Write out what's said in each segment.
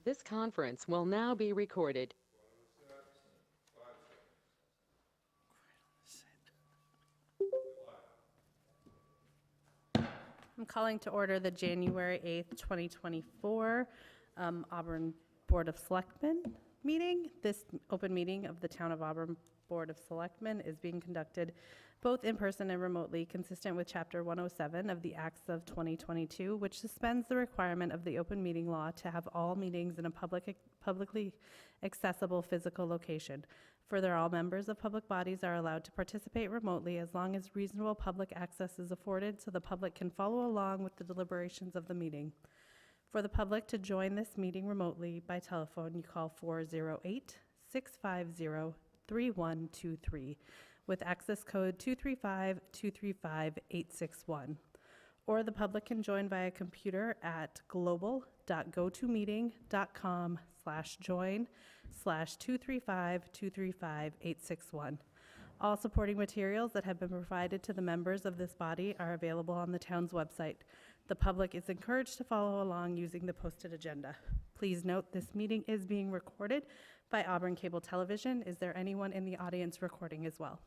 This conference will now be recorded. I'm calling to order the January 8th, 2024 Auburn Board of Selectmen meeting. This open meeting of the Town of Auburn Board of Selectmen is being conducted both in person and remotely, consistent with Chapter 107 of the Acts of 2022, which suspends the requirement of the open meeting law to have all meetings in a publicly accessible physical location. Further, all members of public bodies are allowed to participate remotely as long as reasonable public access is afforded so the public can follow along with the deliberations of the meeting. For the public to join this meeting remotely by telephone, you call 408-650-3123 with access code 235-235-861. Or the public can join via computer at global.gotomeeting.com/join/235-235-861. All supporting materials that have been provided to the members of this body are available on the town's website. The public is encouraged to follow along using the posted agenda. Please note this meeting is being recorded by Auburn Cable Television. Is there anyone in the audience recording as well?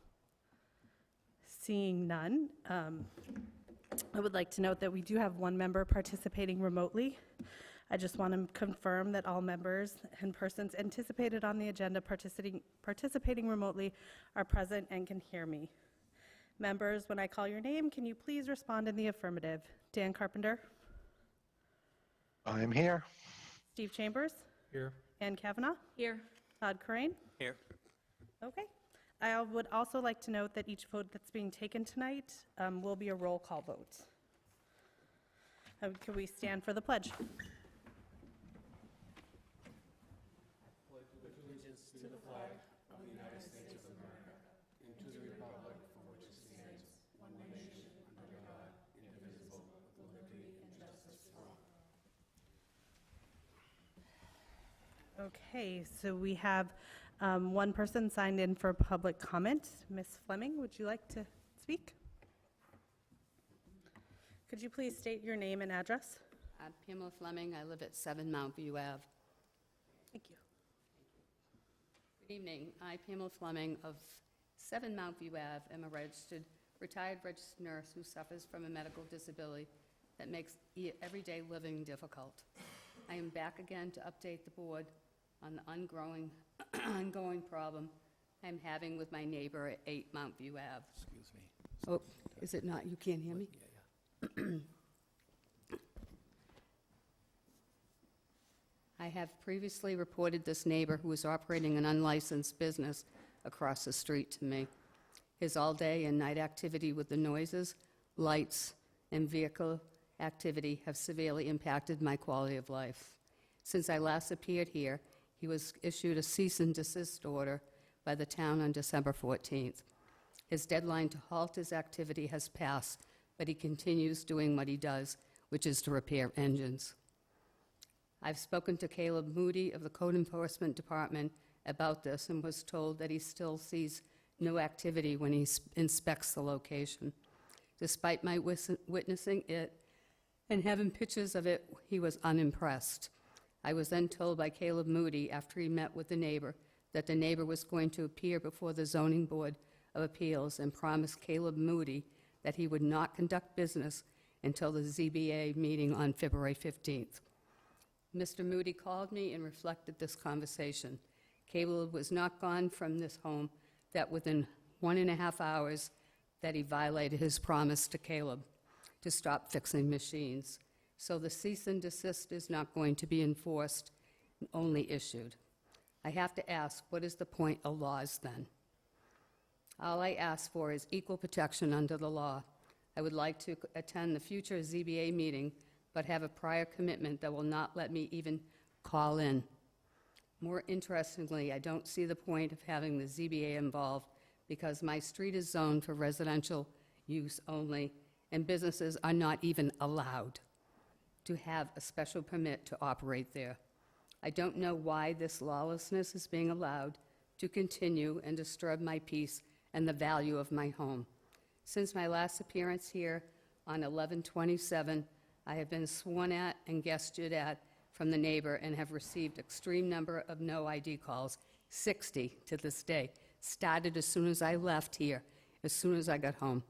Seeing none, I would like to note that we do have one member participating remotely. I just want to confirm that all members and persons anticipated on the agenda participating remotely are present and can hear me. Members, when I call your name, can you please respond in the affirmative? Dan Carpenter? I am here. Steve Chambers? Here. Ann Kavanaugh? Here. Todd Corain? Here. Okay. I would also like to note that each vote that's being taken tonight will be a roll call vote. Can we stand for the pledge? Okay, so we have one person signed in for public comment. Ms. Fleming, would you like to speak? Could you please state your name and address? Pamela Fleming. I live at 7 Mount View Ave. Thank you. Good evening. I, Pamela Fleming of 7 Mount View Ave, am a retired registered nurse who suffers from a medical disability that makes everyday living difficult. I am back again to update the board on the ongoing problem I'm having with my neighbor at 8 Mount View Ave. Excuse me. Oh, is it not? You can't hear me? I have previously reported this neighbor who is operating an unlicensed business across the street to me. His all-day and night activity with the noises, lights, and vehicle activity have severely impacted my quality of life. Since I last appeared here, he was issued a cease and desist order by the town on December 14th. His deadline to halt his activity has passed, but he continues doing what he does, which is to repair engines. I've spoken to Caleb Moody of the Code Enforcement Department about this and was told that he still sees no activity when he inspects the location. Despite my witnessing it and having pictures of it, he was unimpressed. I was then told by Caleb Moody, after he met with the neighbor, that the neighbor was going to appear before the Zoning Board of Appeals and promised Caleb Moody that he would not conduct business until the ZBA meeting on February 15th. Mr. Moody called me and reflected this conversation. Caleb was not gone from this home that within 1.5 hours that he violated his promise to Caleb to stop fixing machines. So the cease and desist is not going to be enforced, only issued. I have to ask, what is the point of laws then? All I ask for is equal protection under the law. I would like to attend the future ZBA meeting, but have a prior commitment that will not let me even call in. More interestingly, I don't see the point of having the ZBA involved because my street is zoned for residential use only, and businesses are not even allowed to have a special permit to operate there. I don't know why this lawlessness is being allowed to continue and disturb my peace and the value of my home. Since my last appearance here on 11/27, I have been sworn at and gestured at from the neighbor and have received extreme number of no ID calls, 60 to this day. Started as soon as I left here, as soon as I got home.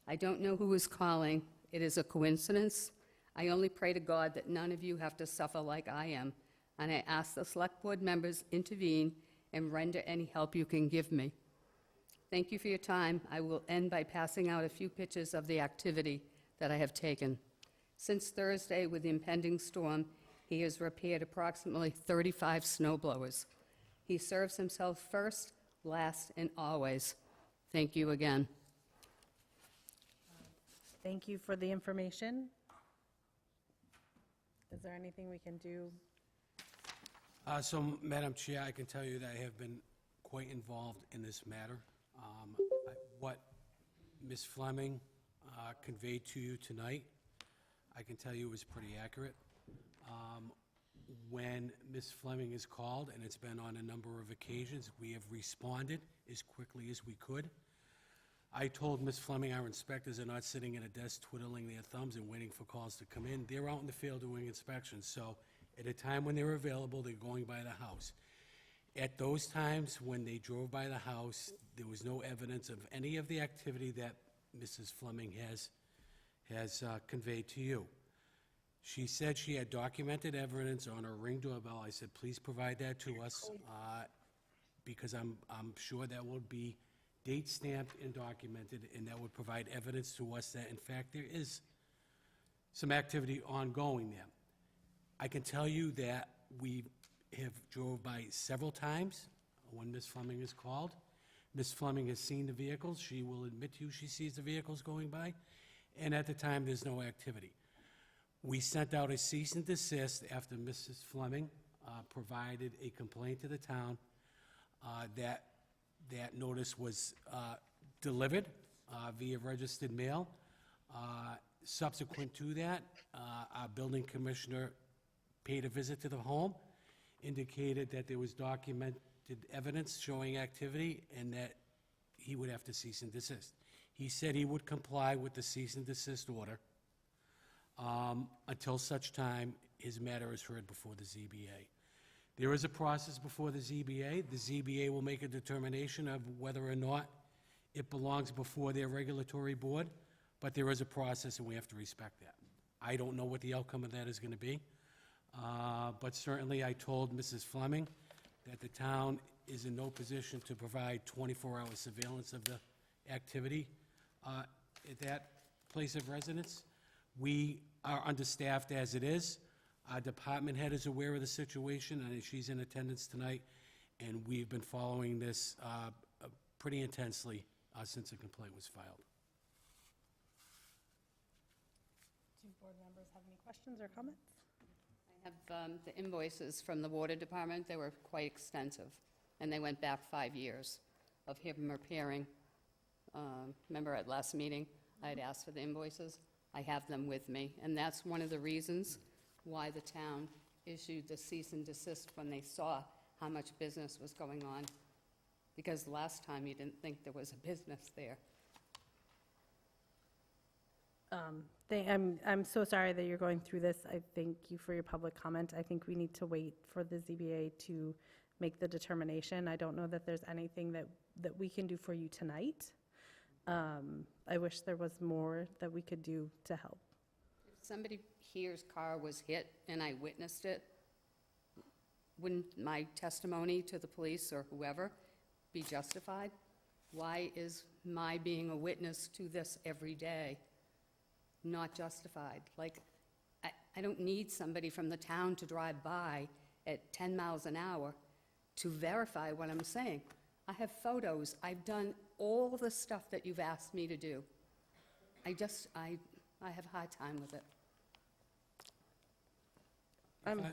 I don't know who is calling. It is a coincidence. I only pray to God that none of you have to suffer like I am, and I ask the Select Board members intervene and render any help you can give me. Thank you for your time. I will end by passing out a few pictures of the activity that I have taken. Since Thursday, with the impending storm, he has repaired approximately 35 snow blowers. He serves himself first, last, and always. Thank you again. Thank you for the information. Is there anything we can do? So, Madam Chair, I can tell you that I have been quite involved in this matter. What Ms. Fleming conveyed to you tonight, I can tell you was pretty accurate. When Ms. Fleming is called, and it's been on a number of occasions, we have responded as quickly as we could. I told Ms. Fleming our inspectors are not sitting at a desk twiddling their thumbs and waiting for calls to come in. They're out in the field doing inspections, so at a time when they're available, they're going by the house. At those times, when they drove by the house, there was no evidence of any of the activity that Mrs. Fleming has conveyed to you. She said she had documented evidence on her Ring doorbell. I said, please provide that to us, because I'm sure that will be date stamped and documented, and that would provide evidence to us that, in fact, there is some activity ongoing there. I can tell you that we have drove by several times when Ms. Fleming is called. Ms. Fleming has seen the vehicles. She will admit to you she sees the vehicles going by, and at the time, there's no activity. We sent out a cease and desist after Mrs. Fleming provided a complaint to the town. That notice was delivered via registered mail. Subsequent to that, our building commissioner paid a visit to the home, indicated that there was documented evidence showing activity and that he would have to cease and desist. He said he would comply with the cease and desist order until such time his matter is heard before the ZBA. There is a process before the ZBA. The ZBA will make a determination of whether or not it belongs before their regulatory board, but there is a process and we have to respect that. I don't know what the outcome of that is going to be, but certainly I told Mrs. Fleming that the town is in no position to provide 24-hour surveillance of the activity at that place of residence. We are understaffed as it is. Our department head is aware of the situation, and she's in attendance tonight, and we've been following this pretty intensely since the complaint was filed. Do board members have any questions or comments? I have the invoices from the water department. They were quite extensive, and they went back 5 years of him repairing. Remember at last meeting, I had asked for the invoices. I have them with me, and that's one of the reasons why the town issued the cease and desist when they saw how much business was going on, because last time you didn't think there was a business there. I'm so sorry that you're going through this. I thank you for your public comment. I think we need to wait for the ZBA to make the determination. I don't know that there's anything that we can do for you tonight. I wish there was more that we could do to help. If somebody here's car was hit and I witnessed it, wouldn't my testimony to the police or whoever be justified? Why is my being a witness to this every day not justified? Like, I don't need somebody from the town to drive by at 10 miles an hour to verify what I'm saying. I have photos. I've done all the stuff that you've asked me to do. I have a hard time with it.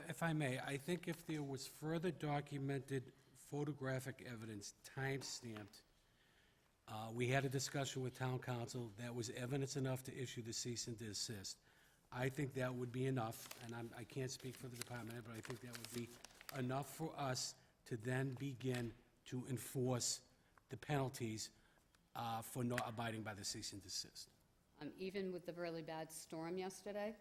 If I may, I think if there was further documented photographic evidence, time-stamped, we had a discussion with town council, that was evidence enough to issue the cease and desist. I think that would be enough, and I can't speak for the department head, but I think that would be enough for us to then begin to enforce the penalties for not abiding by the cease and desist. Even with the really bad storm yesterday,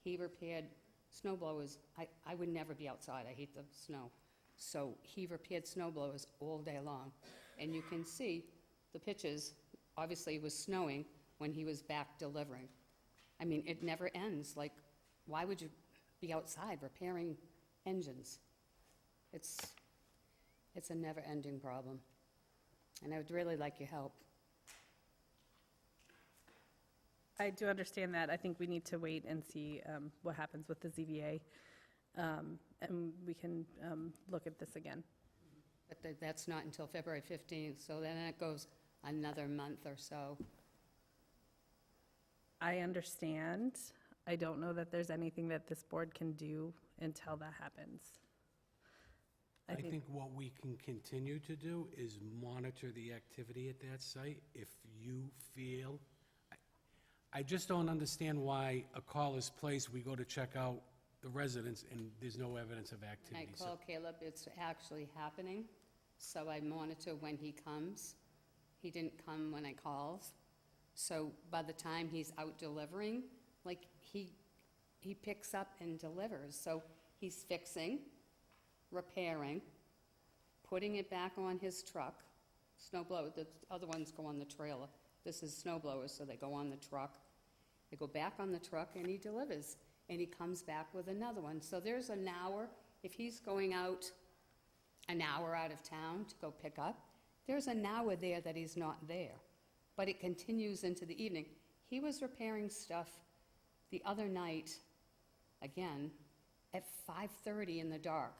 he repaired snow blowers, I would never be outside, I hate the snow. So he repaired snow blowers all day long. And you can see the pictures, obviously it was snowing when he was back delivering. I mean, it never ends, like, why would you be outside repairing engines? It's a never-ending problem, and I would really like your help. I do understand that. I think we need to wait and see what happens with the ZBA, and we can look at this again. But that's not until February 15th, so then it goes another month or so. I understand. I don't know that there's anything that this board can do until that happens. I think what we can continue to do is monitor the activity at that site. If you feel, I just don't understand why a call is placed, we go to check out the residents, and there's no evidence of I activity. So call Caleb, it's actually happening, so I monitor when he comes. He didn't come when I called, so by the time he's out delivering, like, he picks up and delivers. So he's fixing, repairing, putting it back on his truck, snow blower, the other ones go on the trailer. This is snow blowers, so they go on the truck. They go back on the truck and he delivers, and he comes back with another one. So there's an hour, if he's going out an hour out of town to go pick up, there's an hour there that he's not there. But it continues into the evening. He was repairing stuff the other night, again, at 5:30 in the dark.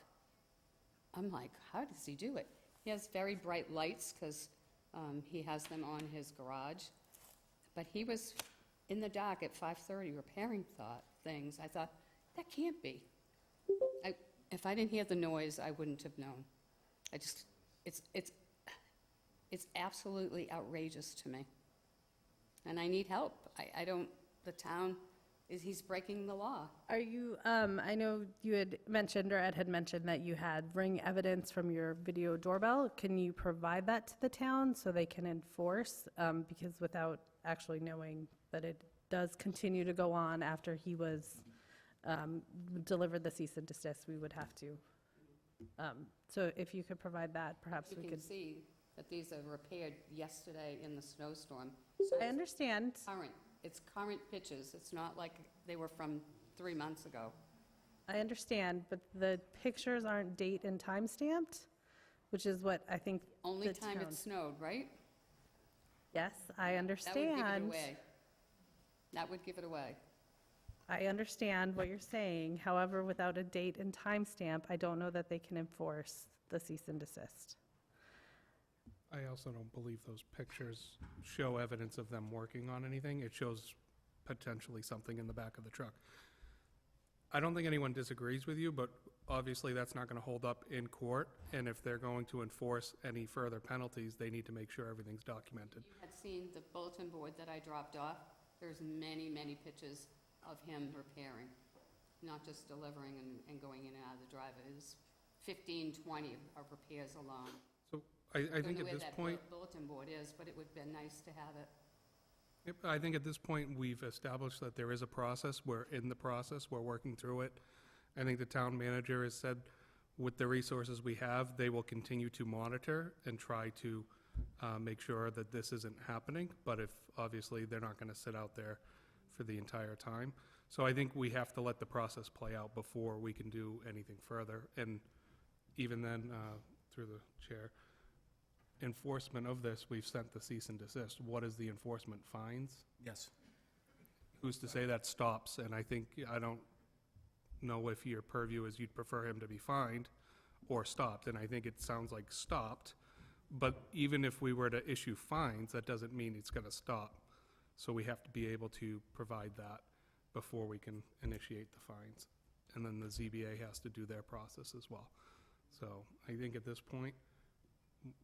I'm like, how does he do it? He has very bright lights because he has them on his garage. But he was in the dark at 5:30 repairing things. I thought, that can't be. If I didn't hear the noise, I wouldn't have known. It's absolutely outrageous to me. And I need help. I don't, the town, he's breaking the law. Are you, I know you had mentioned, or Ed had mentioned, that you had ring evidence from your video doorbell. Can you provide that to the town so they can enforce? Because without actually knowing that it does continue to go on after he was delivered the cease and desist, we would have to. So if you could provide that, perhaps we You could. can see that these are repaired yesterday in the snowstorm. So I understand. it's current pictures. It's not like they were from 3 months ago. I understand, but the pictures aren't date and time stamped, which is what I think Only the time town. it snowed, right? Yes, I That would give it understand. away. That would give it away. I understand what you're saying. However, without a date and time stamp, I don't know that they can enforce the cease and desist. I also don't believe those pictures show evidence of them working on anything. It shows potentially something in the back of the truck. I don't think anyone disagrees with you, but obviously that's not going to hold up in court, and if they're going to enforce any further penalties, they need to make sure everything's documented. You had seen the bulletin board that I dropped off. There's many, many pictures of him repairing, not just delivering and going in and out of the drive. It was 15, 20 of repairs alone. So I think at this point, I don't know where that bulletin board is, but it would have been nice to have it. yep, I think at this point, we've established that there is a process. We're in the process. We're working through it. I think the town manager has said, with the resources we have, they will continue to monitor and try to make sure that this isn't happening. But if, obviously, they're not going to sit out there for the entire time. So I think we have to let the process play out before we can do anything further. And even then, through the chair, enforcement of this, we've sent the cease and desist. What is the enforcement? Fines? yes. Who's to say that stops? And I don't know if your purview is you'd prefer him to be fined or stopped, and I think it sounds like stopped. But even if we were to issue fines, that doesn't mean it's going to stop. So we have to be able to provide that before we can initiate the fines. And then the ZBA has to do their process as well. So I think at this point,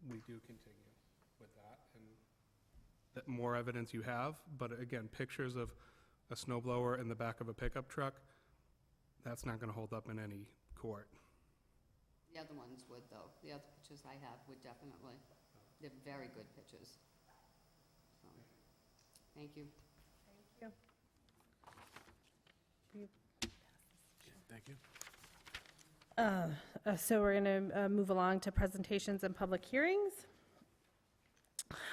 we do continue with that. And the more evidence you have, but again, pictures of a snow blower in the back of a pickup truck, that's not going to hold up in any court. The other ones would, though. The other pictures I have would definitely. They're very good pictures. So, thank you. Thank you. you. So we're going to move along to presentations and public hearings.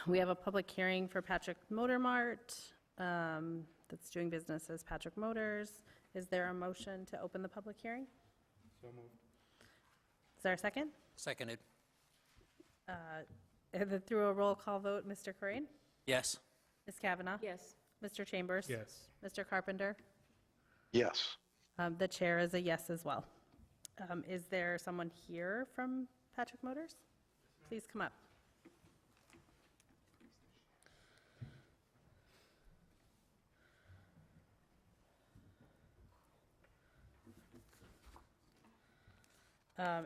We have a public hearing for Patrick Motor Mart that's doing business as Patrick Motors. Is there a motion to open the public hearing? So moved. Is there a second? Seconded. Through a roll call vote, Mr. Corain? Yes. Ms. Kavanaugh? Yes. Mr. Chambers? Yes. Mr. Carpenter? Yes. The chair is a yes as well. Is there someone here from Patrick Motors? Please come up.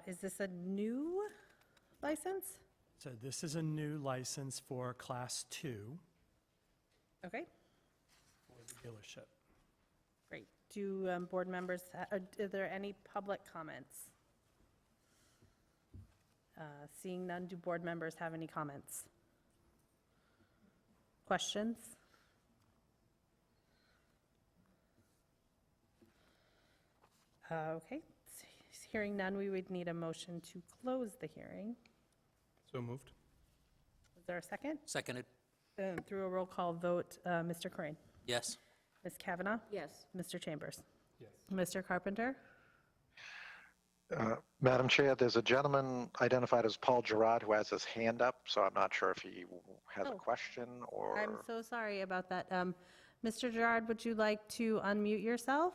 Is this a new license? So this is a new license for Class 2 Okay, for the dealership. great. Do board members, are there any public comments? Seeing none, do board members have any comments? Questions? Okay, hearing none, we would need a motion to close the hearing. So moved. Is there a second? Seconded. Through a roll call vote, Mr. Corain, Yes. Ms. Kavanaugh, Yes. Mr. Chambers, Yes. Mr. Carpenter? Madam Chair, there's a gentleman identified as Paul Gerard who has his hand up, so I'm not sure if he has a Oh. question or... I'm so sorry about that. Mr. Gerard, would you like to unmute yourself?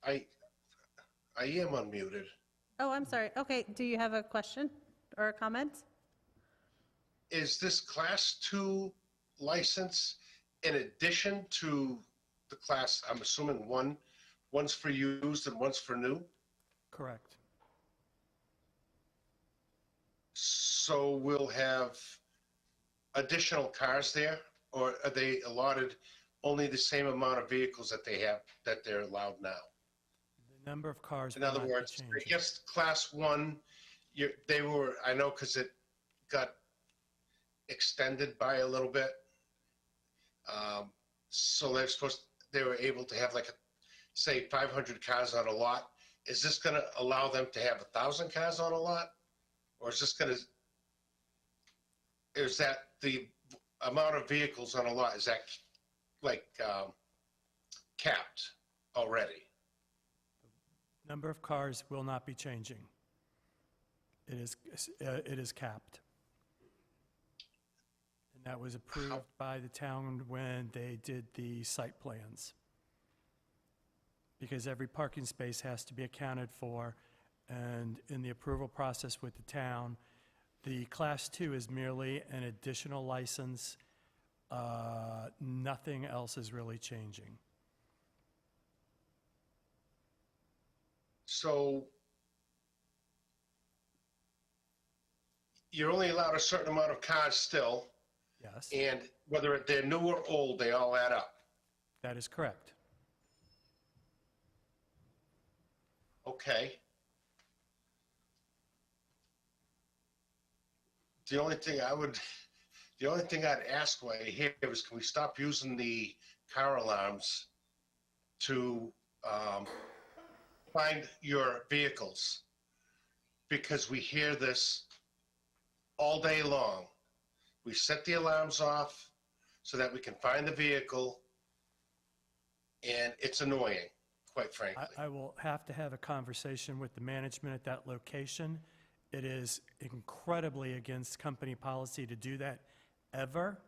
I am unmuted. Oh, I'm sorry. Okay, do you have a question or a comment? Is this Class 2 license in addition to the class, I'm assuming one's for used and one's for new? Correct. So we'll have additional cars there, or are they allotted only the same amount of vehicles that they have, that they're allowed now? The number of cars In will other not be words, I changing. guess Class 1, they were, I know because it got extended by a little bit. So they were able to have like, say, 500 cars on a lot. Is this going to allow them to have 1,000 cars on a lot? Or is that the amount of vehicles on a lot, is that like capped already? Number of cars will not be changing. It is capped. And that was approved by the town when they did the site plans. Because every parking space has to be accounted for, and in the approval process with the town, the Class 2 is merely an additional license. Nothing else is really changing. So you're only allowed a certain amount of cars still, Yes, and whether they're new or old, they all add up. that is correct. Okay. The only thing I'd ask while you're here is, can we stop using the car alarms to find your vehicles? Because we hear this all day long. We set the alarms off so that we can find the vehicle, and it's annoying, quite frankly. I will have to have a conversation with the management at that location. It is incredibly against company policy to do that ever.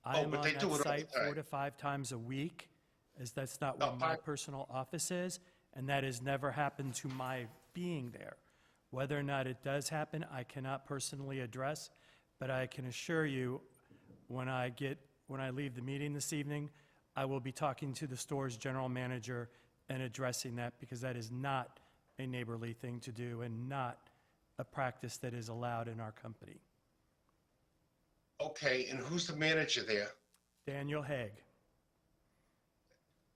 I Oh, am but on they do it all that the site 4 time. to 5 times a week, as that's not where Oh, my fine. personal office is, and that has never happened to my being there. Whether or not it does happen, I cannot personally address, but I can assure you, when I leave the meeting this evening, I will be talking to the store's general manager and addressing that, because that is not a neighborly thing to do and not a practice that is allowed in our company. Okay, and who's the manager there? Daniel Haig.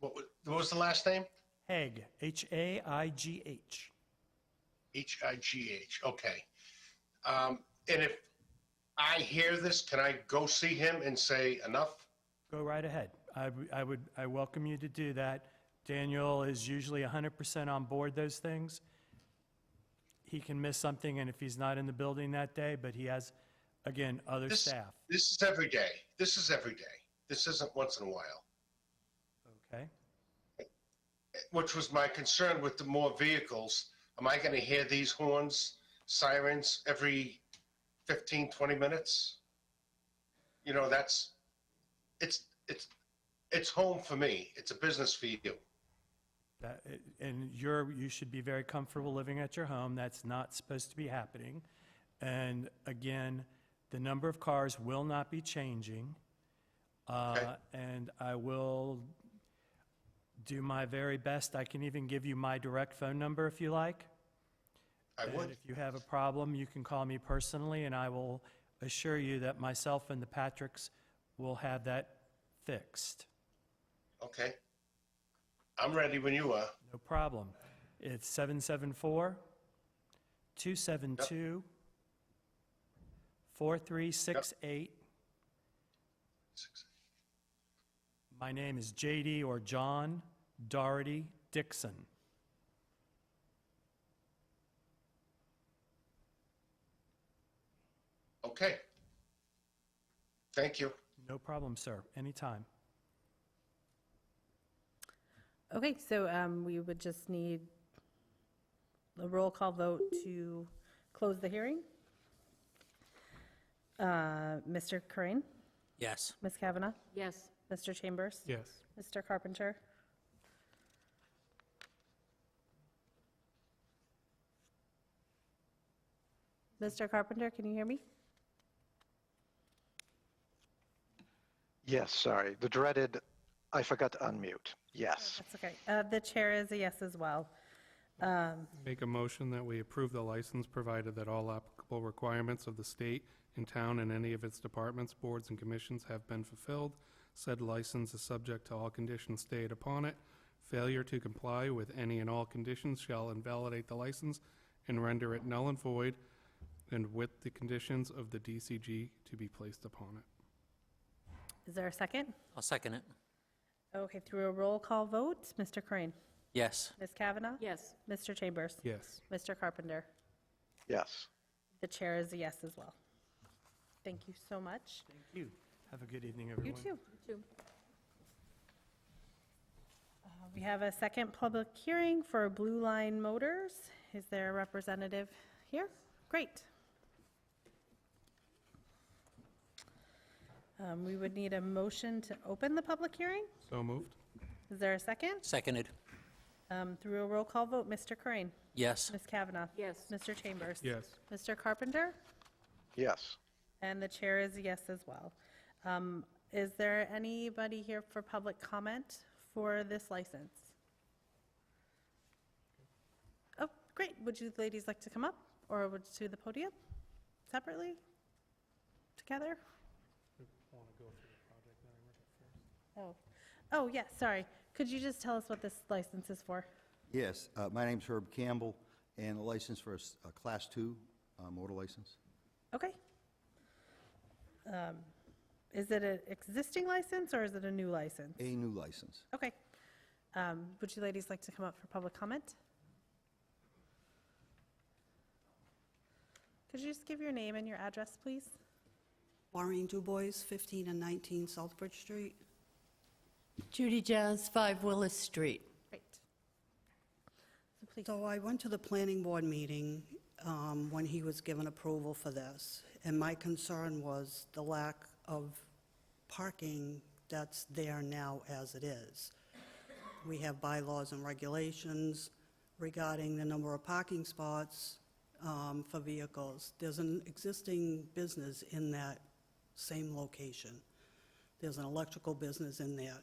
What was the last name? Haig, Haigh. High, okay. And if I hear this, can I go see him and say enough? Go right ahead. I welcome you to do that. Daniel is usually 100% on board those things. He can miss something, and if he's not in the building that day, but he has, again, other This, staff. this is every day. This is every day. This isn't once in a while. Okay? Which was my concern with the more vehicles. Am I going to hear these horns, sirens every 15, 20 minutes? You know, it's home for me. It's a business for you. And you should be very comfortable living at your home. That's not supposed to be happening. And again, the number of cars will not be changing. Okay. And I will do my very best. I can even give you my direct phone number if you like. I And would. if you have a problem, you can call me personally, and I will assure you that myself and the Patricks will have that fixed. Okay. I'm ready when you are. No problem. It's 774-272-4368. My name is J.D. or John Doherty Dixon. Okay. Thank you. No problem, sir. Anytime. Okay, so we would just need a roll call vote to close the hearing. Mr. Crane? Yes. Ms. Kavanaugh? Yes. Mr. Chambers? Yes. Mr. Carpenter? Mr. Carpenter, can you hear me? Yes, sorry. The dreaded, I forgot to unmute. Yes. That's okay. The chair is a yes as well. Make a motion that we approve the license provided that all applicable requirements of the state and town and any of its departments, boards, and commissions have been fulfilled. Said license is subject to all conditions stated upon it. Failure to comply with any and all conditions shall invalidate the license and render it null and void, and with the conditions of the DCG to be placed upon it. Is there a second? I'll second it. Okay, through a roll call vote, Mr. Crane? Yes. Ms. Kavanaugh? Yes. Mr. Chambers? Yes. Mr. Carpenter? Yes. The chair is a yes as well. Thank you so much. Thank you. Have a good evening, You everyone. too. Two. We have a second public hearing for Blue Line Motors. Is there a representative here? Great. We would need a motion to open the public hearing. So moved? Is there a second? Seconded. Through a roll call vote, Mr. Crane? Yes. Ms. Kavanaugh? Yes. Mr. Chambers? Yes. Mr. Carpenter? Yes. And the chair is a yes as well. Is there anybody here for public comment for this license? Oh, great. Would you ladies like to come up or would to the podium separately? Together? Oh, yes, sorry. Could you just tell us what this license is for? Yes, my name's Herb Campbell, and a license for a Class 2 motor license. Okay. Is it an existing license or is it a new license? A new license. Okay. Would you ladies like to come up for public comment? Could you just give your name and your address, please? Maureen Dubois, 15 and 19 Southbridge Street. Judy Jazz, 5 Willis Street. Great. So please. So I went to the planning board meeting when he was given approval for this, and my concern was the lack of parking that's there now as it is. We have bylaws and regulations regarding the number of parking spots for vehicles. There's an existing business in that same location. There's an electrical business in there.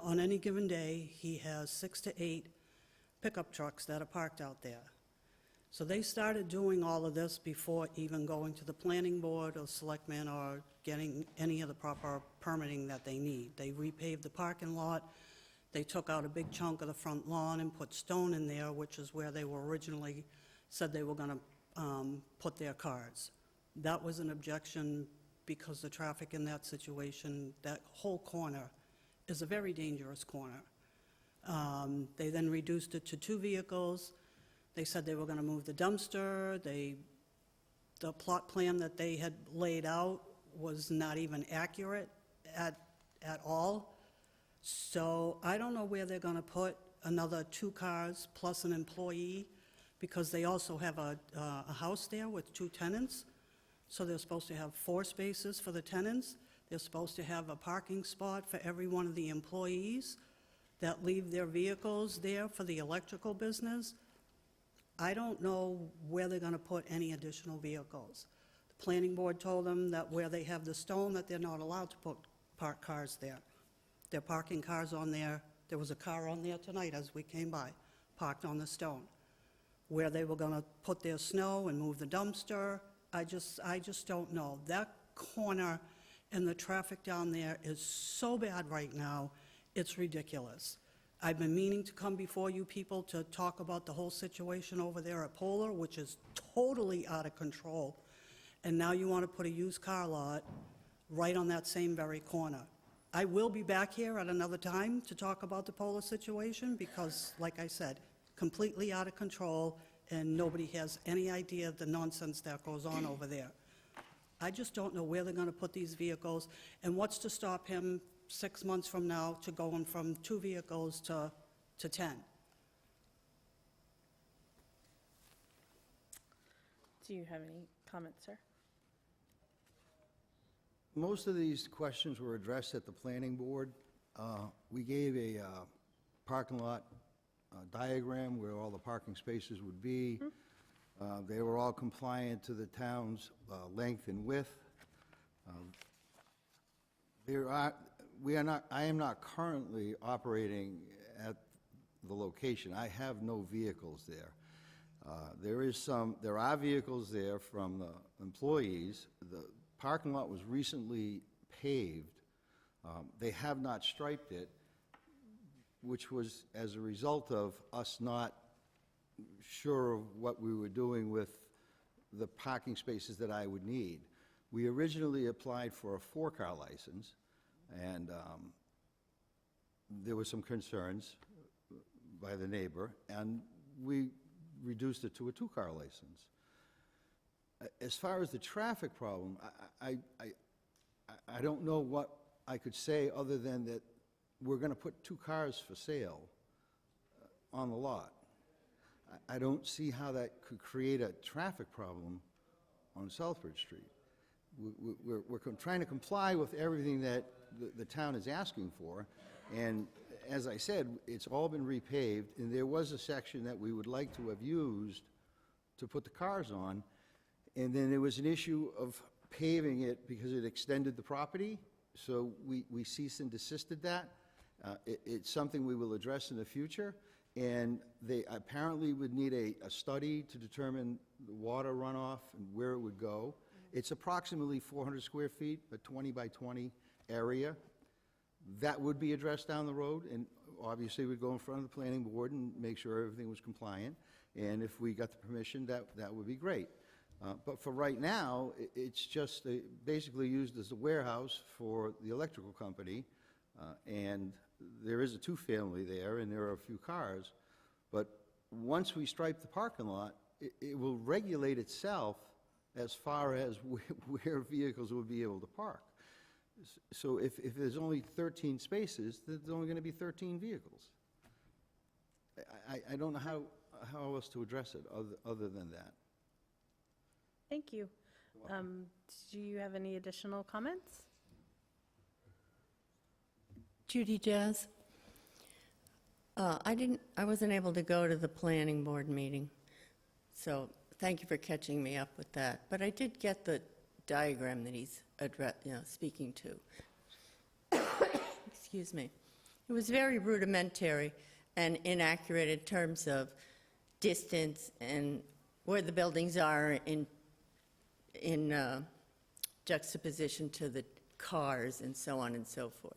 On any given day, he has 6 to 8 pickup trucks that are parked out there. So they started doing all of this before even going to the planning board or selectmen or getting any of the proper permitting that they need. They repaved the parking lot. They took out a big chunk of the front lawn and put stone in there, which is where they were originally said they were going to put their cars. That was an objection because the traffic in that situation, that whole corner is a very dangerous corner. They then reduced it to 2 vehicles. They said they were going to move the dumpster. The plot plan that they had laid out was not even accurate at all. So I don't know where they're going to put another 2 cars plus an employee, because they also have a house there with 2 tenants. So they're supposed to have 4 spaces for the tenants. They're supposed to have a parking spot for every one of the employees that leave their vehicles there for the electrical business. I don't know where they're going to put any additional vehicles. The planning board told them that where they have the stone, that they're not allowed to park cars there. They're parking cars on there. There was a car on there tonight as we came by, parked on the stone. Where they were going to put their snow and move the dumpster, I just don't know. That corner and the traffic down there is so bad right now, it's ridiculous. I've been meaning to come before you people to talk about the whole situation over there at Polar, which is totally out of control. And now you want to put a used car lot right on that same very corner. I will be back here at another time to talk about the Polar situation because, like I said, completely out of control, and nobody has any idea the nonsense that goes on over there. I just don't know where they're going to put these vehicles, and what's to stop him 6 months from now to going from 2 vehicles to 10. Do you have any comments, sir? Most of these questions were addressed at the planning board. We gave a parking lot diagram where all the parking spaces would be. They were all compliant to the town's length and width. I am not currently operating at the location. I have no vehicles there. There are vehicles there from the employees. The parking lot was recently paved. They have not striped it, which was as a result of us not sure of what we were doing with the parking spaces that I would need. We originally applied for a 4-car license, and there were some concerns by the neighbor, and we reduced it to a 2-car license. As far as the traffic problem, I don't know what I could say other than that we're going to put 2 cars for sale on the lot. I don't see how that could create a traffic problem on Southbridge Street. We're trying to comply with everything that the town is asking for, and as I said, it's all been repaved, and there was a section that we would like to have used to put the cars on, and then there was an issue of paving it because it extended the property, so we ceased and desisted that. It's something we will address in the future, and they apparently would need a study to determine the water runoff and where it would go. It's approximately 400 square feet, a 20 by 20 area. That would be addressed down the road, and obviously we'd go in front of the planning board and make sure everything was compliant, and if we got the permission, that would be great. But for right now, it's just basically used as a warehouse for the electrical company, and there is a 2-family there, and there are a few cars. But once we stripe the parking lot, it will regulate itself as far as where vehicles will be able to park. So if there's only 13 spaces, there's only going to be 13 vehicles. I don't know how else to address it other than that. Thank you. Do you have any additional comments? Judy Jazz. I wasn't able to go to the planning board meeting, so thank you for catching me up with that. But I did get the diagram that he's speaking to. Excuse me. It was very rudimentary and inaccurate in terms of distance and where the buildings are in juxtaposition to the cars and so on and so forth.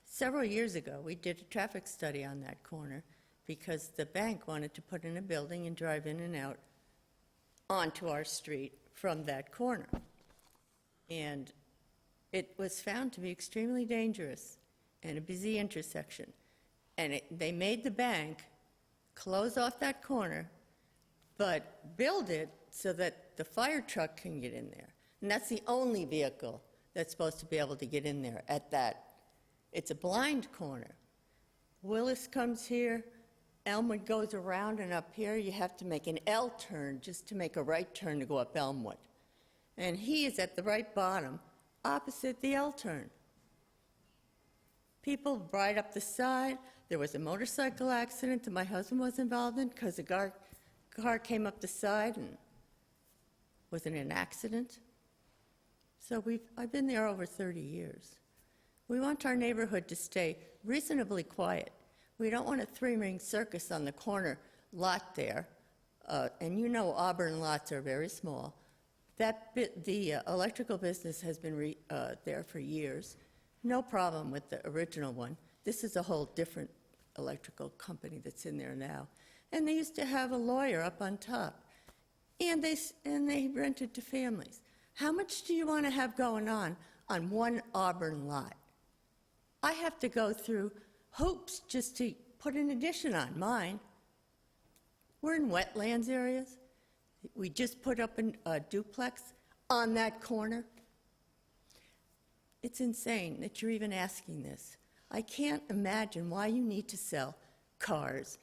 Several years ago, we did a traffic study on that corner because the bank wanted to put in a building and drive in and out onto our street from that corner. And it was found to be extremely dangerous and a busy intersection. And they made the bank close off that corner, but build it so that the fire truck can get in there. And that's the only vehicle that's supposed to be able to get in there at that. It's a blind corner. Willis comes here, Elmwood goes around, and up here you have to make an L turn just to make a right turn to go up Elmwood. And he is at the right bottom, opposite the L turn. People ride up the side. There was a motorcycle accident that my husband was involved in because a car came up the side and was in an accident. So I've been there over 30 years. We want our neighborhood to stay reasonably quiet. We don't want a three-ring circus on the corner lot there. And you know Auburn lots are very small. The electrical business has been there for years. No problem with the original one. This is a whole different electrical company that's in there now. And they used to have a lawyer up on top. And they rented to families. How much do you want to have going on one Auburn lot? I have to go through hoops just to put an addition on mine. We're in wetlands areas. We just put up a duplex on that corner. It's insane that you're even asking this. I can't imagine why you need to sell cars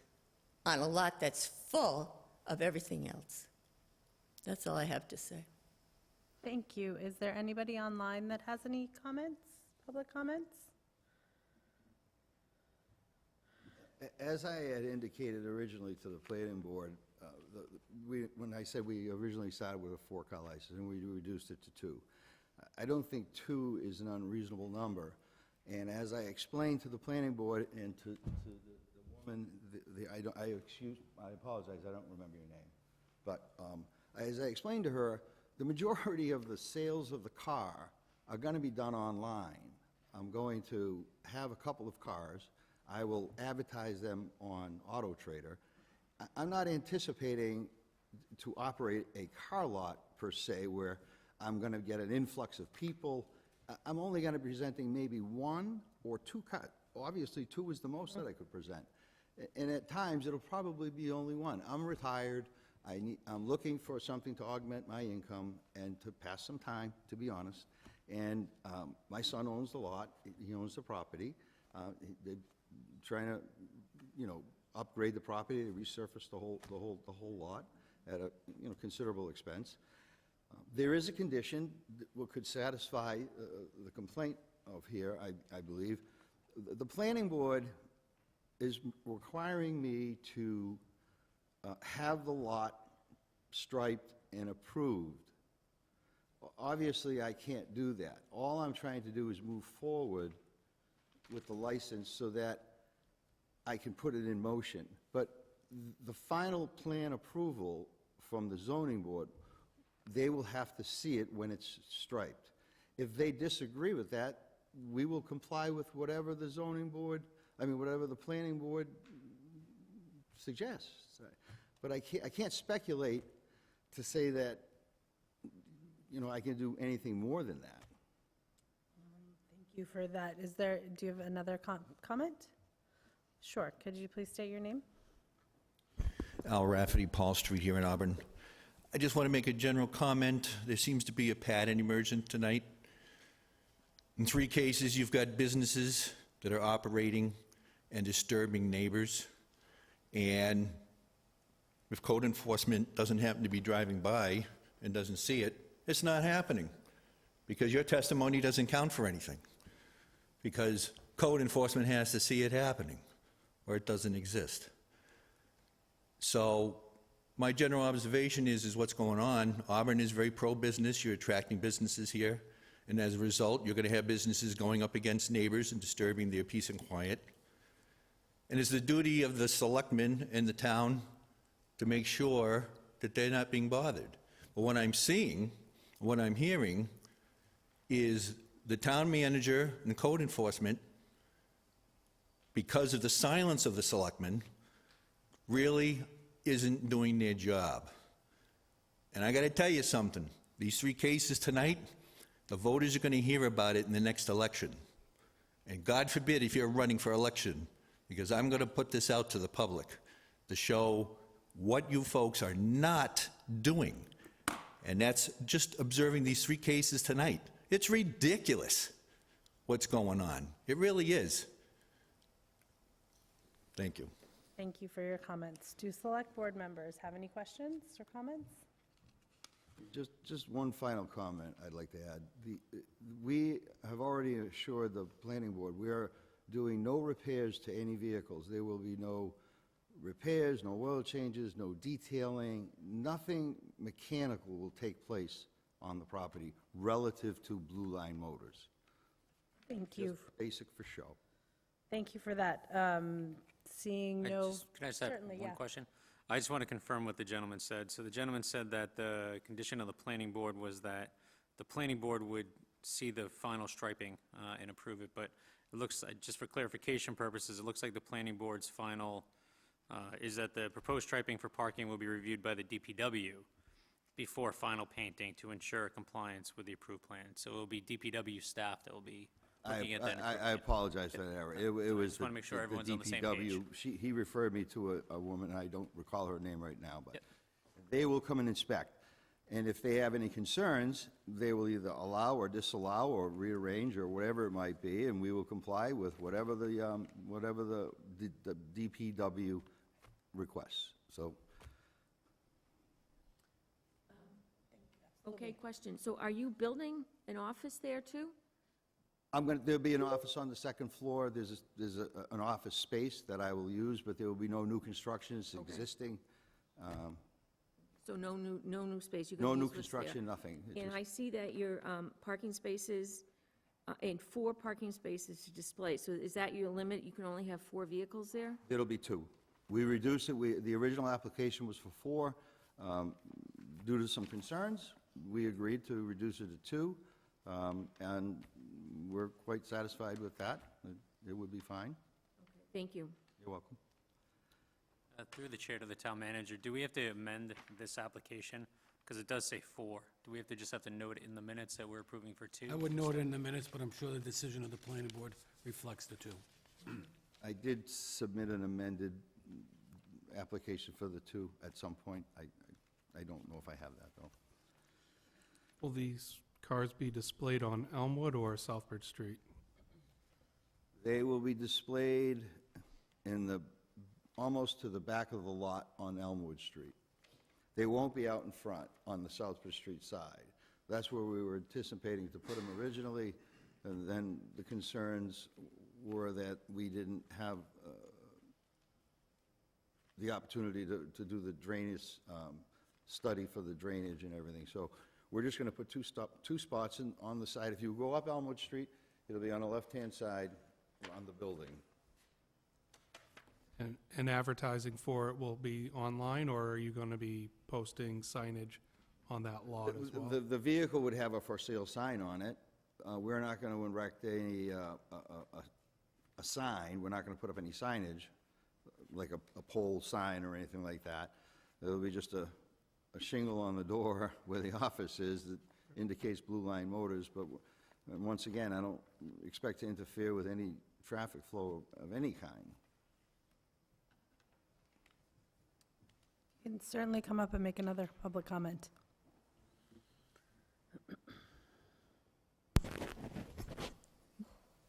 on a lot that's full of everything else. That's all I have to say. Thank you. Is there anybody online that has any comments, public comments? As I had indicated originally to the planning board, when I said we originally started with a 4-car license and we reduced it to 2, I don't think 2 is an unreasonable number. And as I explained to the planning board and to the woman, I apologize, I don't remember your name. But as I explained to her, the majority of the sales of the car are going to be done online. I'm going to have a couple of cars. I will advertise them on Auto Trader. I'm not anticipating to operate a car lot per se where I'm going to get an influx of people. I'm only going to be presenting maybe 1 or 2 cars. Obviously, 2 is the most that I could present. And at times, it'll probably be only 1. I'm retired. I'm looking for something to augment my income and to pass some time, to be honest. And my son owns the lot. He owns the property. They're trying to, upgrade the property, to resurface the whole lot at a considerable expense. There is a condition that could satisfy the complaint of here, I believe. The planning board is requiring me to have the lot striped and approved. Obviously, I can't do that. All I'm trying to do is move forward with the license so that I can put it in motion. But the final plan approval from the zoning board, they will have to see it when it's striped. If they disagree with that, we will comply with whatever the zoning board, whatever the planning board suggests. But I can't speculate to say that, I can do anything more than that. Thank you for that. Do you have another comment? Sure. Could you please state your name? Al Rafferty, Paul Street here in Auburn. I just want to make a general comment. There seems to be a pattern emergent tonight. In 3 cases, you've got businesses that are operating and disturbing neighbors. And if code enforcement doesn't happen to be driving by and doesn't see it, it's not happening, because your testimony doesn't count for anything, because code enforcement has to see it happening, or it doesn't exist. So my general observation is what's going on. Auburn is very pro-business. You're attracting businesses here, and as a result, you're going to have businesses going up against neighbors and disturbing their peace and quiet. And it's the duty of the selectmen in the town to make sure that they're not being bothered. But what I'm seeing, what I'm hearing, is the town manager and code enforcement, because of the silence of the selectmen, really isn't doing their job. And I got to tell you something. These 3 cases tonight, the voters are going to hear about it in the next election. And God forbid, if you're running for election, because I'm going to put this out to the public to show what you folks are not doing. And that's just observing these 3 cases tonight. It's ridiculous what's going on. It really is. Thank you. Thank you for your comments. Do select board members have any questions or comments? Just one final comment I'd like to add. We have already assured the planning board, we are doing no repairs to any vehicles. There will be no repairs, no oil changes, no detailing, nothing mechanical will take place on the property relative to Blue Line Motors. Thank you. Just basic for show. Thank you for that. Seeing no. Can I just have Certainly, one yeah. question? I just want to confirm what the gentleman said. So the gentleman said that the condition of the planning board was that the planning board would see the final striping and approve it, but it looks, just for clarification purposes, it looks like the planning board's final is that the proposed striping for parking will be reviewed by the DPW before final painting to ensure compliance with the approved plan. So it will be DPW staff that will be looking at that. I apologize for that error. It was just wanna make sure the everyone's on the same DPW. He referred me to a woman, I don't recall her name right now, but they will come and inspect. And if they have any concerns, they will either allow or disallow or rearrange or whatever it might be, and we will comply with whatever the DPW requests. So Okay, question. So are you building an office there too? there'll be an office on the second floor. There's an office space that I will use, but there will be no new construction. It's existing. So no new space? You're No gonna new use what's there. construction, nothing. It's And just- I see that your parking spaces, and 4 parking spaces to display. So is that your limit? You can only have 4 vehicles there? It'll be 2. We reduced it, the original application was for 4. Due to some concerns, we agreed to reduce it to 2, and we're quite satisfied with that. It would be fine. Thank you. You're welcome. Through the chair to the town manager, do we have to amend this application? Because it does say 4. Do we have to just have to note in the minutes that we're approving for 2? I would note it in the minutes, but I'm sure the decision of the planning board reflects the 2. I did submit an amended application for the 2 at some point. I don't know if I have that, though. Will these cars be displayed on Elmwood or Southbridge Street? They will be displayed almost to the back of the lot on Elmwood Street. They won't be out in front on the Southbridge Street side. That's where we were anticipating to put them originally, and then the concerns were that we didn't have the opportunity to do the drainage study for the drainage and everything. So we're just going to put 2 spots on the side. If you go up Elmwood Street, it'll be on the left-hand side on the building. And advertising for it will be online, or are you going to be posting signage on that lot as well? The vehicle would have a for sale sign on it. We're not going to erect any, a sign. We're not going to put up any signage, like a pole sign or anything like that. It'll be just a shingle on the door where the office is that indicates Blue Line Motors. But once again, I don't expect to interfere with any traffic flow of any kind. You can certainly come up and make another public comment.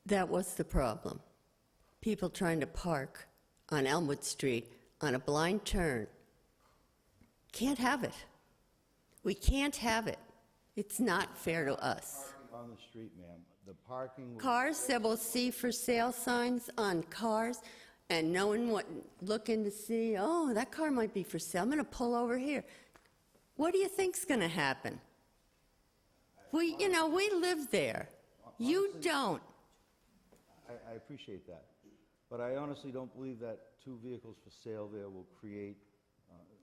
That was the problem. People trying to park on Elmwood Street on a blind turn. Can't have it. We can't have it. It's not fair to us. On the street, ma'am, the parking. Cars that will see for sale signs on cars, and no one looking to see, oh, that car might be for sale. I'm going to pull over here. What do you think's going to happen? We live there. You don't. I appreciate that. But I honestly don't believe that 2 vehicles for sale there will create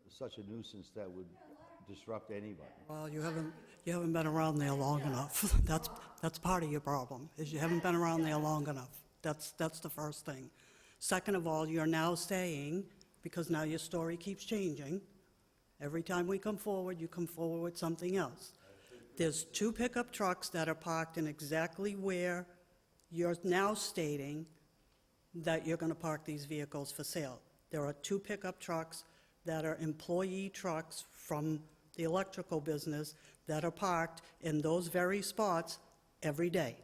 such a nuisance that would disrupt anybody. Well, you haven't been around there long enough. That's part of your problem, is you haven't been around there long enough. That's the first thing. Second of all, you're now saying, because now your story keeps changing, every time we come forward, you come forward with something else. There's 2 pickup trucks that are parked in exactly where you're now stating that you're going to park these vehicles for sale. There are 2 pickup trucks that are employee trucks from the electrical business that are parked in those very spots every day.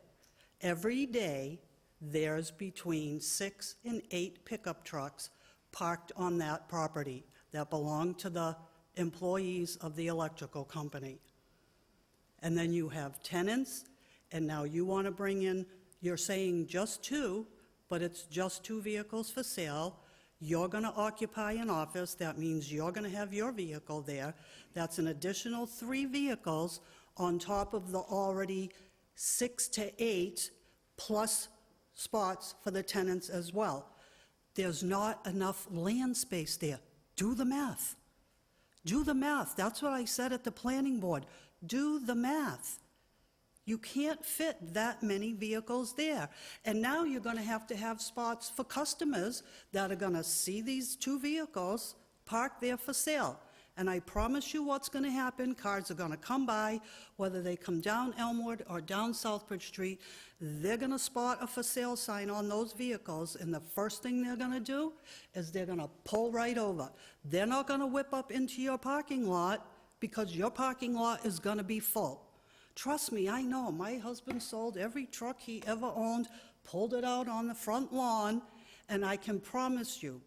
Every day, there's between 6 and 8 pickup trucks parked on that property that belong to the employees of the electrical company. And then you have tenants, and now you want to bring in, you're saying just 2, but it's just 2 vehicles for sale. You're going to occupy an office. That means you're going to have your vehicle there. That's an additional 3 vehicles on top of the already 6 to 8 plus spots for the tenants as well. There's not enough land space there. Do the math. Do the math. That's what I said at the planning board. Do the math. You can't fit that many vehicles there. And now you're going to have spots for customers that are going to see these 2 vehicles parked there for sale. And I promise you what's going to happen. Cars are going to come by, whether they come down Elmwood or down Southbridge Street. They're going to spot a for sale sign on those vehicles, and the first thing they're going to do is they're going to pull right over. They're not going to whip up into your parking lot because your parking lot is going to be full. Trust me, I know. My husband sold every truck he ever owned, pulled it out on the front lawn, and I can promise you,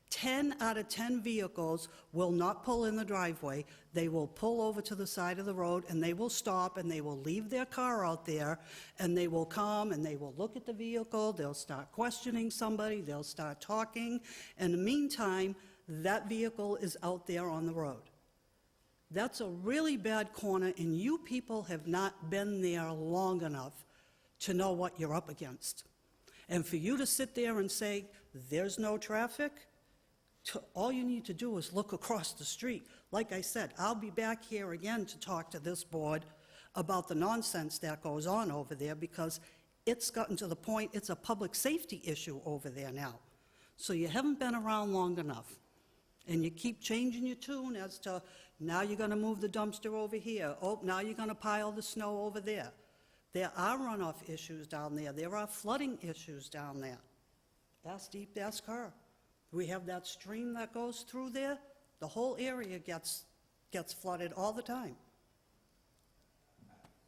10 out of 10 vehicles will not pull in the driveway. They will pull over to the side of the road, and they will stop, and they will leave their car out there, and they will come, and they will look at the vehicle. They'll start questioning somebody. They'll start talking. In the meantime, that vehicle is out there on the road. That's a really bad corner, and you people have not been there long enough to know what you're up against. And for you to sit there and say, there's no traffic, all you need to do is look across the street. Like I said, I'll be back here again to talk to this board about the nonsense that goes on over there, because it's gotten to the point it's a public safety issue over there now. So you haven't been around long enough. And you keep changing your tune as to, now you're going to move the dumpster over here. Oh, now you're going to pile the snow over there. There are runoff issues down there. There are flooding issues down there. Ask Deep, ask her. We have that stream that goes through there. The whole area gets flooded all the time.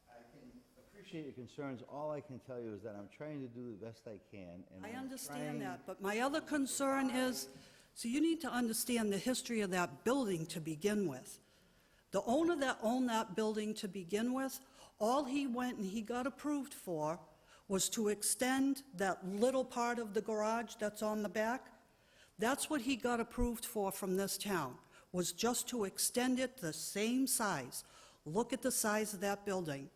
I can appreciate your concerns. All I can tell you is that I'm trying to do the best I can. And I I'm understand trying- that, but my other concern is, so you need to understand the history of that building to begin with. The owner that owned that building to begin with, all he went and he got approved for was to extend that little part of the garage that's on the back. That's what he got approved for from this town, was just to extend it the same size. Look at the size of that building.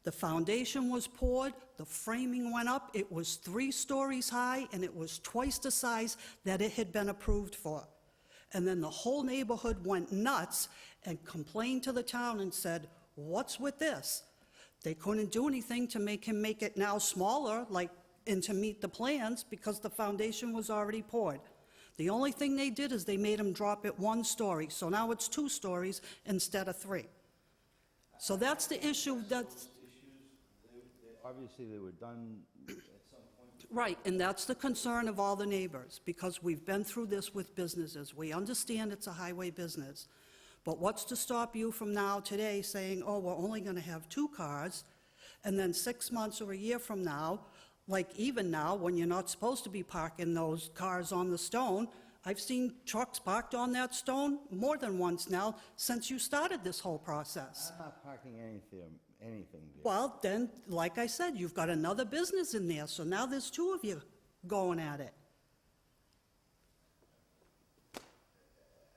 The foundation was poured, the framing went up, it was 3 stories high, and it was twice the size that it had been approved for. And then the whole neighborhood went nuts and complained to the town and said, what's with this? They couldn't do anything to make him make it now smaller, and to meet the plans, because the foundation was already poured. The only thing they did is they made him drop it 1 story, so now it's 2 stories instead of 3. So that's the issue. Obviously, they were done at some point. Right, and that's the concern of all the neighbors, because we've been through this with businesses. We understand it's a highway business, but what's to stop you from now, today, saying, oh, we're only going to have 2 cars, and then 6 months or a year from now, like even now, when you're not supposed to be parking those cars on the stone, I've seen trucks parked on that stone more than once now since you started this whole process. I'm not parking anything there. Well, then, like I said, you've got another business in there, so now there's 2 of you going at it.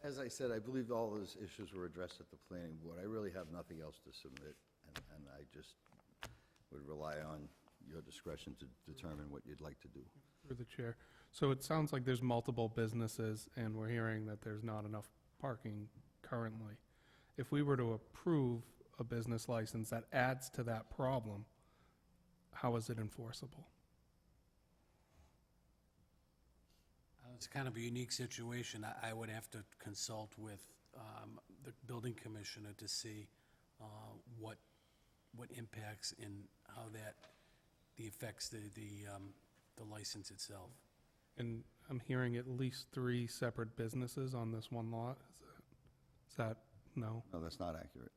As I said, I believe all those issues were addressed at the planning board. I really have nothing else to submit, and I just would rely on your discretion to determine what you'd like to do. Through the chair. So it sounds like there's multiple businesses, and we're hearing that there's not enough parking currently. If we were to approve a business license that adds to that problem, how is it enforceable? It's kind of a unique situation. I would have to consult with the building commissioner to see what impacts and how that affects the license itself. And I'm hearing at least 3 separate businesses on this one lot. Is that, no? No, that's not accurate.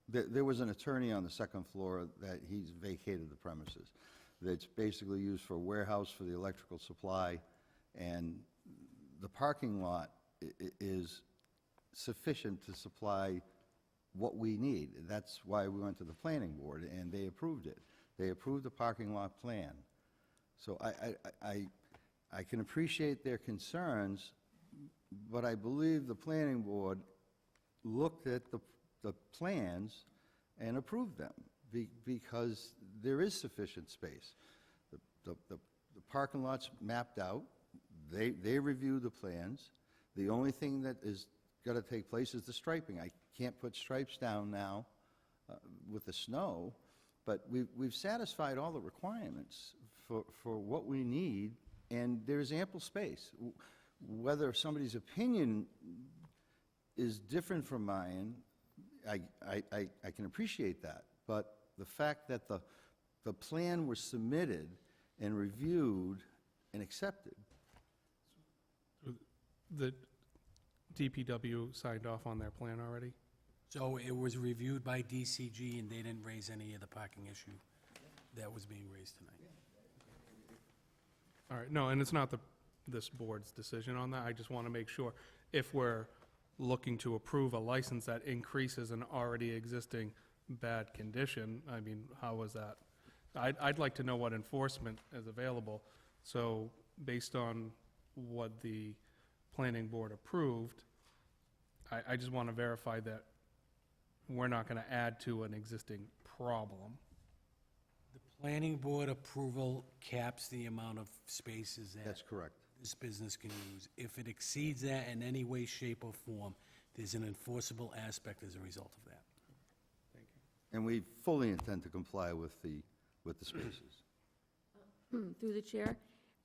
There was an attorney on the second floor that he's vacated the premises. That's basically used for a warehouse for the electrical supply, and the parking lot is sufficient to supply what we need. That's why we went to the planning board, and they approved it. They approved the parking lot plan. So I can appreciate their concerns, but I believe the planning board looked at the plans and approved them because there is sufficient space. The parking lot's mapped out. They review the plans. The only thing that is got to take place is the striping. I can't put stripes down now with the snow, but we've satisfied all the requirements for what we need, and there's ample space. Whether somebody's opinion is different from mine, I can appreciate that, but the fact that the plan was submitted and reviewed and accepted. The DPW signed off on their plan already? So it was reviewed by DCG, and they didn't raise any of the parking issue that was being raised tonight. All right, no, and it's not this board's decision on that. I just want to make sure, if we're looking to approve a license that increases an already existing bad condition, I mean, how was that? I'd like to know what enforcement is available. So based on what the planning board approved, I just want to verify that we're not going to add to an existing problem. The planning board approval caps the amount of spaces That's that correct. this business can use. If it exceeds that in any way, shape, or form, there's an enforceable aspect as a result of that. And we fully intend to comply with the spaces. Through the chair,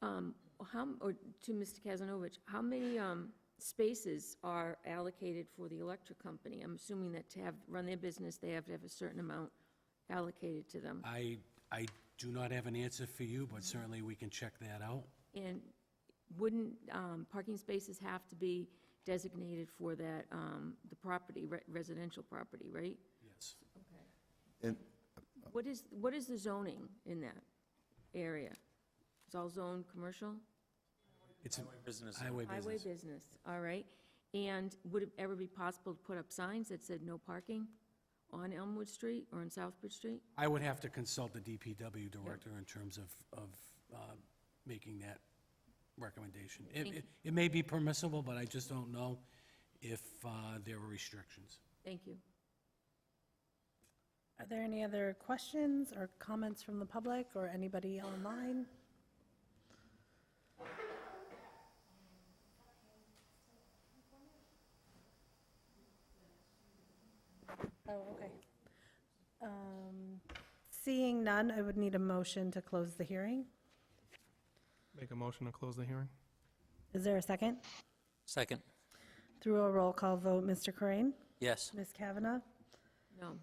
or to Mr. Kazanovich, how many spaces are allocated for the electric company? I'm assuming that to run their business, they have to have a certain amount allocated to them. I do not have an answer for you, but certainly we can check that out. And wouldn't parking spaces have to be designated for that, the property, residential property, right? Yes. And What is the zoning in that area? It's all zoned commercial? It's a Business. highway Highway business. business, all right. And would it ever be possible to put up signs that said no parking on Elmwood Street or on Southbridge Street? I would have to consult the DPW director in terms of making that recommendation. It may be permissible, but I just don't know if there are restrictions. Thank you. Are there any other questions or comments from the public or anybody online? Oh, okay. Seeing none, I would need a motion to close the hearing. Make a motion to close the hearing? Is there a second? Second. Through a roll call vote, Mr. Corain? Yes. Ms. Kavanaugh? No.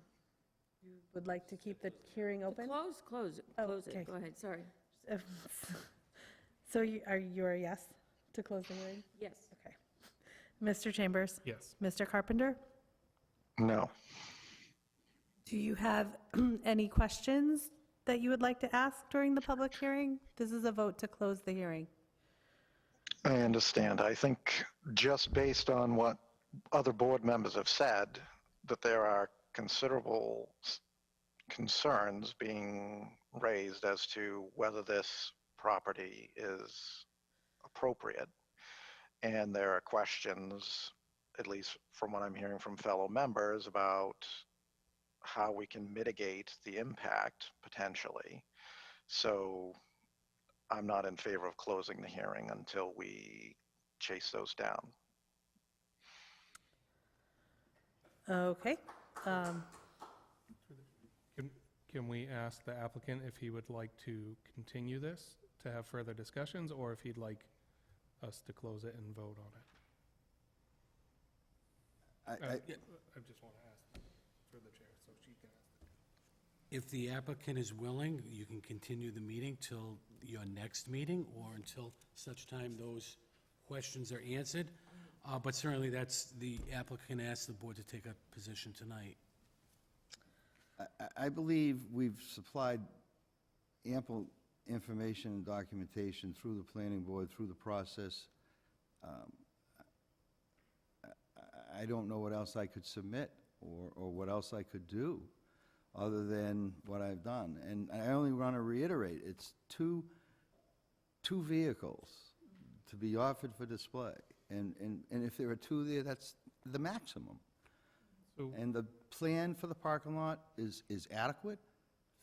You would like to keep the hearing open? Close Oh, it. okay. Go ahead, sorry. So you are a yes to close the hearing? Yes. Okay. Mr. Chambers? Yes. Mr. Carpenter? No. Do you have any questions that you would like to ask during the public hearing? This is a vote to close the hearing. I understand. I think just based on what other board members have said, that there are considerable concerns being raised as to whether this property is appropriate. And there are questions, at least from what I'm hearing from fellow members, about how we can mitigate the impact potentially. So I'm not in favor of closing the hearing until we chase those down. Okay. Can we ask the applicant if he would like to continue this to have further discussions, or if he'd like us to close it and vote on it? I I just want to ask through the chair, so she can ask. If the applicant is willing, you can continue the meeting till your next meeting or until such time those questions are answered. But certainly that's, the applicant asked the board to take a position tonight. I believe we've supplied ample information and documentation through the planning board, through the process. I don't know what else I could submit or what else I could do other than what I've done. And I only want to reiterate, it's two vehicles to be offered for display. And if there are two there, that's the maximum. So- And the plan for the parking lot is adequate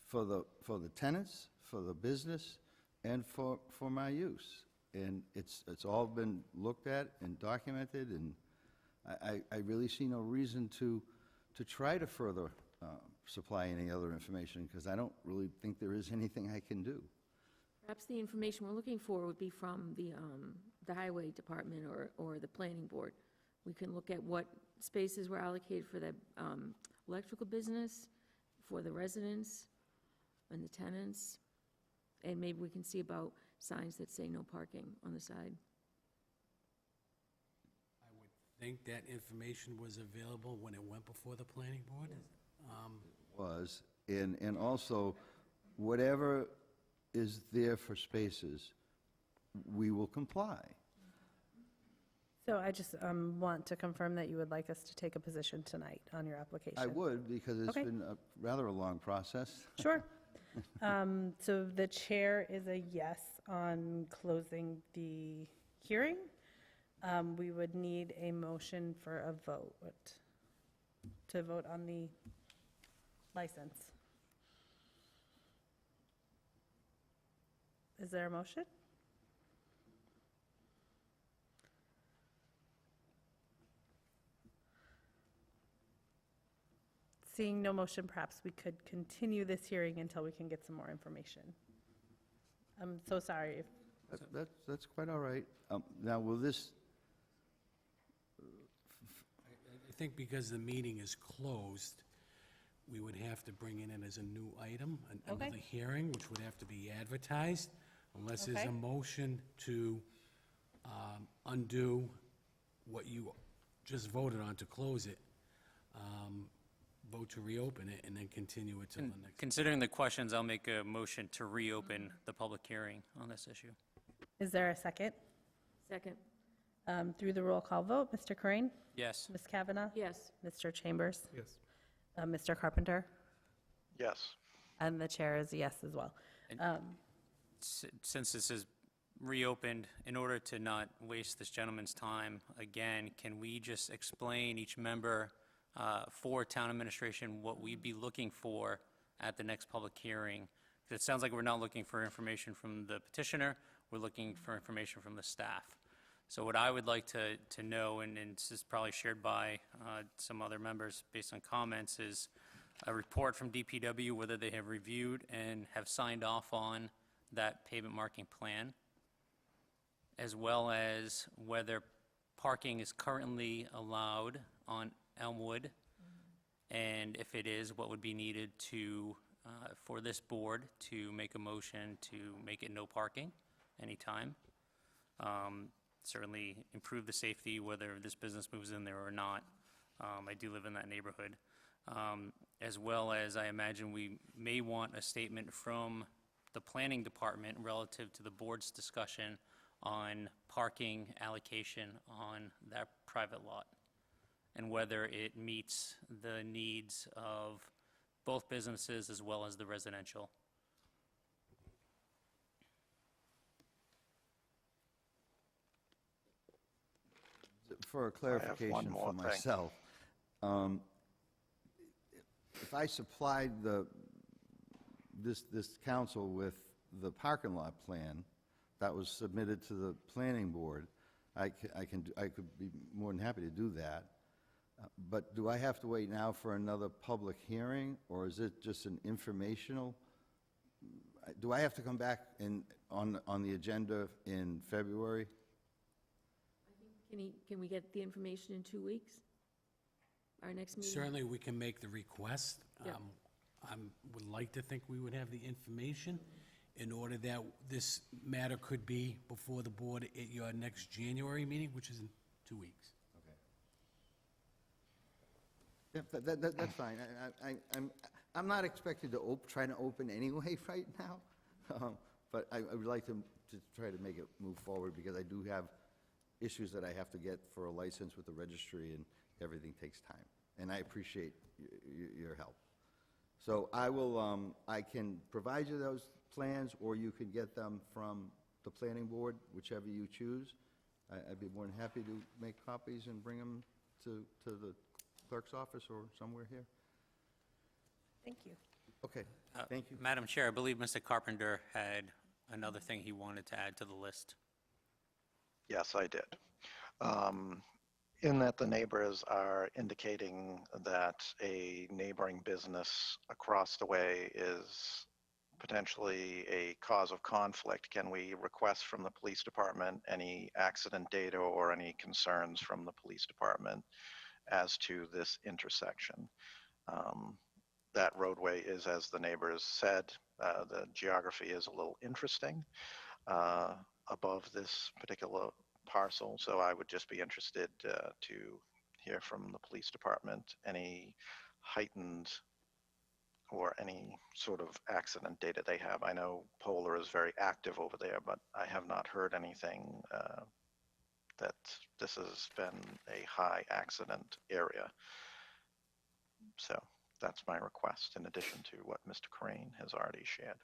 for the tenants, for the business, and for my use. And it's all been looked at and documented, and I really see no reason to try to further supply any other information, because I don't really think there is anything I can do. Perhaps the information we're looking for would be from the highway department or the planning board. We can look at what spaces were allocated for the electrical business, for the residents and the tenants, and maybe we can see about signs that say no parking on the side. I would think that information was available when it went before the planning board. And also, whatever is there for spaces, we will comply. So I just want to confirm that you would like us to take a position tonight on your application. I would, because it's Okay. been rather a long process. Sure. So the chair is a yes on closing the hearing. We would need a motion for a vote, to vote on the license. Is there a motion? Seeing no motion, perhaps we could continue this hearing until we can get some more information. I'm so sorry. That's quite all right. Now, will this, I think because the meeting is closed, we would have to bring it in as a new item, Okay. another hearing, which would have to be advertised, unless there's Okay. a motion to undo what you just voted on to close it, vote to reopen it, and then continue it till the next. Considering the questions, I'll make a motion to reopen the public hearing on this issue. Is there a second? Second, Through the roll call vote, Mr. Crane? Yes. Ms. Kavanaugh? yes. Mr. Chambers? Yes. Mr. Carpenter? Yes. And the chair is a yes as well. Since this is reopened, in order to not waste this gentleman's time, again, can we just explain each member for town administration what we'd be looking for at the next public hearing? 'Cause it sounds like we're not looking for information from the petitioner, we're looking for information from the staff. So what I would like to know, and this is probably shared by some other members based on comments, is a report from DPW, whether they have reviewed and have signed off on that pavement marking plan, as well as whether parking is currently allowed on Elmwood, and if it is, what would be needed to, for this board to make a motion to make it no parking anytime. Certainly improve the safety, whether this business moves in there or not. I do live in that neighborhood. As well as, I imagine we may want a statement from the planning department relative to the board's discussion on parking allocation on that private lot, and whether it meets the needs of both businesses as well as the residential. for a clarification more for thing. myself, if I supplied this council with the parking lot plan that was submitted to the planning board, I could be more than happy to do that. But do I have to wait now for another public hearing, or is it just an informational? Do I have to come back on the agenda in February? Can we get the information in 2 weeks? Our next meeting? Certainly, we can make the request. Yeah. I would like to think we would have the information in order that this matter could be before the board at your next January meeting, which is in 2 weeks. Yep, that's fine. I'm not expected to try to open anyway right now, but I would like to try to make it move forward because I do have issues that I have to get for a license with the registry, and everything takes time. And I appreciate your help. So I can provide you those plans, or you can get them from the planning board, whichever you choose. I'd be more than happy to make copies and bring them to the clerk's office or somewhere here. Thank you. Okay, thank you. Madam Chair, I believe Mr. Carpenter had another thing he wanted to add to the list. Yes, I did. In that the neighbors are indicating that a neighboring business across the way is potentially a cause of conflict, can we request from the police department any accident data or any concerns from the police department as to this intersection? That roadway is, as the neighbors said, the geography is a little interesting above this particular parcel, so I would just be interested to hear from the police department any heightened or any sort of accident data they have. I know Polar is very active over there, but I have not heard anything that this has been a high accident area. So that's my request, in addition to what Mr. Crane has already shared.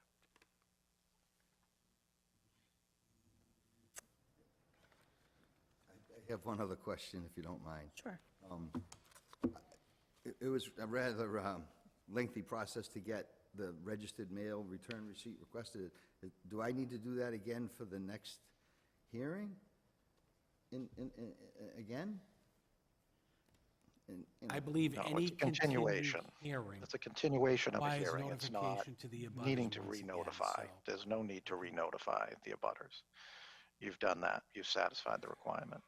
I have one other question, if you don't mind. Sure. It was a rather lengthy process to get the registered mail return receipt requested. Do I need to do that again for the next hearing? Again? I believe No, any it's a continuation. hearing It's a continuation of a requires hearing. It's not notification to the abutters needing to once again, re-notify. so- There's no need to re-notify the abutters. You've done that. You've satisfied the requirement.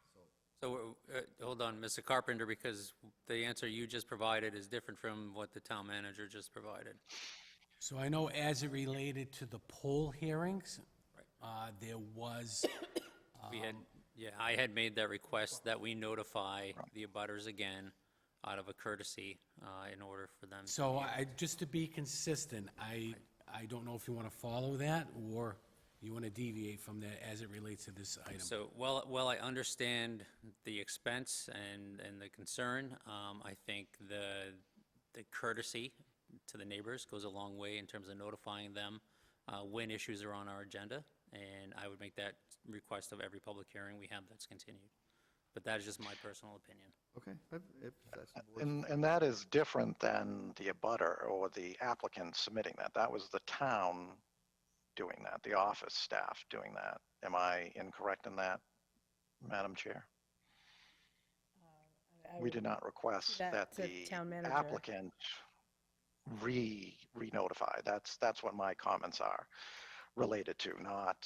So, hold on, Mr. Carpenter, because the answer you just provided is different from what the town manager just provided. So I know as it related to the poll hearings, there was, We had, I had made that request that we notify the abutters again out of a courtesy in order for them. so just to be consistent, I don't know if you want to follow that or you want to deviate from that as it relates to this item. So, while I understand the expense and the concern, I think the courtesy to the neighbors goes a long way in terms of notifying them when issues are on our agenda, and I would make that request of every public hearing we have that's continued. But that is just my personal opinion. Okay, if that's the board's- And that is different than the abutter or the applicant submitting that. That was the town doing that, the office staff doing that. Am I incorrect in that, Madam Chair? We did not request that that to the town manager. applicant re-notify. That's what my comments are related to, not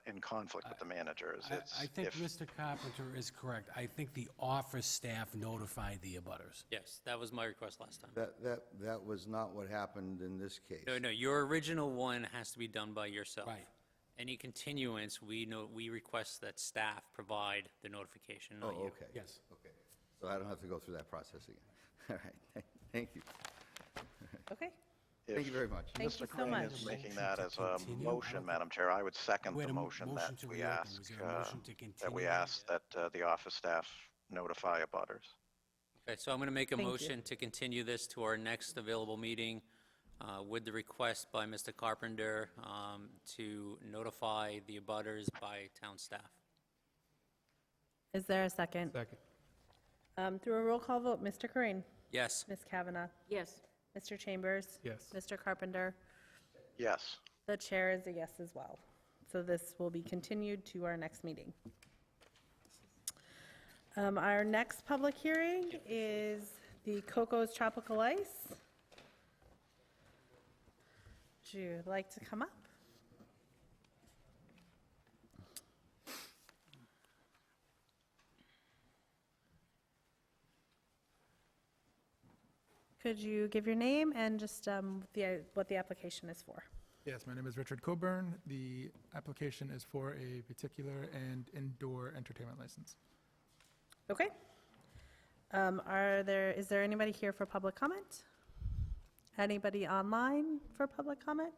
in conflict with the managers. I think if- Mr. Carpenter is correct. I think the office staff notified the abutters. Yes, that was my request last time. That was not what happened in this case. No, your original one has to be done by yourself. Right. Any continuance, we request that staff provide the notification, not you. Okay. Yes. Okay, so I don't have to go through that process again. All right, thank you. Okay. Thank you very much. Thank Mr. you so Crane much. is making Motion that to as a continue? motion, Madam Chair. I would second We the had a motion motion that to we reopen. ask, Was there a motion to that we continue? ask that the office staff notify abutters. Okay, so I'm going to make a Thank you. motion to continue this to our next available meeting with the request by Mr. Carpenter to notify the abutters by town staff. Is there a second? Second. Through a roll call vote, Mr. Corain, Yes. Ms. Kavanagh, Yes. Mr. Chambers, Yes. Mr. Carpenter. Yes. The chair is a yes as well. So this will be continued to our next meeting. Our next public hearing is the Coco's Tropical Ice. Would you like to come up? Could you give your name and just what the application is for? Yes, my name is Richard Coburn. The application is for a particular and indoor entertainment license. Okay. Is there anybody here for public comment? Anybody online for public comment?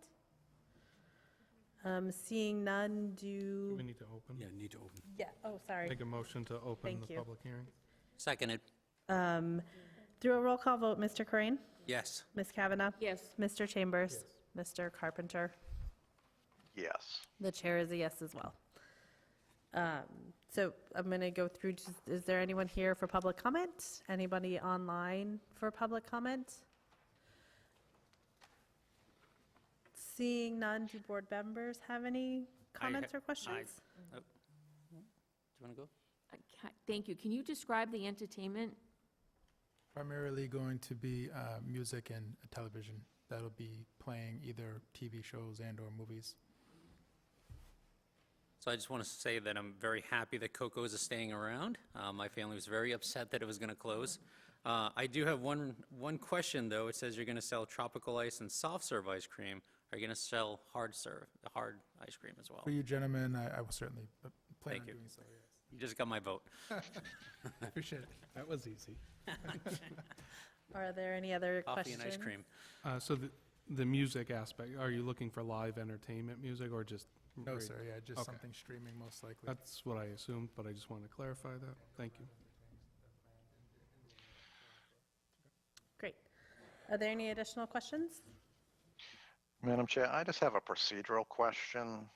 Seeing none, Do we need to open? Yeah, need to open. Yeah, oh, sorry. Make a motion to open Thank the you. public hearing. Seconded. Through a roll call vote, Mr. Corain? Yes. Ms. Kavanaugh? Yes. Mr. Chambers? Mr. Carpenter? Yes. The chair is a yes as well. So I'm going to go through, is there anyone here for public comment? Anybody online for public comment? Seeing none, do board members have any comments or questions? Do you want to go? Thank you. Can you describe the entertainment? Primarily going to be music and television. That'll be playing either TV shows and/or movies. So I just want to say that I'm very happy that Coco's is staying around. My family was very upset that it was going to close. I do have one question, though. It says you're going to sell tropical ice and soft serve ice cream. Are you going to sell hard ice cream as well? For you gentlemen, I will certainly plan Thank on you. doing so, yes. You just got my vote. Appreciate it. That was easy. Are there any other Coffee questions? and ice cream. So the music aspect, are you looking for live entertainment music or just? No, sir, yeah, just Okay. something streaming most likely. That's what I assumed, but I just wanted to clarify that. Thank you. Great. Are there any additional questions? Madam Chair, I just have a procedural question.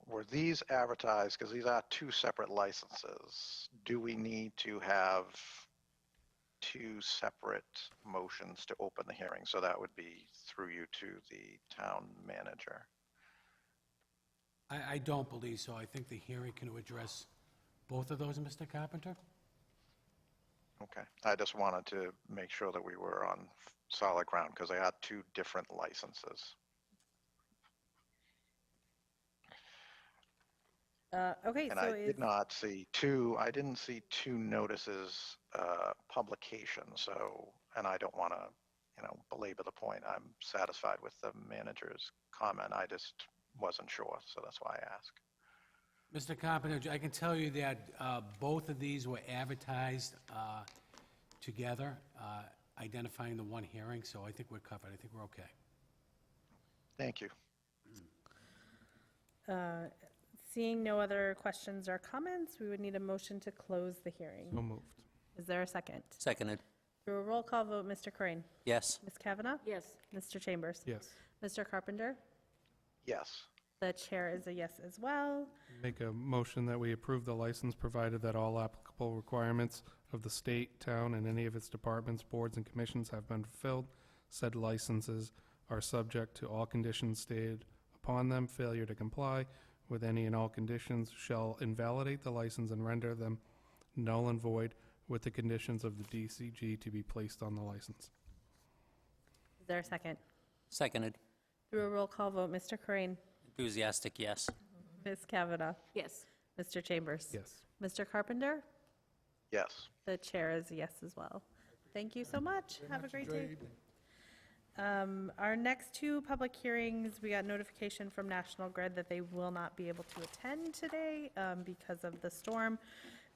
Were these advertised, because these are two separate licenses, do we need to have two separate motions to open the hearing? So that would be through you to the town manager. I don't believe so. I think the hearing can address both of those, Mr. Carpenter. Okay, I just wanted to make sure that we were on solid ground, because they are two different licenses. Okay, And so I did not see I didn't see two notices, publication, so, and I don't want to, belabor the point. I'm satisfied with the manager's comment. I just wasn't sure, so that's why I asked. Mr. Carpenter, I can tell you that both of these were advertised together, identifying the one hearing, so I think we're covered. I think we're okay. Thank you. Seeing no other questions or comments, we would need a motion to close the hearing. So moved. Is there a second? Seconded. Through a roll call vote, Mr. Corain? Yes. Ms. Kavanaugh? Yes. Mr. Chambers? Yes. Mr. Carpenter? Yes. The chair is a yes as well. Make a motion that we approve the license provided that all applicable requirements of the state, town, and any of its departments, boards, and commissions have been fulfilled. Said licenses are subject to all conditions stated upon them. Failure to comply with any and all conditions shall invalidate the license and render them null and void with the conditions of the DCG to be placed on the license. Is there a second? Seconded. Through a roll call vote, Mr. Corain? Enthusiastic, yes. Ms. Kavanaugh? Yes. Mr. Chambers? Yes. Mr. Carpenter? Yes. The chair is a yes as well. Thank you so much. Have a great day. Our next two public hearings, we got notification from National Grid that they will not be able to attend today because of the storm.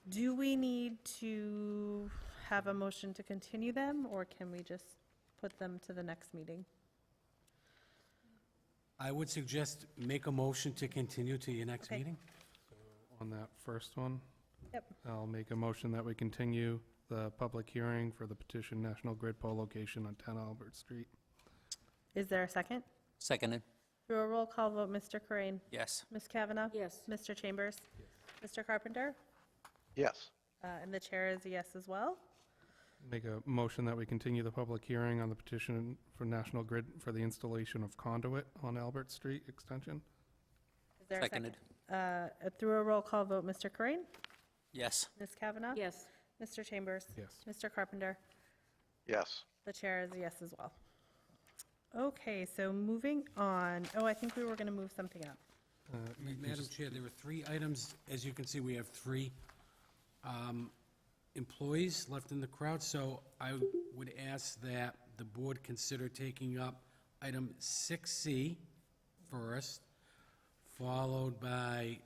Do we need to have a motion to continue them, or can we just put them to the next meeting? I would suggest make a motion to continue to your next Okay. meeting. On that first one, Yep. I'll make a motion that we continue the public hearing for the petition National Grid pole location on 10 Albert Street. Is there a second? Seconded. Through a roll call vote, Mr. Corain? Yes. Ms. Kavanaugh? Yes. Mr. Chambers? Mr. Carpenter? Yes. And the chair is a yes as well. Make a motion that we continue the public hearing on the petition for National Grid for the installation of conduit on Albert Street Extension. Is there a second? Seconded. Through a roll call vote, Mr. Corain? Yes. Ms. Kavanaugh? Yes. Mr. Chambers? Yes. Mr. Carpenter? Yes. The chair is a yes as well. Okay, so moving on. Oh, I think we were going to move something up. Madam Chair, there are three items. As you can see, we have three employees left in the crowd, so I would ask that the board consider taking up item 6C first, followed by,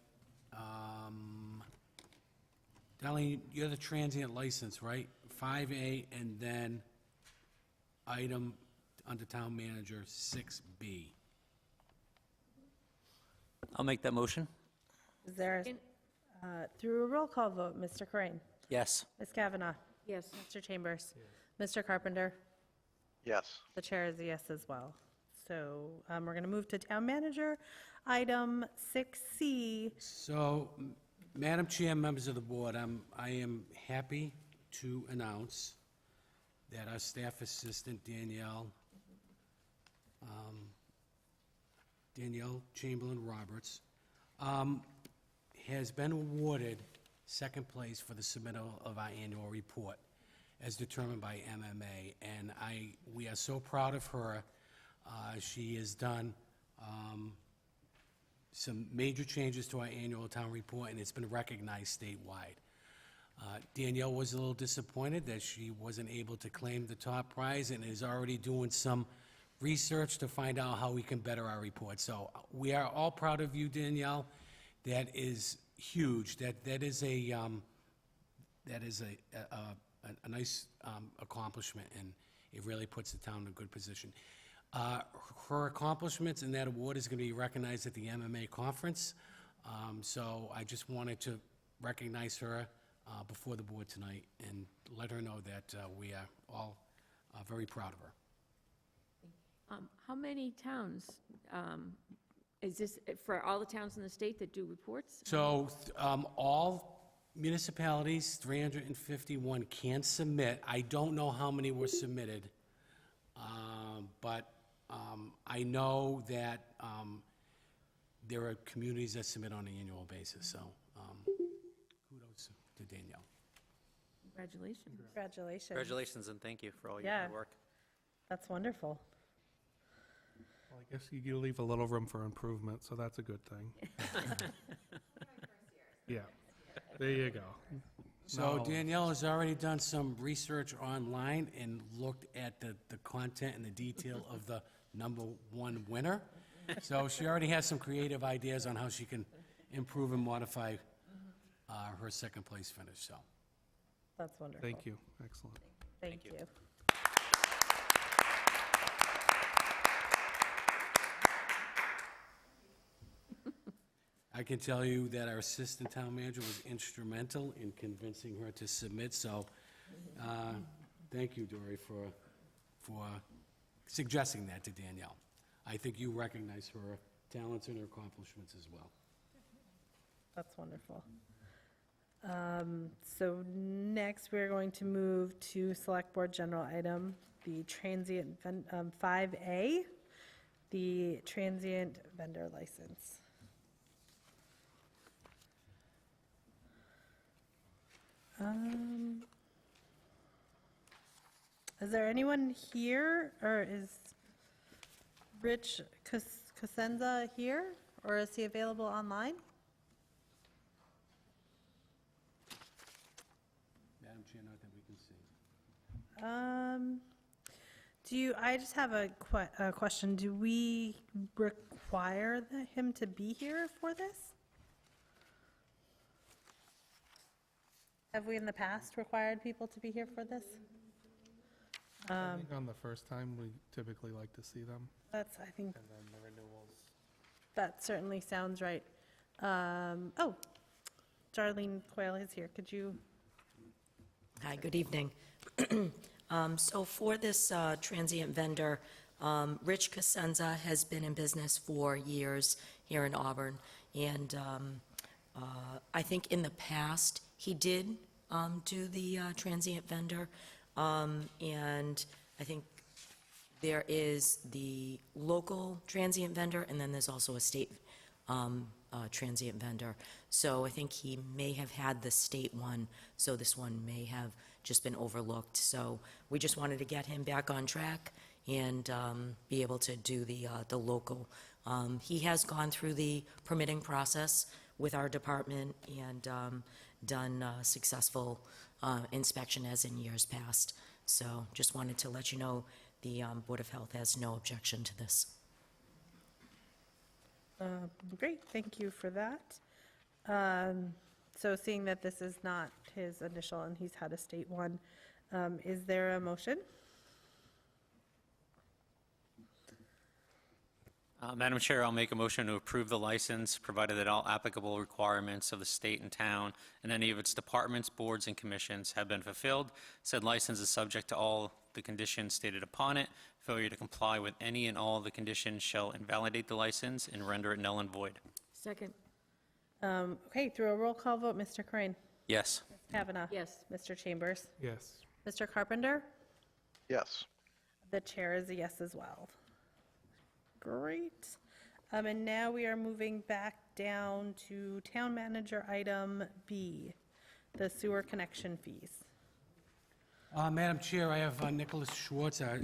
Darlene, you're the transient license, right? 5A, and then item under town manager 6B. I'll make that motion. Is there, through a roll call vote, Mr. Corain? Yes. Ms. Kavanaugh? Yes. Mr. Chambers? Mr. Carpenter? Yes. The chair is a yes as well. So we're going to move to town manager, item 6C. So, Madam Chair, members of the board, I am happy to announce that our staff assistant, Danielle Chamberlain Roberts, has been awarded second place for the submittal of our annual report as determined by MMA. And we are so proud of her. She has done some major changes to our annual town report, and it's been recognized statewide. Danielle was a little disappointed that she wasn't able to claim the top prize and is already doing some research to find out how we can better our report. So we are all proud of you, Danielle. That is huge. That is a nice accomplishment, and it really puts the town in a good position. Her accomplishments and that award is going to be recognized at the MMA conference. So I just wanted to recognize her before the board tonight and let her know that we are all very proud of her. How many towns, is this for all the towns in the state that do reports? So all municipalities, 351, can submit. I don't know how many were submitted, but I know that there are communities that submit on an annual basis, so kudos to Danielle. Congratulations. Congratulations. Congratulations and thank you for all your Yeah. hard work. That's wonderful. Well, I guess you leave a little room for improvement, so that's a good thing. Yeah, there you go. So Now- Danielle has already done some research online and looked at the content and the detail of the #1 winner. So she already has some creative ideas on how she can improve and modify her second place finish, so. That's wonderful. Thank you, excellent. Thank you. I can tell you that our assistant town manager was instrumental in convincing her to submit, so thank you, Dory, for suggesting that to Danielle. I think you recognize her talents and her accomplishments as well. That's wonderful. So next, we're going to move to Select Board General Item, the transient, 5A, the transient vendor license. Is there anyone here, or is Rich Cosenza here, or is he available online? Madam Chair, not that we can see. I just have a question. Do we require him to be here for this? Have we in the past required people to be here for this? I think on the first time, we typically like to see them, I think and then the renewals. that certainly sounds right. Oh, Darlene Coyle is here. Could you? Hi, good evening. So for this transient vendor, Rich Cosenza has been in business for years here in Auburn, and I think in the past, he did do the transient vendor, and I think there is the local transient vendor, and then there's also a state transient vendor. So I think he may have had the state one, so this one may have just been overlooked. So we just wanted to get him back on track and be able to do the local. He has gone through the permitting process with our department and done successful inspection as in years past. So just wanted to let you know the Board of Health has no objection to this. Great, thank you for that. So seeing that this is not his initial and he's had a state one, is there a motion? Madam Chair, I'll make a motion to approve the license, provided that all applicable requirements of the state and town and any of its departments, boards, and commissions have been fulfilled. Said license is subject to all the conditions stated upon it. Failure to comply with any and all of the conditions shall invalidate the license and render it null and void. Second. Okay, through a roll call vote, Mr. Crane. Yes. Ms. Kavanaugh. Yes. Mr. Chambers. Yes. Mr. Carpenter. Yes. The chair is a yes as well. Great. And now we are moving back down to Town Manager item B, the sewer connection fees. Madam Chair, I have Nicholas Schwartz, our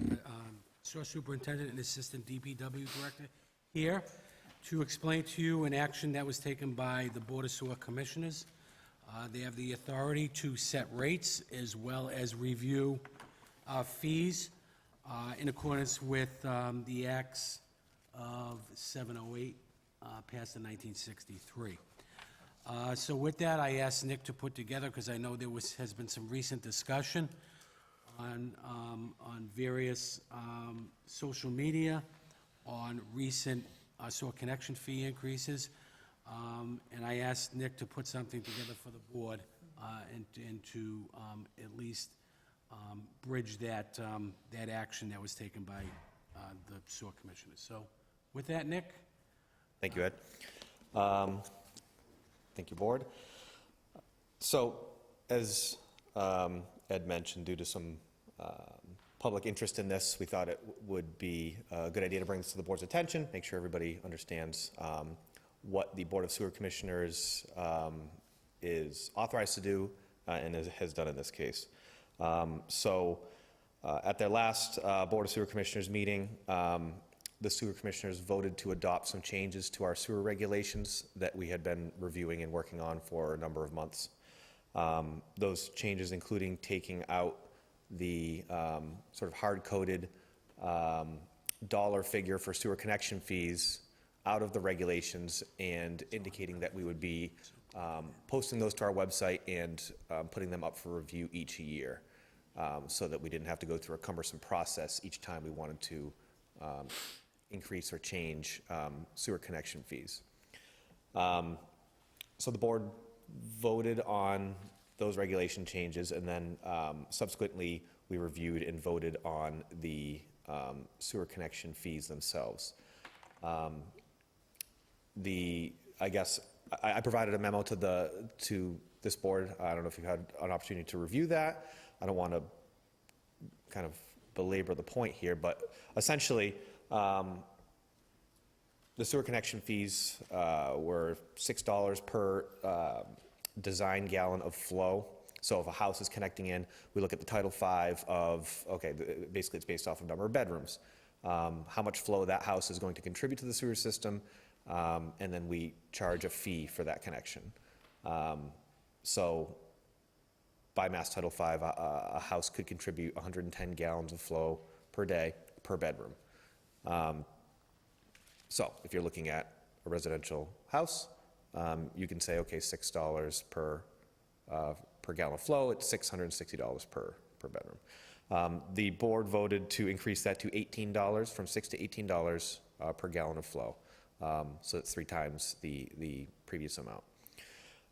Sewer Superintendent and Assistant DPW Director, here to explain to you an action that was taken by the Board of Sewer Commissioners. They have the authority to set rates as well as review fees in accordance with the Acts of 708 passed in 1963. So with that, I asked Nick to put together, because I know there has been some recent discussion on various social media on recent sewer connection fee increases. And I asked Nick to put something together for the board and to at least bridge that action that was taken by the sewer commissioners. So with that, Nick? Thank you, Ed. Thank you, Board. So, as Ed mentioned, due to some public interest in this, we thought it would be a good idea to bring this to the Board's attention, make sure everybody understands what the Board of Sewer Commissioners is authorized to do and has done in this case. At their last Board of Sewer Commissioners meeting, the sewer commissioners voted to adopt some changes to our sewer regulations that we had been reviewing and working on for a number of months. Those changes including taking out the sort of hard-coded dollar figure for sewer connection fees out of the regulations and indicating that we would be posting those to our website and putting them up for review each year, so that we didn't have to go through a cumbersome process each time we wanted to increase or change sewer connection fees. So the board voted on those regulation changes, and then subsequently we reviewed and voted on the sewer connection fees themselves. I guess I provided a memo to this board. I don't know if you've had an opportunity to review that. I don't want to kind of belabor the point here, but essentially, the sewer connection fees were $6 per design gallon of flow. So if a house is connecting in, we look at the Title V of, okay, basically it's based off of number of bedrooms, how much flow that house is going to contribute to the sewer system, and then we charge a fee for that connection. So by Mass Title V, a house could contribute 110 gallons of flow per day per bedroom. So if you're looking at a residential house, you can say, okay, $6 per gallon of flow, it's $660 per bedroom. The board voted to increase that to $18, from $6 to $18 per gallon of flow. So it's 3 times the previous amount.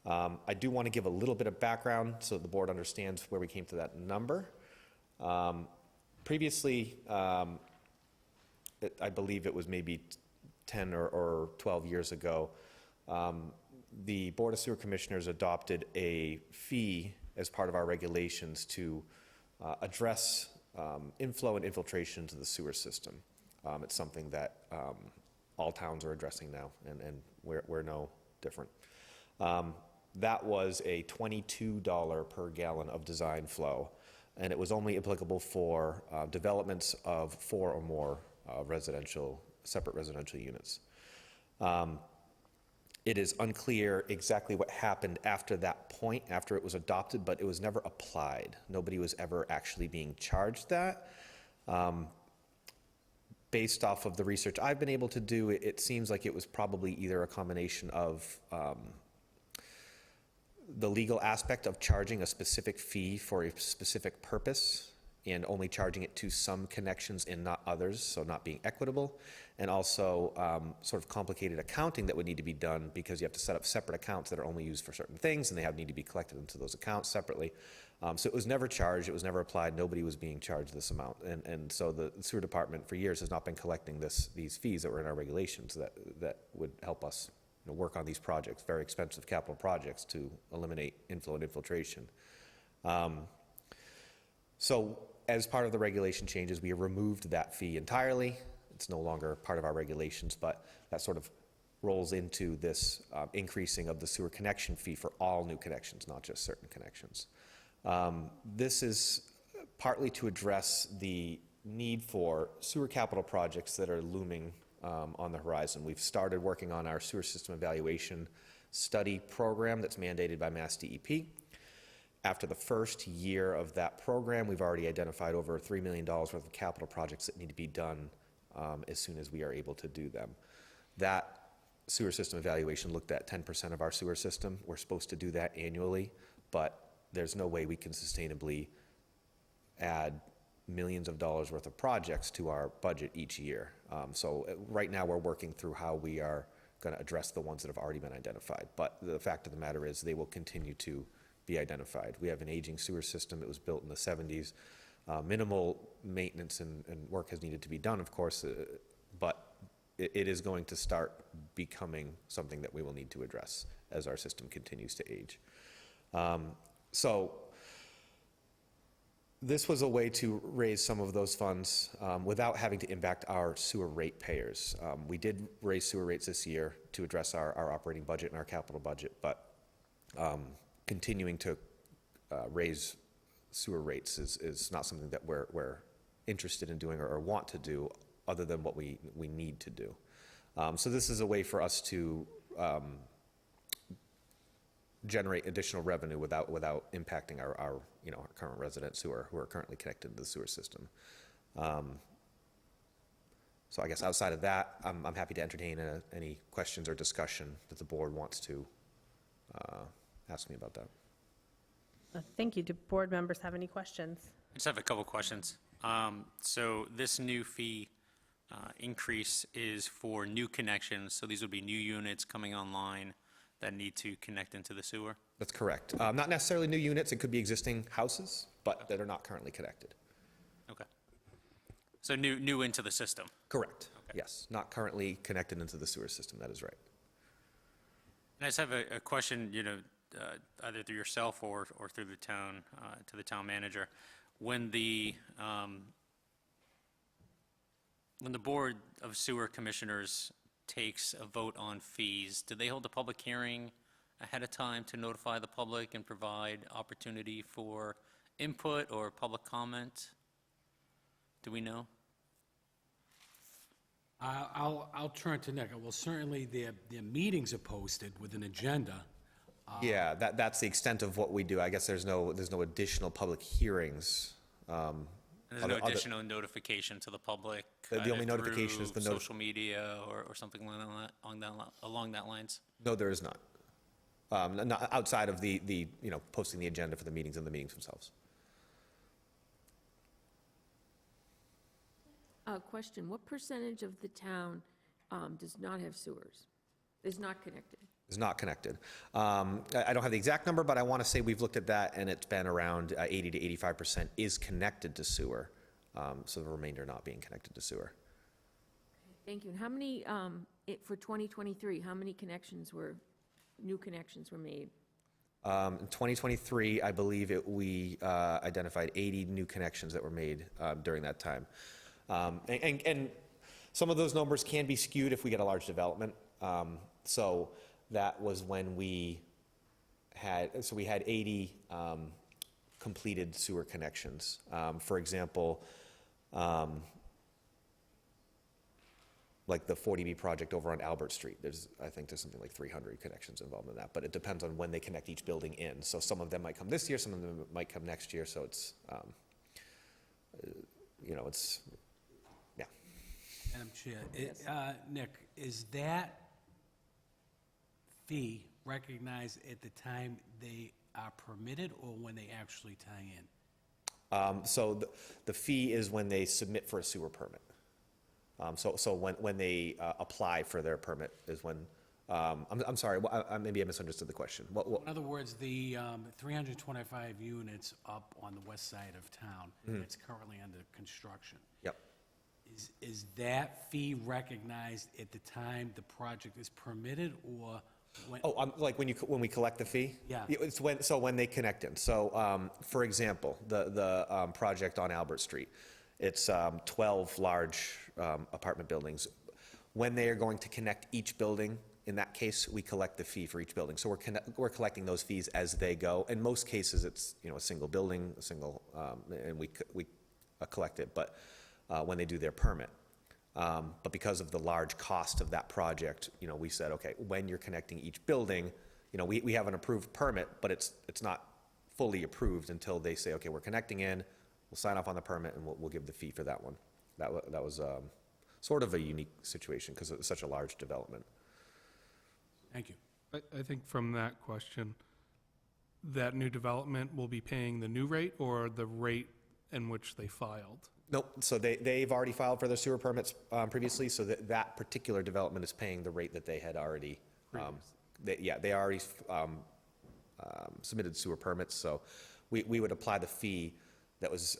I do want to give a little bit of background so that the board understands where we came to that number. Previously, I believe it was maybe 10 or 12 years ago, the Board of Sewer Commissioners adopted a fee as part of our regulations to address inflow and infiltration into the sewer system. It's something that all towns are addressing now, and we're no different. That was a $22 per gallon of design flow, and it was only applicable for developments of 4 or more separate residential units. It is unclear exactly what happened after that point, after it was adopted, but it was never applied. Nobody was ever actually being charged that. based off of the research I've been able to do, it seems like it was probably either a combination of the legal aspect of charging a specific fee for a specific purpose and only charging it to some connections and not others, so not being equitable, and also sort of complicated accounting that would need to be done because you have to set up separate accounts that are only used for certain things, and they need to be collected into those accounts separately. So it was never charged, it was never applied, nobody was being charged this amount, and so the sewer department for years has not been collecting these fees that were in our regulations that would help us work on these projects, very expensive capital projects to eliminate inflow and infiltration. So as part of the regulation changes, we have removed that fee entirely. It's no longer part of our regulations, but that sort of rolls into this increasing of the sewer connection fee for all new connections, not just certain connections. This is partly to address the need for sewer capital projects that are looming on the horizon. We've started working on our sewer system evaluation study program that's mandated by Mass DEP. After the first year of that program, we've already identified over $3 million worth of capital projects that need to be done as soon as we are able to do them. That sewer system evaluation looked at 10% of our sewer system. We're supposed to do that annually, but there's no way we can sustainably add millions of dollars worth of projects to our budget each year. So right now we're working through how we are going to address the ones that have already been identified. But the fact of the matter is they will continue to be identified. We have an aging sewer system. It was built in the 70s. Minimal maintenance and work has needed to be done, of course, but it is going to start becoming something that we will need to address as our system continues to age. So this was a way to raise some of those funds without having to impact our sewer rate payers. We did raise sewer rates this year to address our operating budget and our capital budget, but continuing to raise sewer rates is not something that we're interested in doing or want to do other than what we need to do. So this is a way for us to generate additional revenue without impacting our current residents who are currently connected to the sewer system. So I guess outside of that, I'm happy to entertain any questions or discussion that the board wants to ask me about that. Thank you. Do board members have any questions? I just have a couple questions. So this new fee increase is for new connections, so these would be new units coming online that need to connect into the sewer? That's correct. Not necessarily new units. It could be existing houses, but that are not currently connected. Okay. So new into the system? Correct. Okay. Yes. Not currently connected into the sewer system. That is right. And I just have a question, either through yourself or through the town, to the town manager. When the Board of Sewer Commissioners takes a vote on fees, do they hold a public hearing ahead of time to notify the public and provide opportunity for input or public comment? Do we know? I'll turn to Nick. Well, certainly their meetings are posted with an agenda. Yeah, that's the extent of what we do. I guess there's no additional public hearings. There's no additional notification to the public? The only notification is the social media or something along that lines? No, there is not. Not outside of the posting the agenda for the meetings and the meetings themselves. Question, what percentage of the town does not have sewers, is not connected? Is not connected. I don't have the exact number, but I want to say we've looked at that, and it's been around 80 to 85% is connected to sewer, so the remainder not being connected to sewer. Thank you. And how many, for 2023, how many new connections were made? In 2023, I believe we identified 80 new connections that were made during that time. And some of those numbers can be skewed if we get a large development. So that was when we had 80 completed sewer connections. For example, like the 40B project over on Albert Street, I think there's something like 300 connections involved in that, but it depends on when they connect each building in. So some of them might come this year, some of them might come next year, so it's, Madam Chair, Nick, is that fee recognized at the time they are permitted or when they actually tie in? So the fee is when they submit for a sewer permit. So when they apply for their permit is when, I'm sorry, maybe I misunderstood the question. In other words, the 325 units up on the west side of town, it's currently under construction. Yep. Is that fee recognized at the time the project is permitted or when? Oh, like when we collect the fee? Yeah. It's when they connect in. So, for example, the project on Albert Street, it's 12 large apartment buildings. When they are going to connect each building, in that case, we collect the fee for each building. So we're collecting those fees as they go. In most cases, it's, a single building, and we collect it. But when they do their permit. But because of the large cost of that project, we said, okay, when you're connecting each building, we have an approved permit, but it's not fully approved until they say, okay, we're connecting in, we'll sign off on the permit, and we'll give the fee for that one. That was sort of a unique situation because it was such a large development. Thank you. I think from that question, that new development will be paying the new rate or the rate in which they filed? Nope, so they've already filed for their sewer permits previously, so that particular development is paying the rate that they had already, they already submitted sewer permits, so we would apply the fee that was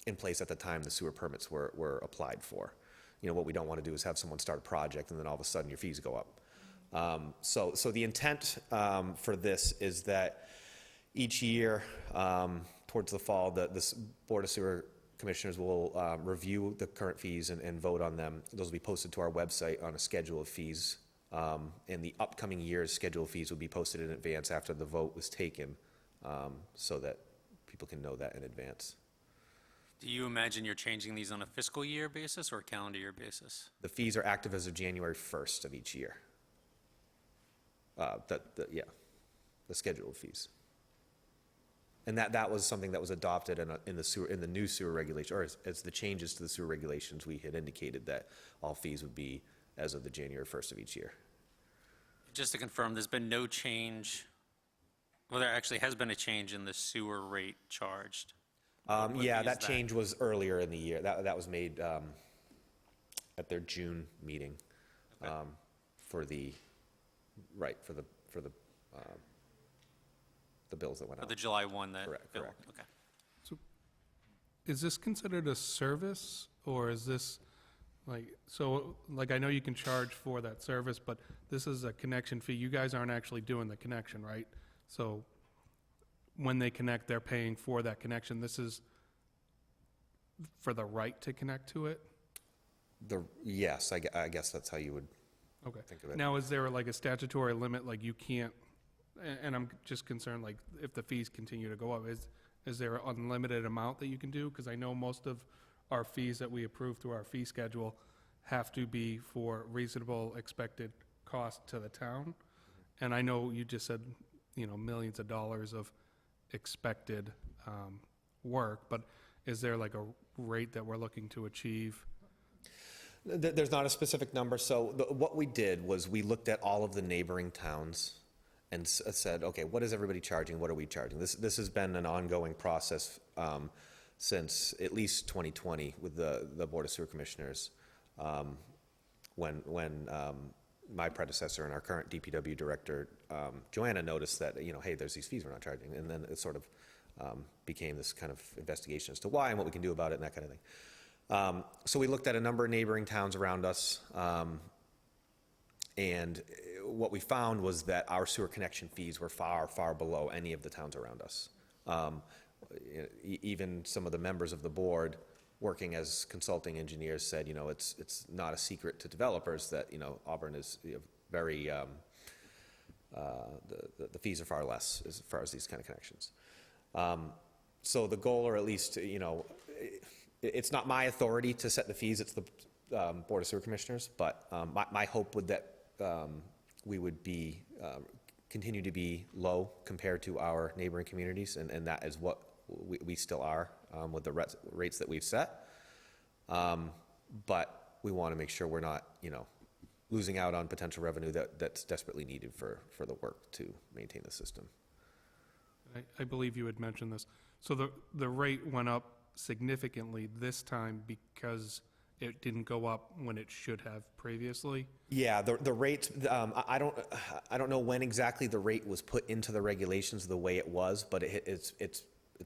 in place at the time the sewer permits were applied for. What we don't want to do is have someone start a project and then all of a sudden your fees go up. So the intent for this is that each year, towards the fall, this Board of Sewer Commissioners will review the current fees and vote on them. Those will be posted to our website on a schedule of fees. And the upcoming year's schedule of fees will be posted in advance after the vote was taken, so that people can know that in advance. Do you imagine you're changing these on a fiscal year basis or a calendar year basis? The fees are active as of January 1st of each year. The schedule of fees. And that was something that was adopted in the new sewer regulation, or as the changes to the sewer regulations, we had indicated that all fees would be as of the January 1st of each year. Just to confirm, there's been no change, well, there actually has been a change in the sewer rate charged. Yeah, that change was earlier in the year. That was made at their June meeting, Okay. for the bills that went For out. the July 1 that. Correct, bill. correct. Okay. Is this considered a service, or is this, I know you can charge for that service, but this is a connection fee. You guys aren't actually doing the connection, right? So when they connect, they're paying for that connection. This is for the right to connect to it? Yes, I guess that's how you would think of it. Now, is there a statutory limit, you can't, and I'm just concerned, if the fees continue to go up, is there an unlimited amount that you can do? Because I know most of our fees that we approve through our fee schedule have to be for reasonable expected cost to the town. And I know you just said, millions of dollars of expected work, but is there a rate that we're looking to achieve? There's not a specific number. So what we did was we looked at all of the neighboring towns and said, okay, what is everybody charging? What are we charging? This has been an ongoing process since at least 2020 with the Board of Sewer Commissioners, when my predecessor and our current DPW director, Joanna, noticed that, hey, there's these fees we're not charging. And then it sort of became this kind of investigation as to why and what we can do about it and that kind of thing. So we looked at a number of neighboring towns around us, and what we found was that our sewer connection fees were far, far below any of the towns around us. Even some of the members of the board working as consulting engineers said, it's not a secret to developers that, Auburn is very, the fees are far less as far as these kind of connections. So the goal, or at least, it's not my authority to set the fees, it's the Board of Sewer Commissioners, but my hope would that we would be, continue to be low compared to our neighboring communities, and that is what we still are with the rates that we've set. But we want to make sure we're not, losing out on potential revenue that's desperately needed for the work to maintain the system. I believe you had mentioned this. So the rate went up significantly this time because it didn't go up when it should have previously? Yeah, the rates, I don't know when exactly the rate was put into the regulations the way it was, but it's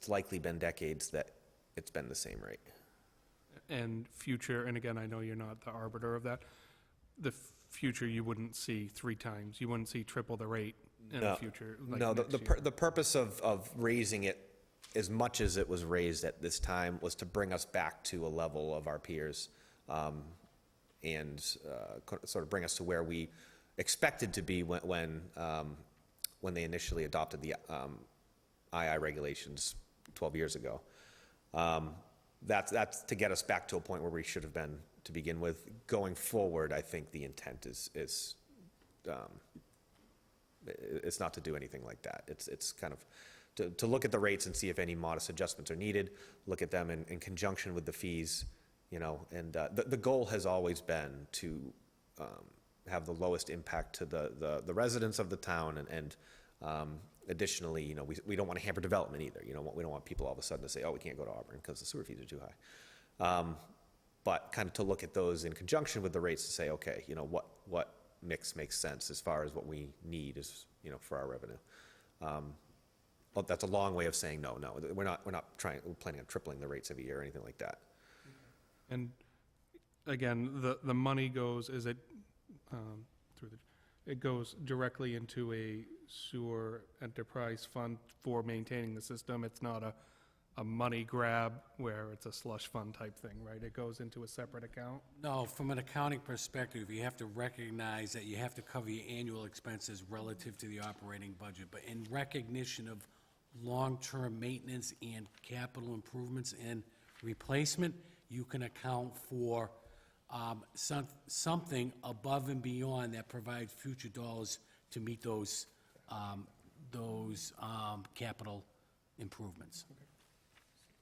likely been decades that it's been the same rate. And future, and again, I know you're not the arbiter of that, the future you wouldn't see 3 times, you wouldn't see triple the rate in the future, like No, next year. the purpose of raising it as much as it was raised at this time was to bring us back to a level of our peers, and sort of bring us to where we expected to be when they initially adopted the II regulations 12 years ago. That's to get us back to a point where we should have been to begin with. Going forward, I think the intent is it's not to do anything like that. It's kind of to look at the rates and see if any modest adjustments are needed, look at them in conjunction with the fees, and the goal has always been to have the lowest impact to the residents of the town, and additionally, we don't want to hamper development either. We don't want people all of a sudden to say, oh, we can't go to Auburn because the sewer fees are too high. But kind of to look at those in conjunction with the rates to say, okay, what mix makes sense as far as what we need is, for our revenue. Well, that's a long way of saying no, we're planning on tripling the rates every year or anything like that. And again, the money goes, it goes directly into a sewer enterprise fund for maintaining the system. It's not a money grab where it's a slush fund type thing, right? It goes into a separate account? No, from an accounting perspective, you have to recognize that you have to cover your annual expenses relative to the operating budget. But in recognition of long-term maintenance and capital improvements and replacement, you can account for something above and beyond that provides future dollars to meet those capital improvements.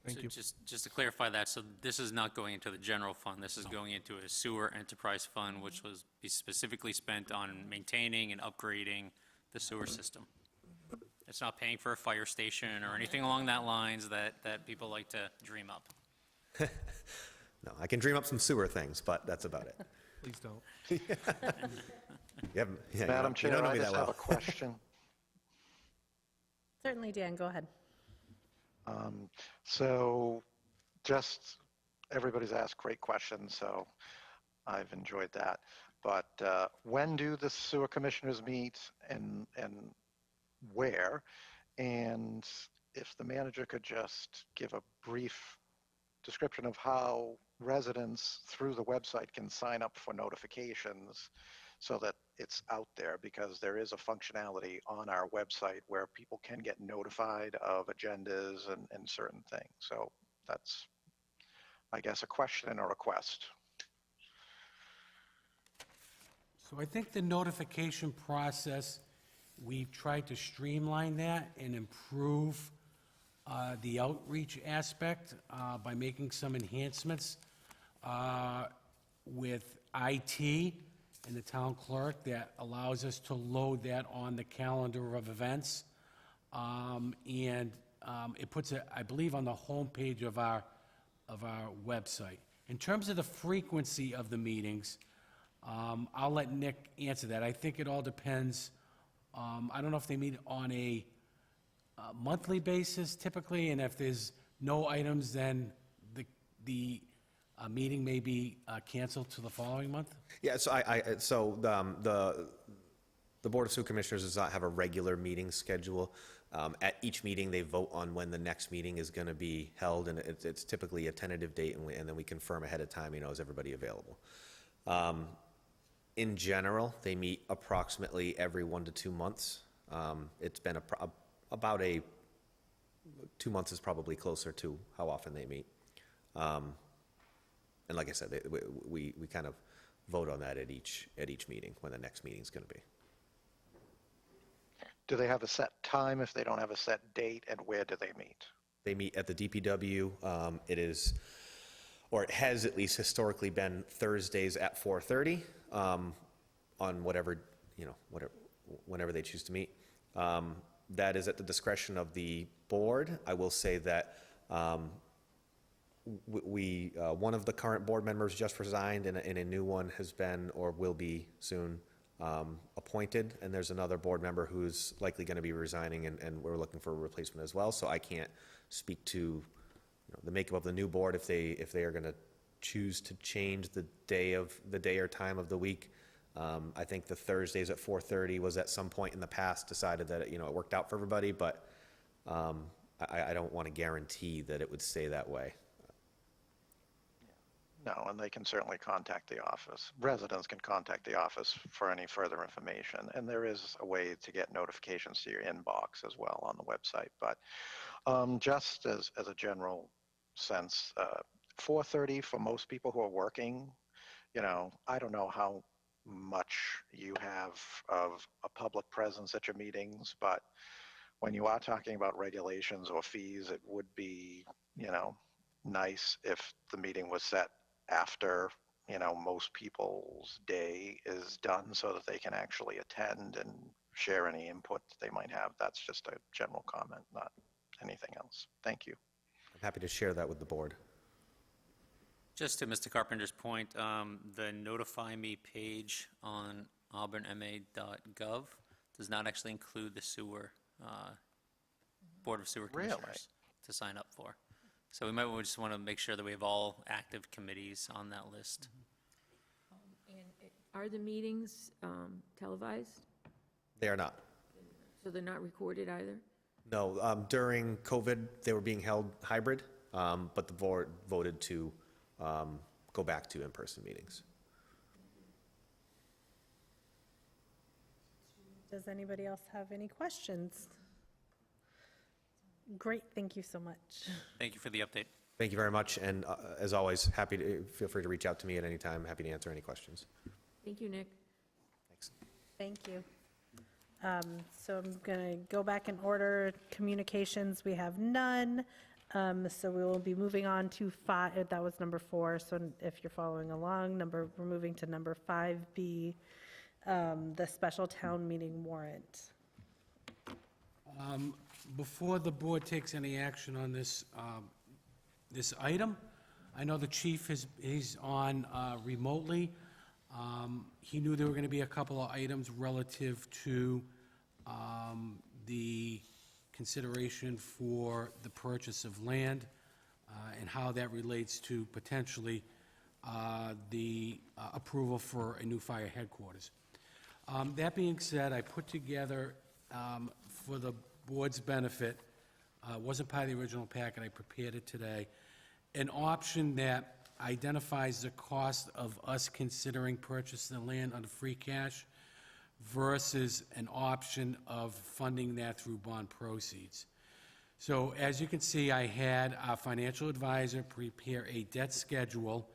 Thank you. Just to clarify that, so this is not going into the general fund, this is going into a sewer enterprise fund, which was be specifically spent on maintaining and upgrading the sewer system. It's not paying for a fire station or anything along that lines that people like to dream up. No, I can dream up some sewer things, but that's about it. Please don't. Madam Chair, I just have a question. Certainly, Dan, go ahead. So just, everybody's asked great questions, so I've enjoyed that. But when do the sewer commissioners meet, and where? And if the manager could just give a brief description of how residents through the website can sign up for notifications so that it's out there, because there is a functionality on our website where people can get notified of agendas and certain things. So that's, I guess, a question and a request. So I think the notification process, we've tried to streamline that and improve the outreach aspect by making some enhancements with IT and the town clerk that allows us to load that on the calendar of events. And it puts it, I believe, on the homepage of our website. In terms of the frequency of the meetings, I'll let Nick answer that. I think it all depends. I don't know if they meet on a monthly basis typically, and if there's no items, then the meeting may be canceled to the following month? Yeah, so the Board of Sewer Commissioners does not have a regular meeting schedule. At each meeting, they vote on when the next meeting is going to be held, and it's typically a tentative date, and then we confirm ahead of time, is everybody available? In general, they meet approximately every 1 to 2 months. It's been about 2 months is probably closer to how often they meet. And like I said, we kind of vote on that at each meeting, when the next meeting is going to be. Do they have a set time if they don't have a set date, and where do they meet? They meet at the DPW. It is or it has at least historically been Thursdays at 4:30 on whatever, whenever they choose to meet. That is at the discretion of the board. I will say that one of the current board members just resigned, and a new one has been or will be soon appointed, and there's another board member who's likely going to be resigning, and we're looking for a replacement as well. So I can't speak to the makeup of the new board if they are going to choose to change the day or time of the week. I think the Thursdays at 4:30 was at some point in the past decided that it worked out for everybody, but I don't want to guarantee that it would stay that way. No, and they can certainly contact the office. Residents can contact the office for any further information, and there is a way to get notifications to your inbox as well on the website. But just as a general sense, 4:30 for most people who are working, I don't know how much you have of a public presence at your meetings, but when you are talking about regulations or fees, it would be, nice if the meeting was set after, most people's day is done so that they can actually attend and share any input they might have. That's just a general comment, not anything else. Thank you. I'm happy to share that with the board. Just to Mr. Carpenter's point, the Notify Me page on auburnma.gov does not actually include the sewer, Board of Sewer Commissioners to sign up for. So we might just want to make sure that we have all active committees on that list. Are the meetings televised? They are not. So they're not recorded either? No, during COVID, they were being held hybrid, but the board voted to go back to in-person meetings. Does anybody else have any questions? Great, thank you so much. Thank you for the update. Thank you very much, and as always, feel free to reach out to me at any time. Happy to answer any questions. Thank you, Nick. Thanks. Thank you. So I'm going to go back in order. Communications, we have none. So we will be moving on to 5, that was number 4. So if you're following along, we're moving to number 5B, the special town meeting warrant. Before the board takes any action on this, this item, I know the chief is on remotely. He knew there were going to be a couple of items relative to the consideration for the purchase of land and how that relates to potentially the approval for a new fire headquarters. That being said, I put together, for the board's benefit, wasn't part of the original packet, I prepared it today, an option that identifies the cost of us considering purchasing the land under free cash versus an option of funding that through bond proceeds. So as you can see, I had our financial advisor prepare a debt schedule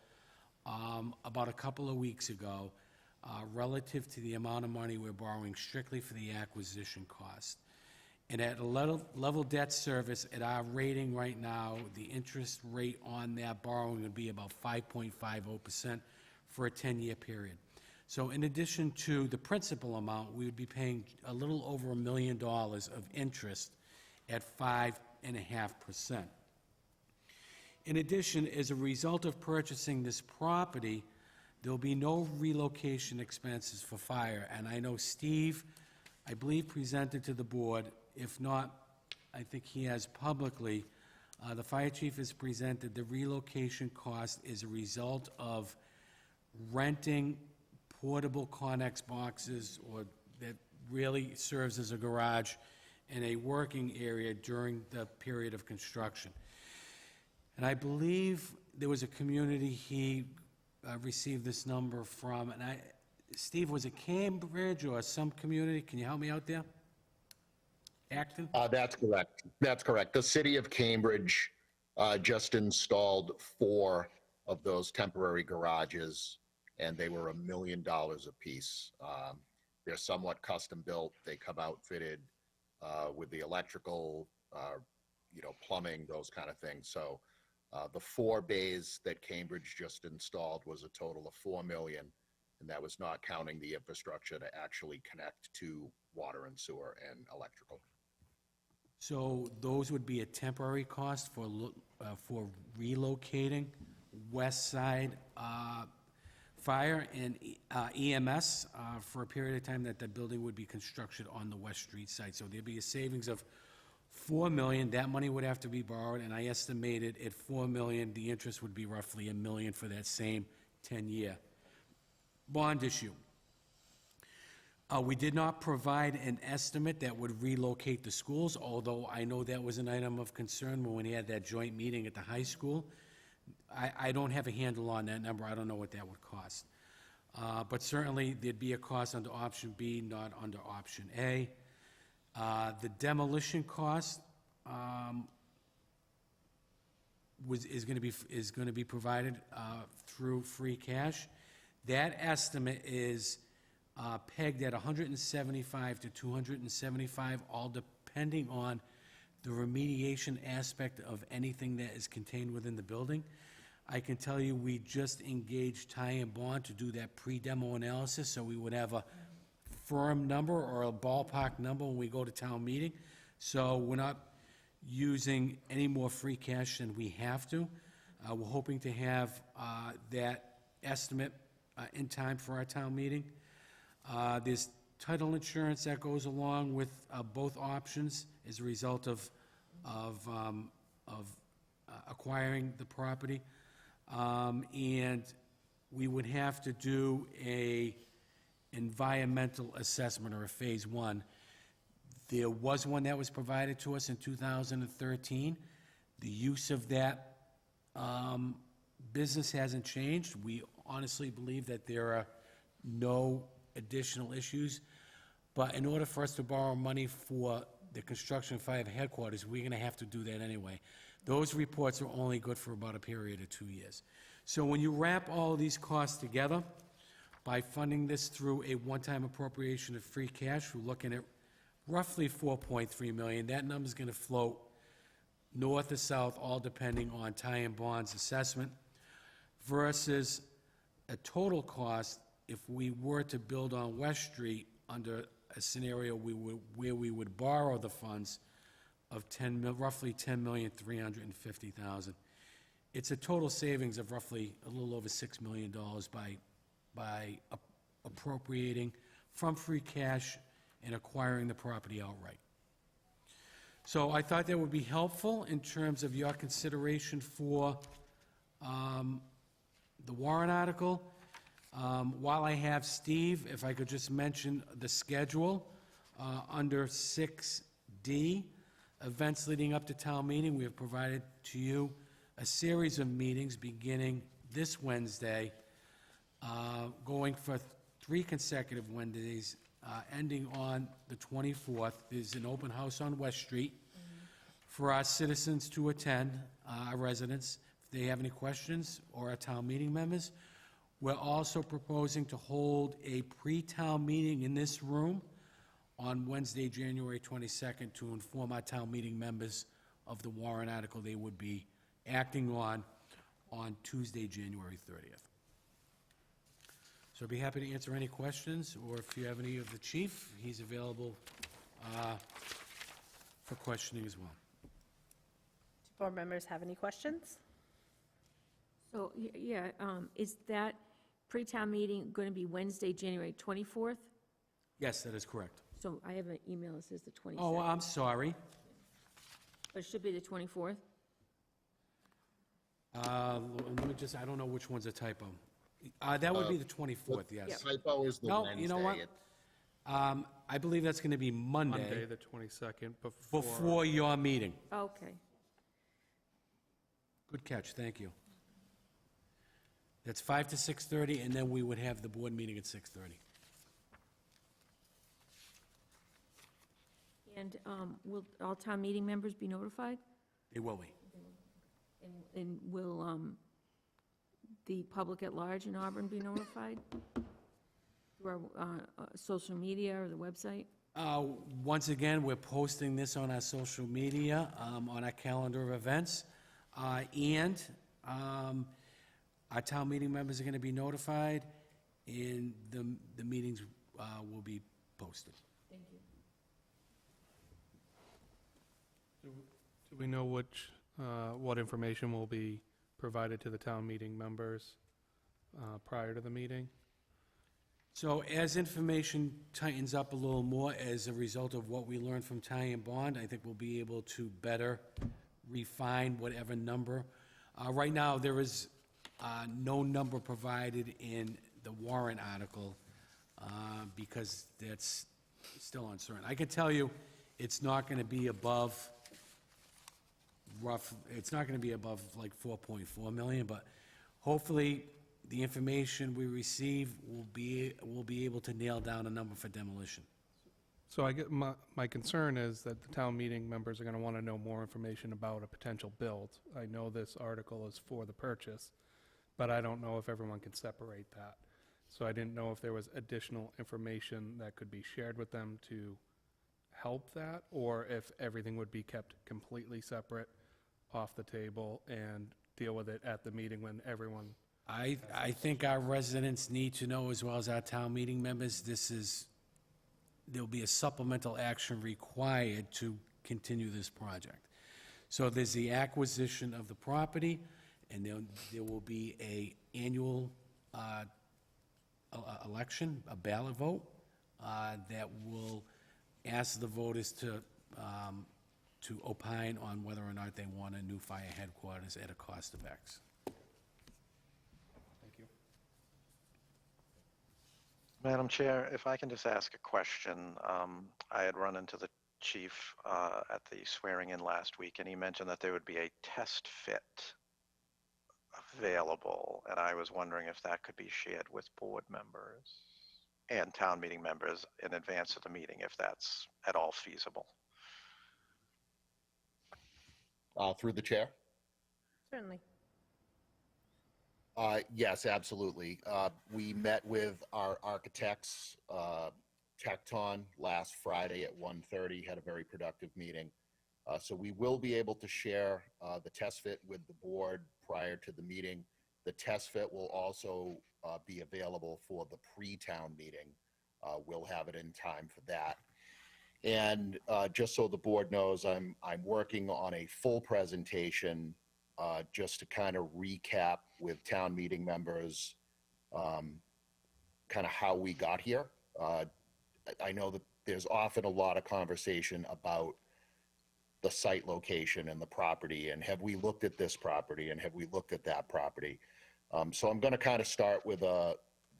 about a couple of weeks ago relative to the amount of money we're borrowing strictly for the acquisition cost. And at a level debt service, at our rating right now, the interest rate on that borrowing would be about 5.50% for a 10-year period. So in addition to the principal amount, we would be paying a little over $1 million of interest at 5.5%. In addition, as a result of purchasing this property, there'll be no relocation expenses for fire. And I know Steve, I believe, presented to the board. If not, I think he has publicly. The fire chief has presented the relocation cost is a result of renting portable Connex boxes, or that really serves as a garage and a working area during the period of construction. And I believe there was a community he received this number from, and Steve, was it Cambridge or some community? Can you help me out there? Acton? That's correct. That's correct. The city of Cambridge just installed 4 of those temporary garages, and they were $1 million a piece. They're somewhat custom built. They come outfitted with the electrical, plumbing, those kind of things. So The 4 bays that Cambridge just installed was a total of 4 million, and that was not counting the infrastructure to actually connect to water and sewer and electrical. So those would be a temporary cost for relocating West Side Fire and EMS for a period of time that the building would be constructed on the West Street site. So there'd be a savings of $4 million. That money would have to be borrowed, and I estimated at $4 million, the interest would be roughly $1 million for that same 10-year bond issue. We did not provide an estimate that would relocate the schools, although I know that was an item of concern when we had that joint meeting at the high school. I don't have a handle on that number. I don't know what that would cost. But certainly, there'd be a cost under option B, not under option A. The demolition cost is going to be provided through free cash. That estimate is pegged at 175 to 275, all depending on the remediation aspect of anything that is contained within the building. I can tell you, we just engaged Ty and Bond to do that pre-demo analysis, so we would have a firm number or a ballpark number when we go to town meeting. So we're not using any more free cash than we have to. We're hoping to have that estimate in time for our town meeting. There's title insurance that goes along with both options as a result of acquiring the property. And we would have to do a environmental assessment, or a phase 1. There was one that was provided to us in 2013. The use of that business hasn't changed. We honestly believe that there are no additional issues, but in order for us to borrow money for the construction of fire headquarters, we're going to have to do that anyway. Those reports are only good for about a period of 2 years. So when you wrap all of these costs together, by funding this through a one-time appropriation of free cash, we're looking at roughly $4.3 million. That number's going to float north or south, all depending on Ty and Bond's assessment, versus a total cost if we were to build on West Street under a scenario where we would borrow the funds of roughly $10,350,000. It's a total savings of roughly a little over $6 million by appropriating from free cash and acquiring the property outright. So I thought that would be helpful in terms of your consideration for the warrant article. While I have Steve, if I could just mention the schedule under 6D, events leading up to town meeting, we have provided to you a series of meetings beginning this Wednesday, going for 3 consecutive Wednesdays, ending on the 24th. There's an open house on West Street for our citizens to attend, our residents, if they have any questions, or our town meeting members. We're also proposing to hold a pre-town meeting in this room on Wednesday, January 22nd, to inform our town meeting members of the warrant article they would be acting on Tuesday, January 30th. So I'd be happy to answer any questions, or if you have any of the chief, he's available for questioning as well. Do board members have any questions? So, yeah, is that pre-town meeting going to be Wednesday, January 24th? Yes, that is correct. So I have an email that says the 22nd. Oh, I'm sorry. But it should be the 24th? Let me just, I don't know which one's a typo. That would be the 24th, yes. Typo is the No, Wednesday. you know what? I believe that's going to be Monday, Monday, the 22nd, before your meeting. Okay. Good catch, thank you. That's 5 to 6:30, and then we would have the board meeting at 6:30. And will all town meeting members be notified? They will be. And will the public at large in Auburn be notified? Through our social media or the website? Once again, we're posting this on our social media, on our calendar of events. And our town meeting members are going to be notified, and the meetings will be posted. Thank you. Do we know what information will be provided to the town meeting members prior to the meeting? So as information tightens up a little more as a result of what we learned from Ty and Bond, I think we'll be able to better refine whatever number. Right now, there is no number provided in the warrant article because that's still uncertain. I can tell you, it's not going to be above it's not going to be above like 4.4 million, but hopefully the information we receive will be able to nail down a number for demolition. So I get, my concern is that the town meeting members are going to want to know more information about a potential build. I know this article is for the purchase, but I don't know if everyone can separate that. So I didn't know if there was additional information that could be shared with them to help that, or if everything would be kept completely separate off the table and deal with it at the meeting when everyone... I think our residents need to know, as well as our town meeting members, there'll be a supplemental action required to continue this project. So there's the acquisition of the property, and there will be a annual election, a ballot vote, that will ask the voters to opine on whether or not they want a new fire headquarters at a cost of X. Thank you. Madam Chair, if I can just ask a question. I had run into the chief at the swearing-in last week, and he mentioned that there would be a test fit available, and I was wondering if that could be shared with board members and town meeting members in advance of the meeting, if that's at all feasible. Through the chair? Certainly. Yes, absolutely. We met with our architects, Tecton, last Friday at 1:30, had a very productive meeting. So we will be able to share the test fit with the board prior to the meeting. The test fit will also be available for the pre-town meeting. We'll have it in time for that. And just so the board knows, I'm working on a full presentation just to kind of recap with town meeting members kind of how we got here. I know that there's often a lot of conversation about the site location and the property, and have we looked at this property, and have we looked at that property? So I'm going to kind of start with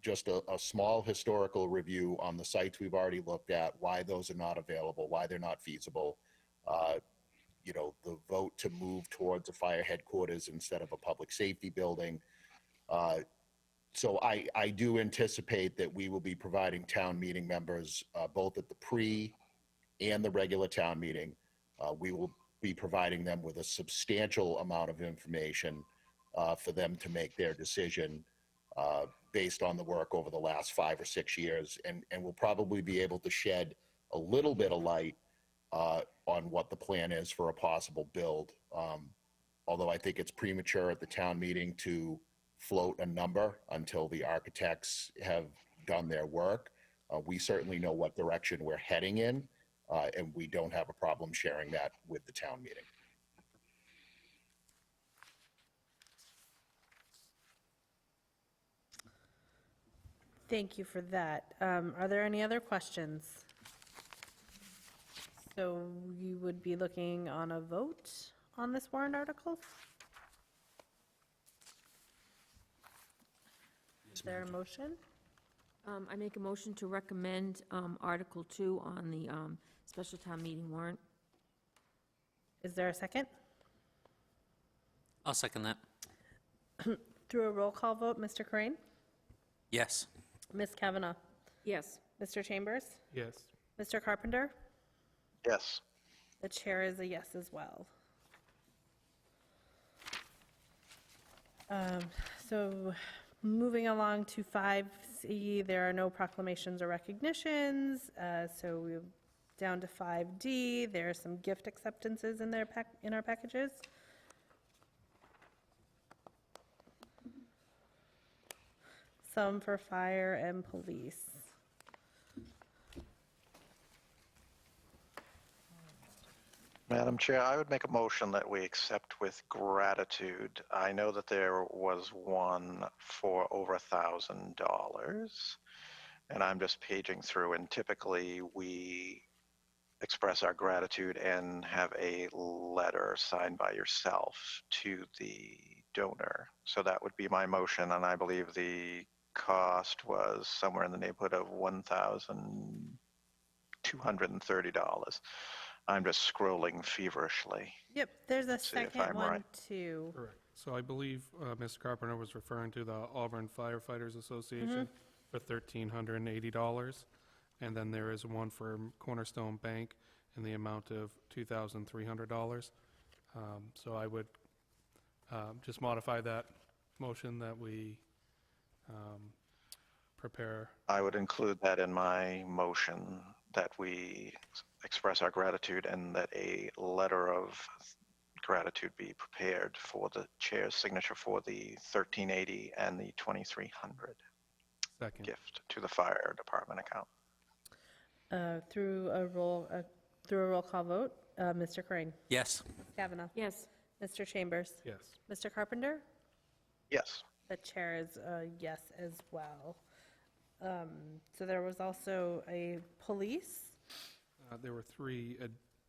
just a small historical review on the sites we've already looked at, why those are not available, why they're not feasible, the vote to move towards a fire headquarters instead of a public safety building. So I do anticipate that we will be providing town meeting members, both at the pre and the regular town meeting, we will be providing them with a substantial amount of information for them to make their decision based on the work over the last 5 or 6 years. And we'll probably be able to shed a little bit of light on what the plan is for a possible build. Although I think it's premature at the town meeting to float a number until the architects have done their work. We certainly know what direction we're heading in, and we don't have a problem sharing that with the town meeting. Thank you for that. Are there any other questions? So you would be looking on a vote on this warrant article? Is there a motion? I make a motion to recommend Article 2 on the special town meeting warrant. Is there a second? I'll second that. Through a roll call vote, Mr. Corain? Yes. Ms. Kavanaugh? Yes. Mr. Chambers? Yes. Mr. Carpenter? Yes. The chair is a yes as well. So moving along to 5C, there are no proclamations or recognitions. So we're down to 5D. There are some gift acceptances in our packages. some for fire and police. Madam Chair, I would make a motion that we accept with gratitude. I know that there was one for over $1,000, and I'm just paging through, and typically we express our gratitude and have a letter signed by yourself to the donor. So that would be my motion, and I believe the cost was somewhere in the neighborhood of $1,230. I'm just scrolling feverishly. Yep, there's a See if second I'm one right. too. Correct. So I believe Mr. Carpenter was referring to the Auburn Firefighters Association for $1,380. And then there is one for Cornerstone Bank in the amount of $2,300. So I would just modify that motion that we prepare. I would include that in my motion, that we express our gratitude and that a letter of gratitude be prepared for the chair's signature for the 1380 and the 2300 Second. gift to the fire department account. Through a roll call vote, Mr. Crane. Yes. Kavanaugh. Yes. Mr. Chambers. Yes. Mr. Carpenter. Yes. The chair is a yes as well. So there was also a police. There were 3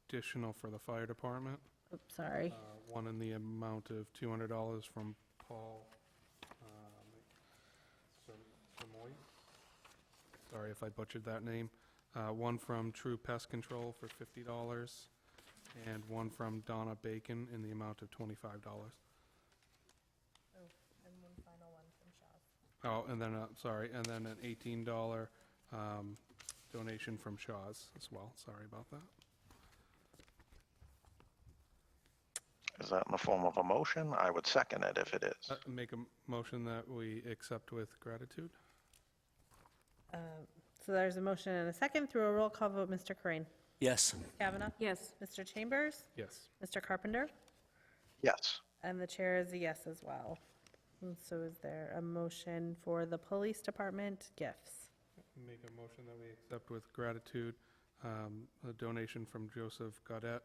additional for the fire department. Oops, sorry. One in the amount of $200 from Paul Samoy. Sorry if I butchered that name. One from True Pest Control for $50, and one from Donna Bacon in the amount of $25. And one final one from Shaw's. Oh, and then, sorry, and then an $18 donation from Shaw's as well. Sorry about that. Is that in the form of a motion? I would second it if it is. Make a motion that we accept with gratitude. So there's a motion and a second. Through a roll call vote, Mr. Crane. Yes. Kavanaugh. Yes. Mr. Chambers. Yes. Mr. Carpenter. Yes. And the chair is a yes as well. And so is there a motion for the police department gifts? Make a motion that we accept with gratitude a donation from Joseph Gaudet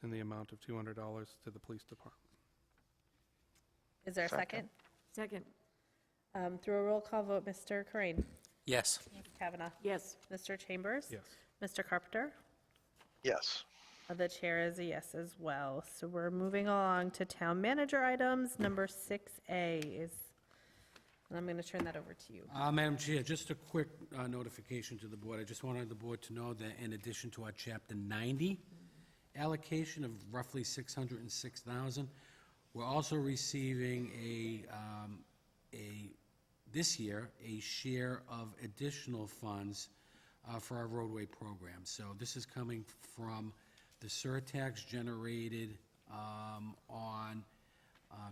in the amount of $200 to the police department. Is there a second? Second. Through a roll call vote, Mr. Crane. Yes. Kavanaugh. Yes. Mr. Chambers. Yes. Mr. Carpenter. Yes. The chair is a yes as well. So we're moving along to town manager items. Number 6A is, and I'm going to turn that over to you. Madam Chair, just a quick notification to the board. I just wanted the board to know that in addition to our Chapter 90 allocation of roughly $606,000, we're also receiving this year, a share of additional funds for our roadway program. So this is coming from the surtax generated on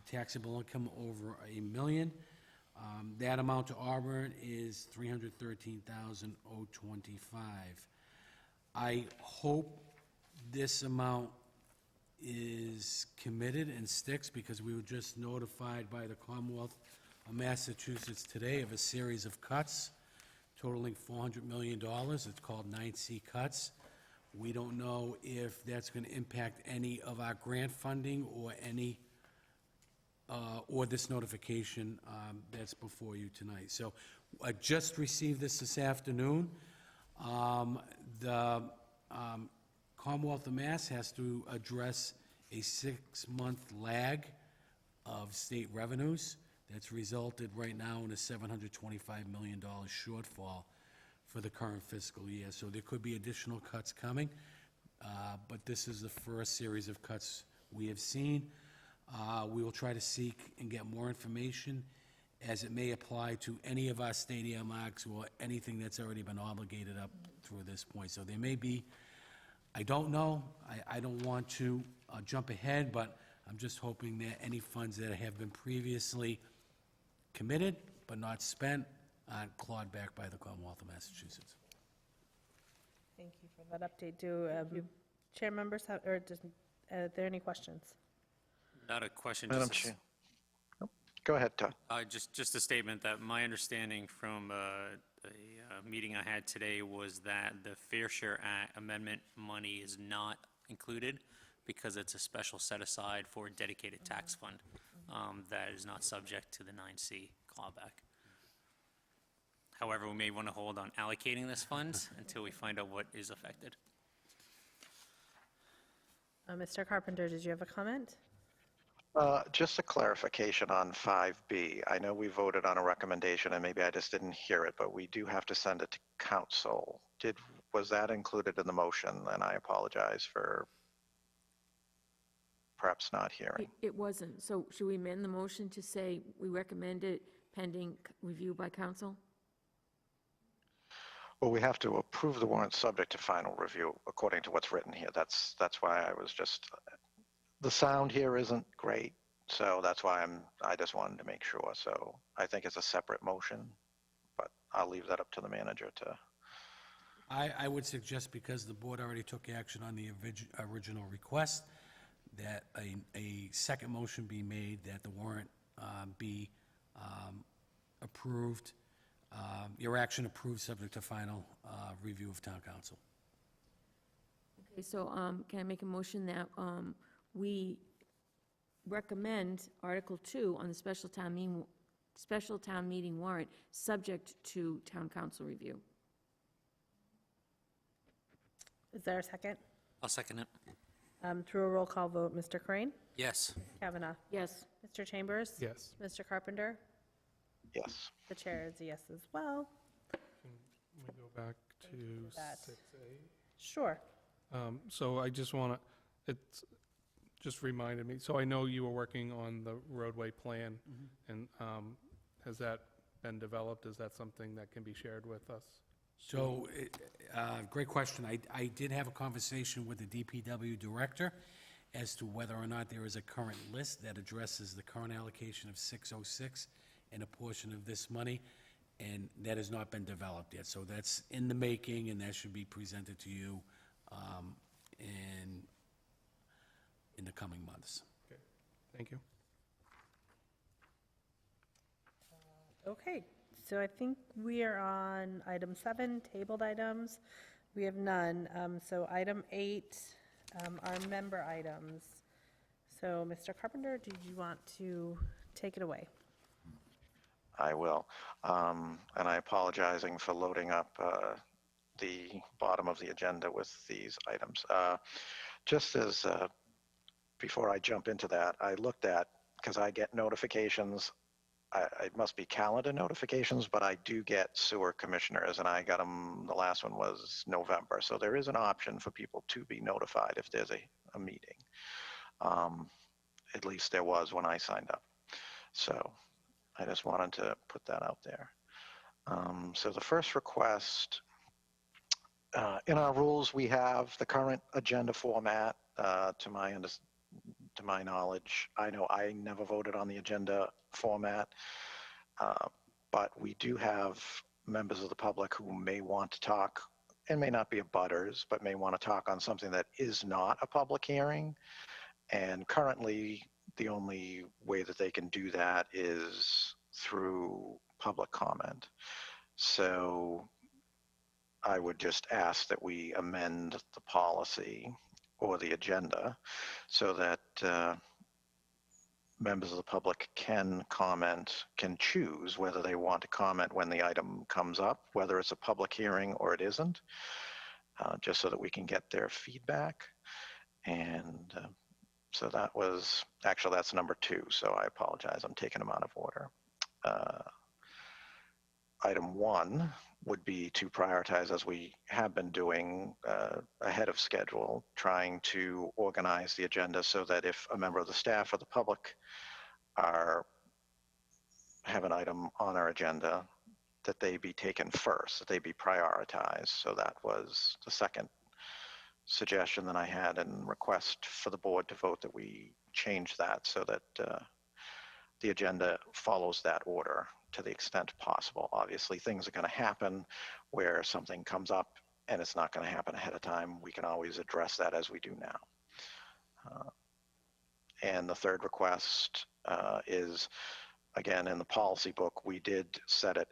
taxable income over $1 million. That amount to Auburn is $313,025. I hope this amount is committed and sticks, because we were just notified by the Commonwealth of Massachusetts today of a series of cuts totaling $400 million. It's called 9C cuts. We don't know if that's going to impact any of our grant funding or any, or this notification that's before you tonight. So I just received this afternoon. The Commonwealth of Mass has to address a 6-month lag of state revenues. That's resulted right now in a $725 million shortfall for the current fiscal year. So there could be additional cuts coming, but this is the first series of cuts we have seen. We will try to seek and get more information as it may apply to any of our state earmarks or anything that's already been obligated up through this point. So there may be, I don't know, I don't want to jump ahead, but I'm just hoping that any funds that have been previously committed but not spent aren't clawed back by the Commonwealth of Massachusetts. Thank you for that update. Do chair members have, or are there any questions? Not a question, Madam just Chair. Go ahead, Todd. Just a statement that my understanding from a meeting I had today was that the Fair Share Act amendment money is not included because it's a special set aside for a dedicated tax fund that is not subject to the 9C clawback. However, we may want to hold on allocating this fund until we find out what is affected. Mr. Carpenter, did you have a comment? Just a clarification on 5B. I know we voted on a recommendation, and maybe I just didn't hear it, but we do have to send it to council. Was that included in the motion? And I apologize for perhaps not hearing. It wasn't. So should we amend the motion to say we recommend it pending review by council? Well, we have to approve the warrant subject to final review according to what's written here. That's why I was just, the sound here isn't great, so that's why I just wanted to make sure. So I think it's a separate motion, but I'll leave that up to the manager to. I would suggest, because the board already took action on the original request, that a second motion be made that the warrant be approved, your action approved subject to final review of town council. Okay, so can I make a motion that we recommend Article 2 on the special town meeting warrant, subject to town council review? Is there a second? I'll second it. Through a roll call vote, Mr. Crane? Yes. Kavanaugh? Yes. Mr. Chambers? Yes. Mr. Carpenter? Yes. The chair is a yes as well. Can we go back to that. 6A? Sure. So I just want to, it's just reminded me, so I know you were working on the roadway plan, and has that been developed? Is that something that can be shared with us? So, great question. I did have a conversation with the DPW director as to whether or not there is a current list that addresses the current allocation of 606 and a portion of this money, and that has not been developed yet. So that's in the making, and that should be presented to you in the coming months. Okay, thank you. Okay, so I think we are on item 7, tabled items. We have none. So item 8 are member items. So Mr. Carpenter, did you want to take it away? I will. And I apologizing for loading up the bottom of the agenda with these items. Just as, before I jump into that, I looked at, because I get notifications, it must be calendar notifications, but I do get sewer commissioners, and I got them, the last one was November. So there is an option for people to be notified if there's a meeting. At least there was when I signed up. So I just wanted to put that out there. So the first request, in our rules, we have the current agenda format. To my knowledge, I know I never voted on the agenda format, but we do have members of the public who may want to talk, and may not be abutters, but may want to talk on something that is not a public hearing. And currently, the only way that they can do that is through public comment. So I would just ask that we amend the policy or the agenda so that members of the public can comment, can choose whether they want to comment when the item comes up, whether it's a public hearing or it isn't, just so that we can get their feedback. And so that was, actually that's number 2, so I apologize, I'm taking them out of order. Item 1 would be to prioritize, as we have been doing ahead of schedule, trying to organize the agenda so that if a member of the staff or the public have an item on our agenda, that they be taken first, that they be prioritized. So that was the second suggestion that I had, and request for the board to vote that we change that so that the agenda follows that order to the extent possible. Obviously, things are going to happen where something comes up and it's not going to happen ahead of time. We can always address that as we do now. And the third request is again, in the policy book, we did set it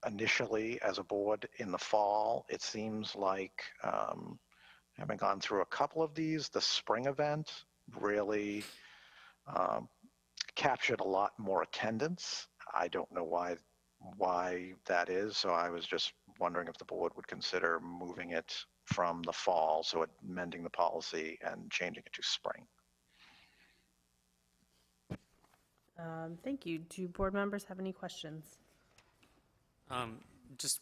initially as a board in the fall. It seems like, having gone through a couple of these, the spring event really captured a lot more attendance. I don't know why that is, so I was just wondering if the board would consider moving it from the fall, so amending the policy and changing it to spring. Thank you. Do board members have any questions? Just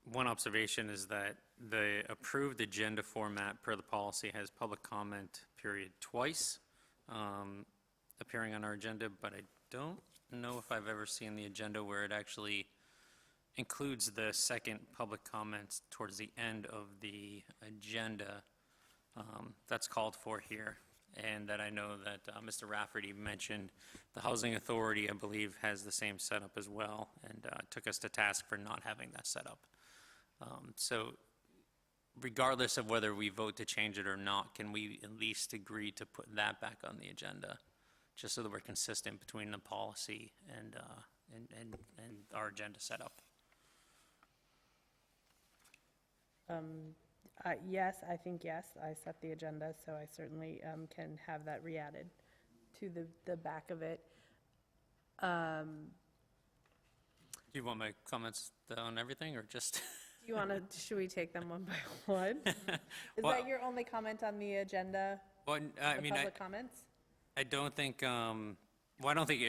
one observation is that the approved agenda format per the policy has public comment period twice appearing on our agenda, but I don't know if I've ever seen the agenda where it actually includes the second public comments towards the end of the agenda. That's called for here, and that I know that Mr. Rafferty mentioned the Housing Authority, I believe, has the same setup as well, and took us to task for not having that setup. So regardless of whether we vote to change it or not, can we at least agree to put that back on the agenda, just so that we're consistent between the policy and our agenda setup? Yes, I think yes. I set the agenda, so I certainly can have that re-added to the back of it. Do you want my comments on everything, or just? Do you want to, should we take them one by one? Is Well- that your only comment on the agenda? Well, I the mean, public comments? I don't think, well, I don't think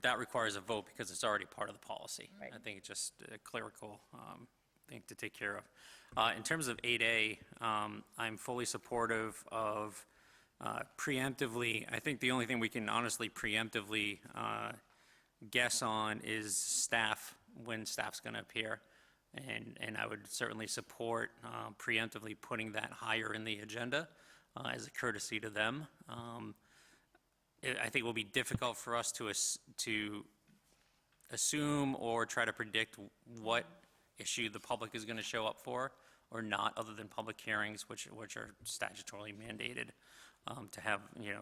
that requires a vote because it's already part of the policy. Right. I think it's just a clerical thing to take care of. In terms of 8A, I'm fully supportive of preemptively. I think the only thing we can honestly preemptively guess on is staff, when staff's going to appear. And I would certainly support preemptively putting that higher in the agenda as a courtesy to them. I think it will be difficult for us to assume or try to predict what issue the public is going to show up for or not, other than public hearings, which are statutorily mandated to have,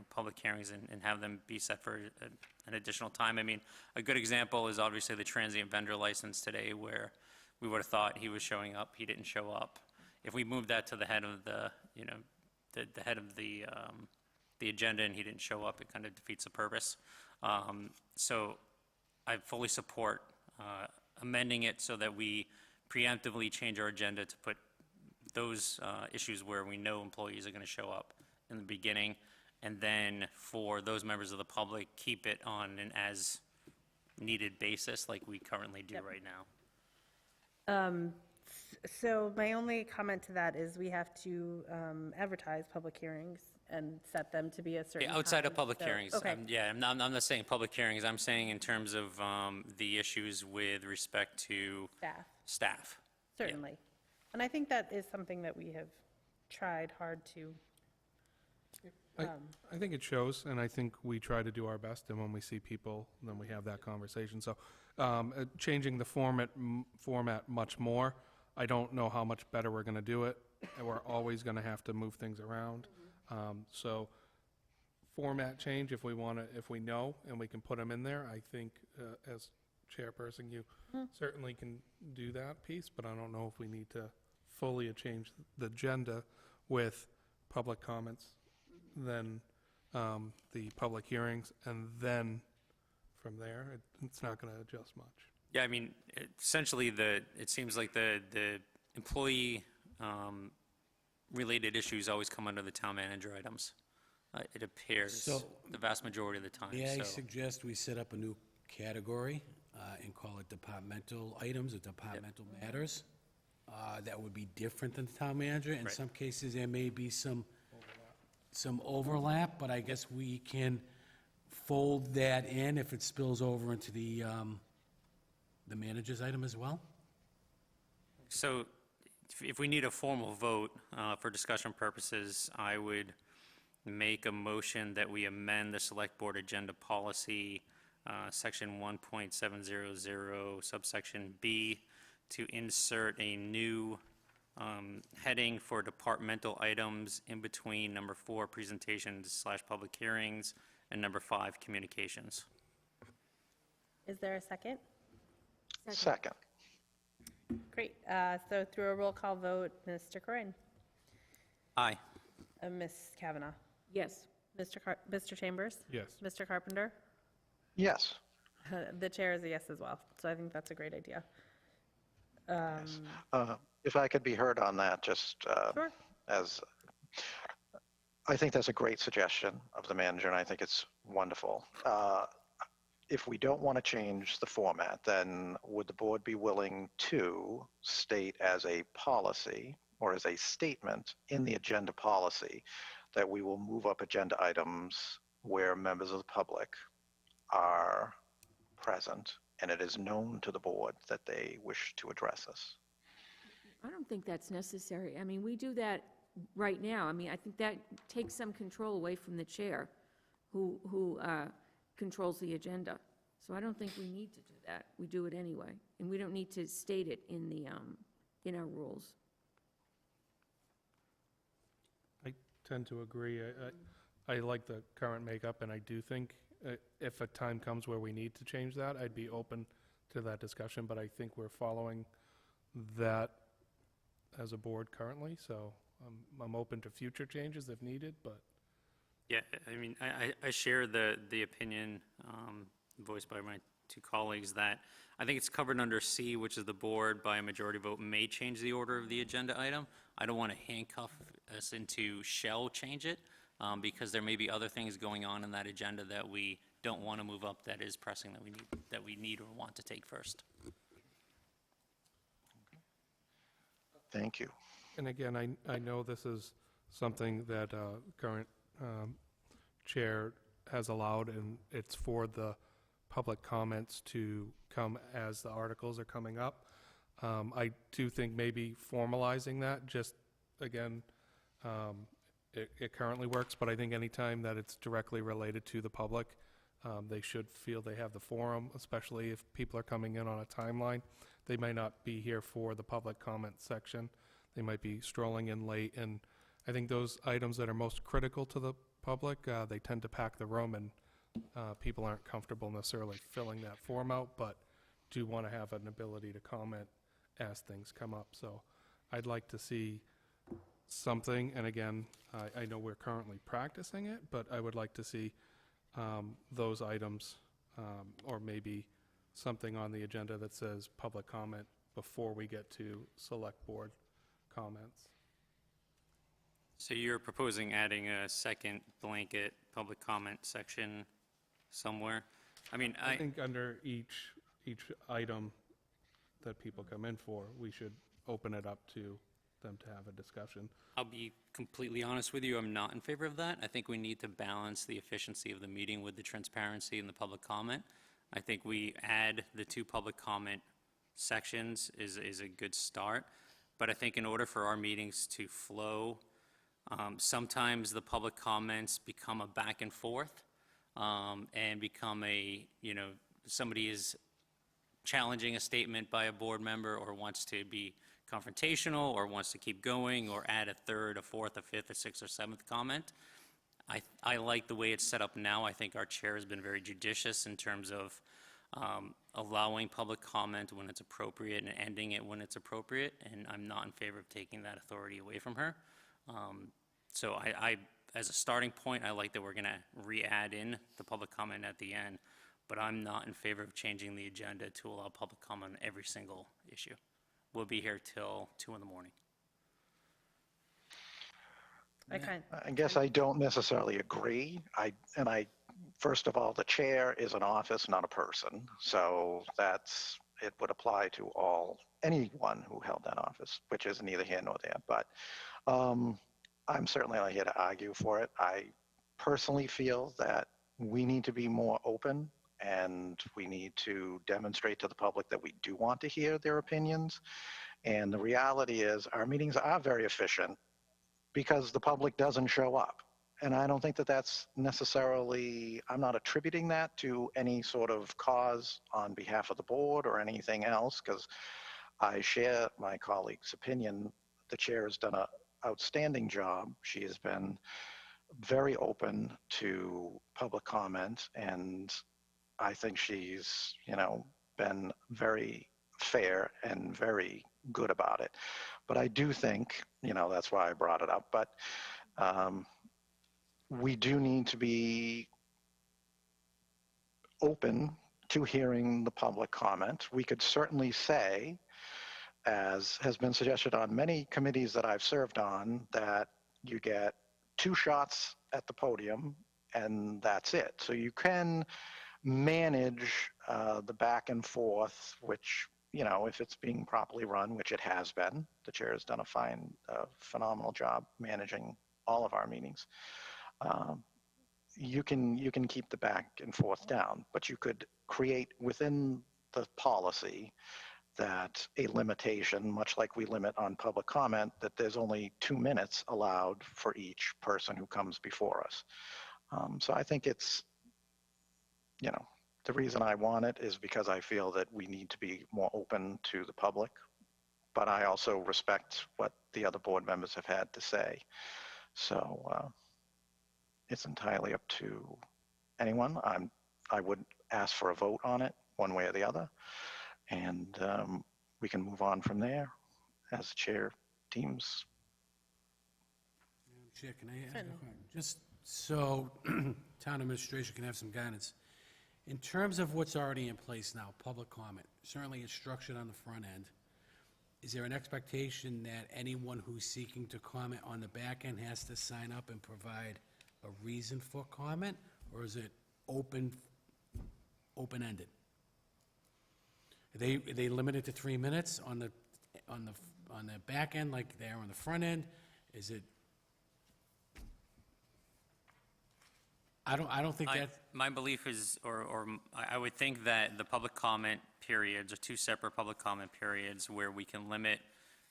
public hearings and have them be set for an additional time. I mean, a good example is obviously the transient vendor license today, where we would have thought he was showing up, he didn't show up. If we moved that to the head of the head of the agenda and he didn't show up, it kind of defeats the purpose. So I fully support amending it so that we preemptively change our agenda to put those issues where we know employees are going to show up in the beginning, and then for those members of the public, keep it on an as-needed basis like we currently do right now. So my only comment to that is we have to advertise public hearings and set them to be a certain Yeah, outside of time. public So, hearings. Okay. I'm not saying public hearings. I'm saying in terms of the issues with respect to staff. Certainly. And I think that is something that we have tried hard to. I think it shows, and I think we try to do our best, and when we see people, then we have that conversation. So changing the format much more, I don't know how much better we're going to do it, and we're always going to have to move things around. So format change, if we know, and we can put them in there, I think as chairperson, you certainly can do that piece, but I don't know if we need to fully change the agenda with public comments, then the public hearings, and then from there, it's not going to adjust much. Yeah, I mean, essentially, it seems like the employee related issues always come under the town manager items. It appears So- the vast majority of the time. May I So suggest we set up a new category and call it departmental items or departmental matters? That would be different than the town manager. In Right. some cases, there may be some overlap, but I guess we can fold that in if it spills over into the manager's item as well? So if we need a formal vote for discussion purposes, I would make a motion that we amend the Select Board Agenda Policy, Section 1.700, subsection B, to insert a new heading for departmental items in between number 4, presentations / public hearings, and number 5, communications. Is there a second? Second. Great. So through a roll call vote, Mr. Corinne? Aye. Ms. Kavanaugh? Yes. Mr. Chambers? Yes. Mr. Carpenter? Yes. The chair is a yes as well, so I think that's a great idea. If I could be heard on that, just Sure. as I think that's a great suggestion of the manager, and I think it's wonderful. If we don't want to change the format, then would the board be willing to state as a policy or as a statement in the agenda policy that we will move up agenda items where members of the public are present and it is known to the board that they wish to address us? I don't think that's necessary. I mean, we do that right now. I mean, I think that takes some control away from the chair who controls the agenda. So I don't think we need to do that. We do it anyway. And we don't need to state it in the, in our rules. I tend to agree. I like the current makeup, and I do think if a time comes where we need to change that, I'd be open to that discussion, but I think we're following that as a board currently, so I'm open to future changes if needed, but. Yeah, I mean, I share the opinion voiced by my two colleagues that I think it's covered under C, which is the board by a majority vote may change the order of the agenda item. I don't want to handcuff us into shall change it because there may be other things going on in that agenda that we don't want to move up that is pressing that we need or want to take first. Thank you. And again, I know this is something that current chair has allowed, and it's for the public comments to come as the articles are coming up. I do think maybe formalizing that, just, again, it currently works, but I think anytime that it's directly related to the public, they should feel they have the forum, especially if people are coming in on a timeline. They might not be here for the public comment section. They might be strolling in late, and I think those items that are most critical to the public, they tend to pack the room, and people aren't comfortable necessarily filling that form out, but do want to have an ability to comment as things come up. So I'd like to see something, and again, I know we're currently practicing it, but I would like to see those items, or maybe something on the agenda that says public comment before we get to select board comments. So you're proposing adding a second blanket public comment section somewhere? I mean, I think under each item that people come in for, we should open it up to them to have a discussion. I'll be completely honest with you, I'm not in favor of that. I think we need to balance the efficiency of the meeting with the transparency and the public comment. I think we add the two public comment sections is a good start. But I think in order for our meetings to flow, sometimes the public comments become a back and forth and become somebody is challenging a statement by a board member or wants to be confrontational or wants to keep going or add a third, a fourth, a fifth, a sixth, or seventh comment. I like the way it's set up now. I think our chair has been very judicious in terms of allowing public comment when it's appropriate and ending it when it's appropriate, and I'm not in favor of taking that authority away from her. So I, as a starting point, I like that we're going to re-add in the public comment at the end, but I'm not in favor of changing the agenda to allow public comment on every single issue. We'll be here till 2 in the morning. I guess I don't necessarily agree. First of all, the chair is an office, not a person. So it would apply to anyone who held that office, which is neither here nor there. But I'm certainly not here to argue for it. I personally feel that we need to be more open and we need to demonstrate to the public that we do want to hear their opinions. And the reality is our meetings are very efficient because the public doesn't show up. And I don't think that that's necessarily, I'm not attributing that to any sort of cause on behalf of the board or anything else, because I share my colleague's opinion. The chair has done an outstanding job. She has been very open to public comment, and I think she's, been very fair and very good about it. But I do think, that's why I brought it up, but we do need to be open to hearing the public comment. We could certainly say, as has been suggested on many committees that I've served on, that you get 2 shots at the podium and that's it. So you can manage the back and forth, which, if it's being properly run, which it has been, the chair has done a phenomenal job managing all of our meetings. You can keep the back and forth down, but you could create within the policy that a limitation, much like we limit on public comment, that there's only 2 minutes allowed for each person who comes before us. So I think it's, the reason I want it is because I feel that we need to be more open to the public, but I also respect what the other board members have had to say. So it's entirely up to anyone. I would ask for a vote on it, one way or the other, and we can move on from there as the chair deems. Madam Chair, can I ask a question? Just so town administration can have some guidance. In terms of what's already in place now, public comment, certainly it's structured on the front end. Is there an expectation that anyone who's seeking to comment on the back end has to sign up and provide a reason for comment, or is it open-ended? Are they limited to 3 minutes on the back end like they are on the front end? Is it? I don't think that. My belief is, or I would think that the public comment periods are 2 separate public comment periods where we can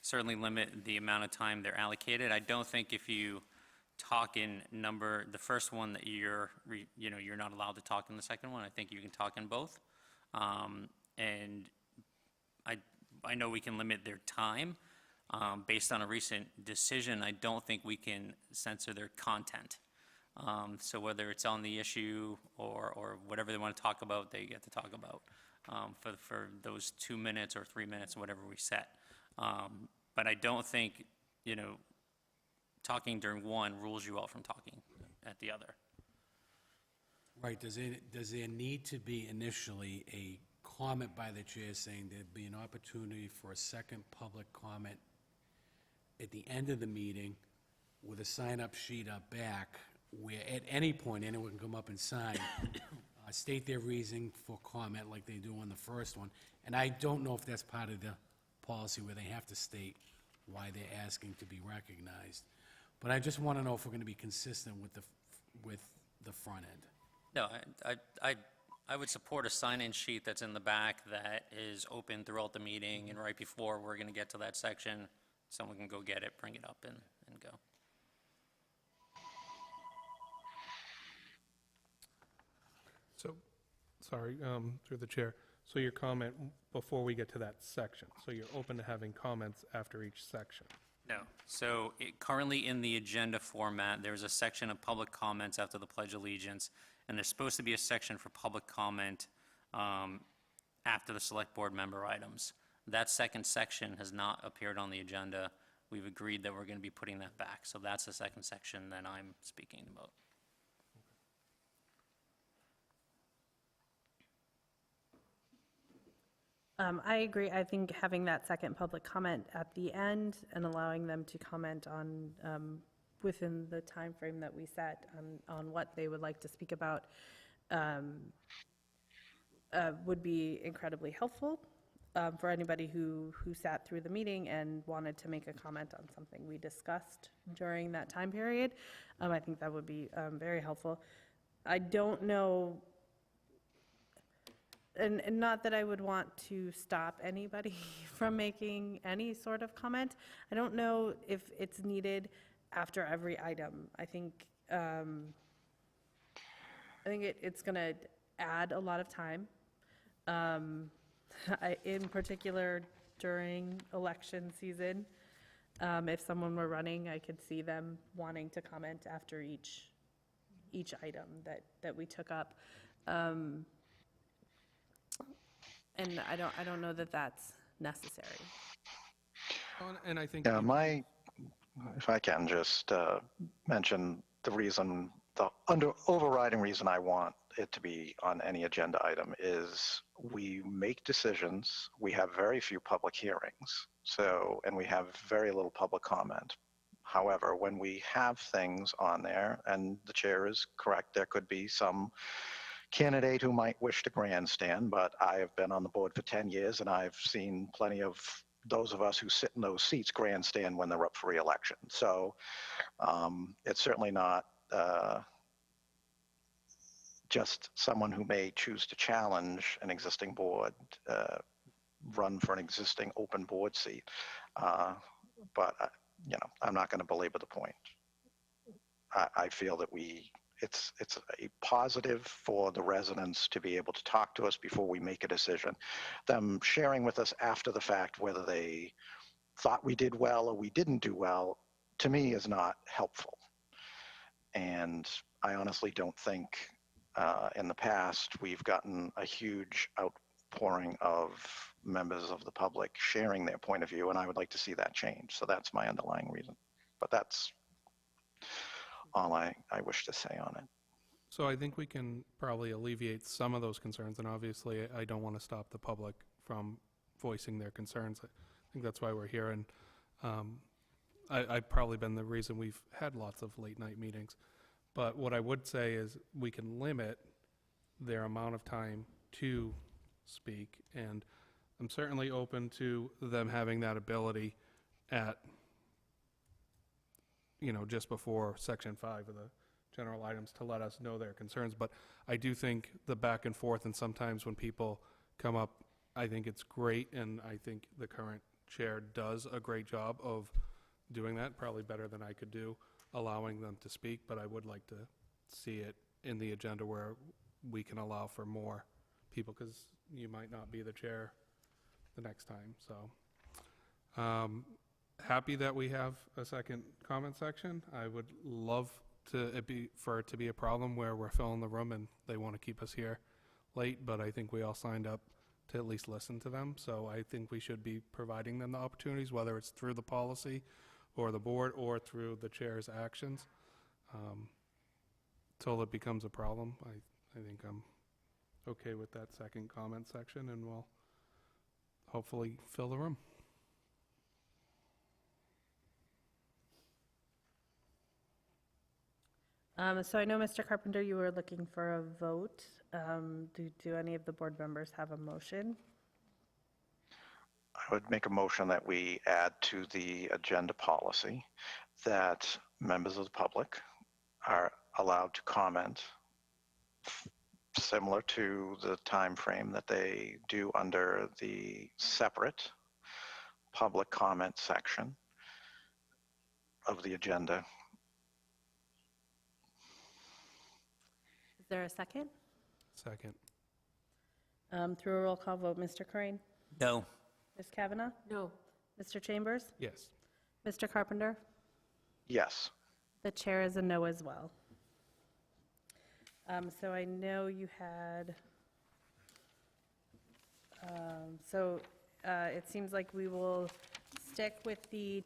certainly limit the amount of time they're allocated. I don't think if you talk in the first one that you're not allowed to talk in the second one. I think you can talk in both. And I know we can limit their time based on a recent decision. I don't think we can censor their content. So whether it's on the issue or whatever they want to talk about, they get to talk about for those 2 minutes or 3 minutes, whatever we set. But I don't think, talking during one rules you out from talking at the other. Right, does there need to be initially a comment by the chair saying there'd be an opportunity for a second public comment at the end of the meeting with a sign-up sheet up back, where at any point anyone can come up and sign, state their reason for comment like they do on the first one. And I don't know if that's part of the policy where they have to state why they're asking to be recognized. But I just want to know if we're going to be consistent with the front end. No, I would support a sign-in sheet that's in the back that is open throughout the meeting, and right before we're going to get to that section, someone can go get it, bring it up, and go. So, sorry, through the chair. So your comment before we get to that section. So you're open to having comments after each section. No. So currently in the agenda format, there's a section of public comments after the Pledge of Allegiance, and there's supposed to be a section for public comment after the select board member items. That second section has not appeared on the agenda. We've agreed that we're going to be putting that back. So that's the second section that I'm speaking about. I agree. I think having that second public comment at the end and allowing them to comment on, within the time frame that we set on what they would like to speak about would be incredibly helpful for anybody who sat through the meeting and wanted to make a comment on something we discussed during that time period. I think that would be very helpful. I don't know. And not that I would want to stop anybody from making any sort of comment. I don't know if it's needed after every item. I think it's going to add a lot of time. In particular, during election season, if someone were running, I could see them wanting to comment after each item that we took up. And I don't know that that's necessary. And I think. Yeah, if I can just mention the reason, the overriding reason I want it to be on any agenda item is we make decisions, we have very few public hearings, and we have very little public comment. However, when we have things on there, and the chair is correct, there could be some candidate who might wish to grandstand, but I have been on the board for 10 years and I've seen plenty of those of us who sit in those seats grandstand when they're up for re-election. So it's certainly not just someone who may choose to challenge an existing board, run for an existing open board seat. But I'm not going to belabor the point. I feel that it's a positive for the residents to be able to talk to us before we make a decision. Them sharing with us after the fact whether they thought we did well or we didn't do well, to me, is not helpful. And I honestly don't think in the past we've gotten a huge outpouring of members of the public sharing their point of view, and I would like to see that change. So that's my underlying reason. But that's all I wish to say on it. So I think we can probably alleviate some of those concerns, and obviously I don't want to stop the public from voicing their concerns. I think that's why we're here, and I've probably been the reason we've had lots of late night meetings. But what I would say is we can limit their amount of time to speak, and I'm certainly open to them having that ability at, just before Section 5 of the general items to let us know their concerns. But I do think the back and forth, and sometimes when people come up, I think it's great, and I think the current chair does a great job of doing that, probably better than I could do, allowing them to speak, but I would like to see it in the agenda where we can allow for more people, because you might not be the chair the next time. So happy that we have a second comment section. I would love for it to be a problem where we're filling the room and they want to keep us here late, but I think we all signed up to at least listen to them. So I think we should be providing them the opportunities, whether it's through the policy or the board or through the chair's actions. Till it becomes a problem, I think I'm okay with that second comment section, and we'll hopefully fill the room. So I know, Mr. Carpenter, you were looking for a vote. Do any of the board members have a motion? I would make a motion that we add to the agenda policy that members of the public are allowed to comment similar to the time frame that they do under the separate public comment section of the agenda. Is there a second? Second. Through a roll call vote, Mr. Crane? No. Ms. Kavanaugh? No. Mr. Chambers? Yes. Mr. Carpenter? Yes. The chair is a no as well. So I know you had, it seems like we will stick with the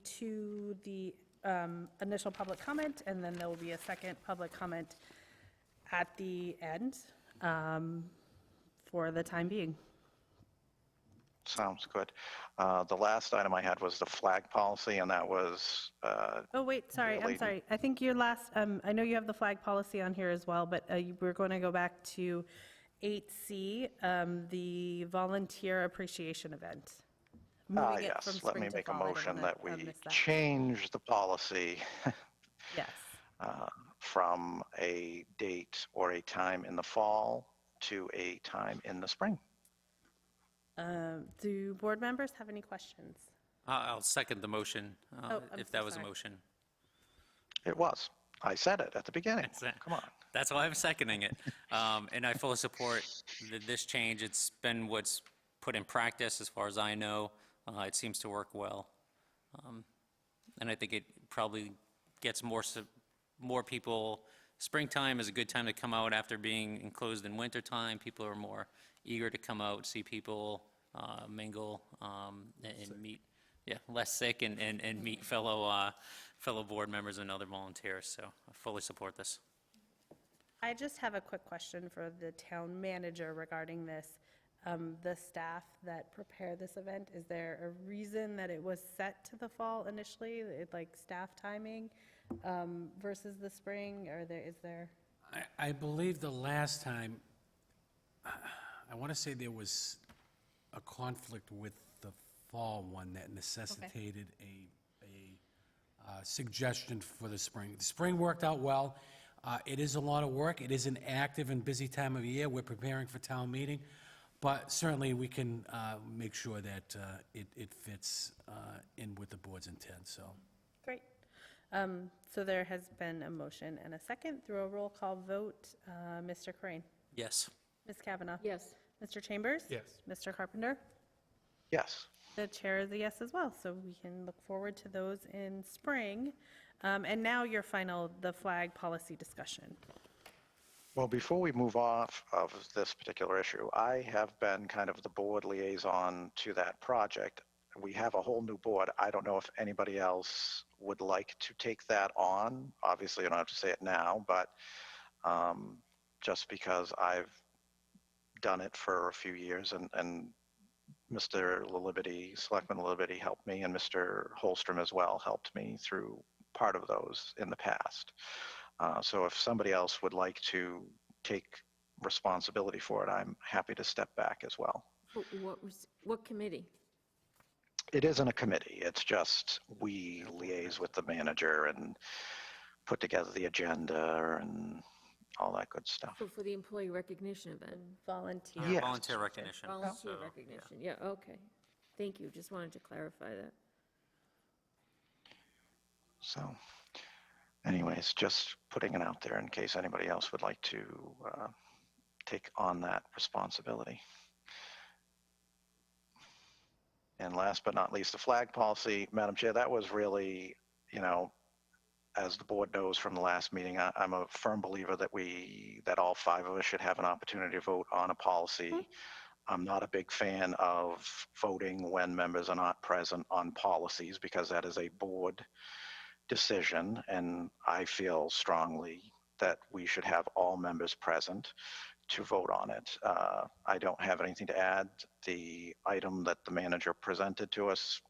initial public comment, and then there will be a second public comment at the end for the time being. Sounds good. The last item I had was the flag policy, and that was Oh, wait, sorry, I'm relating- sorry. I think your last, I know you have the flag policy on here as well, but we're going to go back to 8C, the volunteer appreciation event. Moving it from yes, let spring me to make a fall. I don't motion wanna, that we miss that. change the policy Yes. from a date or a time in the fall to a time in the spring. Do board members have any questions? I'll second the motion, I'm if so that was a sorry. motion. It was. I said it at the beginning. Come on. That's why I'm seconding it. And I fully support this change. It's been what's put in practice, as far as I know. It seems to work well. And I think it probably gets more people springtime is a good time to come out after being enclosed in wintertime. People are more eager to come out, see people, mingle, and meet, less sick and meet fellow board members and other volunteers. So I fully support this. I just have a quick question for the town manager regarding this. The staff that prepare this event, is there a reason that it was set to the fall initially, like staff timing versus the spring, or is there? I believe the last time, I want to say there was a conflict with the fall one that necessitated a suggestion for the spring. The spring worked out well. It is a lot of work. It is an active and busy time of year. We're preparing for town meeting, but certainly we can make sure that it fits in with the board's intent, so. Great. So there has been a motion and a second through a roll call vote. Mr. Crane? Yes. Ms. Kavanaugh? Yes. Mr. Chambers? Yes. Mr. Carpenter? Yes. The chair is a yes as well, so we can look forward to those in spring. And now your final, the flag policy discussion. Well, before we move off of this particular issue, I have been kind of the board liaison to that project. We have a whole new board. I don't know if anybody else would like to take that on. Obviously, you don't have to say it now, but just because I've done it for a few years, and Mr. Selectman Liberty helped me, and Mr. Holstrom as well helped me through part of those in the past. So if somebody else would like to take responsibility for it, I'm happy to step back as well. What committee? It isn't a committee. It's just we liaise with the manager and put together the agenda and all that good stuff. For the employee recognition event? Volunteer. Yes. Volunteer recognition. Volunteer So, recognition, yeah, okay. Thank you, just wanted to clarify that. So anyways, just putting it out there in case anybody else would like to take on that responsibility. And last but not least, the flag policy, Madam Chair, that was really, as the board knows from the last meeting, I'm a firm believer that all 5 of us should have an opportunity to vote on a policy. I'm not a big fan of voting when members are not present on policies because that is a board decision, and I feel strongly that we should have all members present to vote on it. I don't have anything to add. The item that the manager presented to us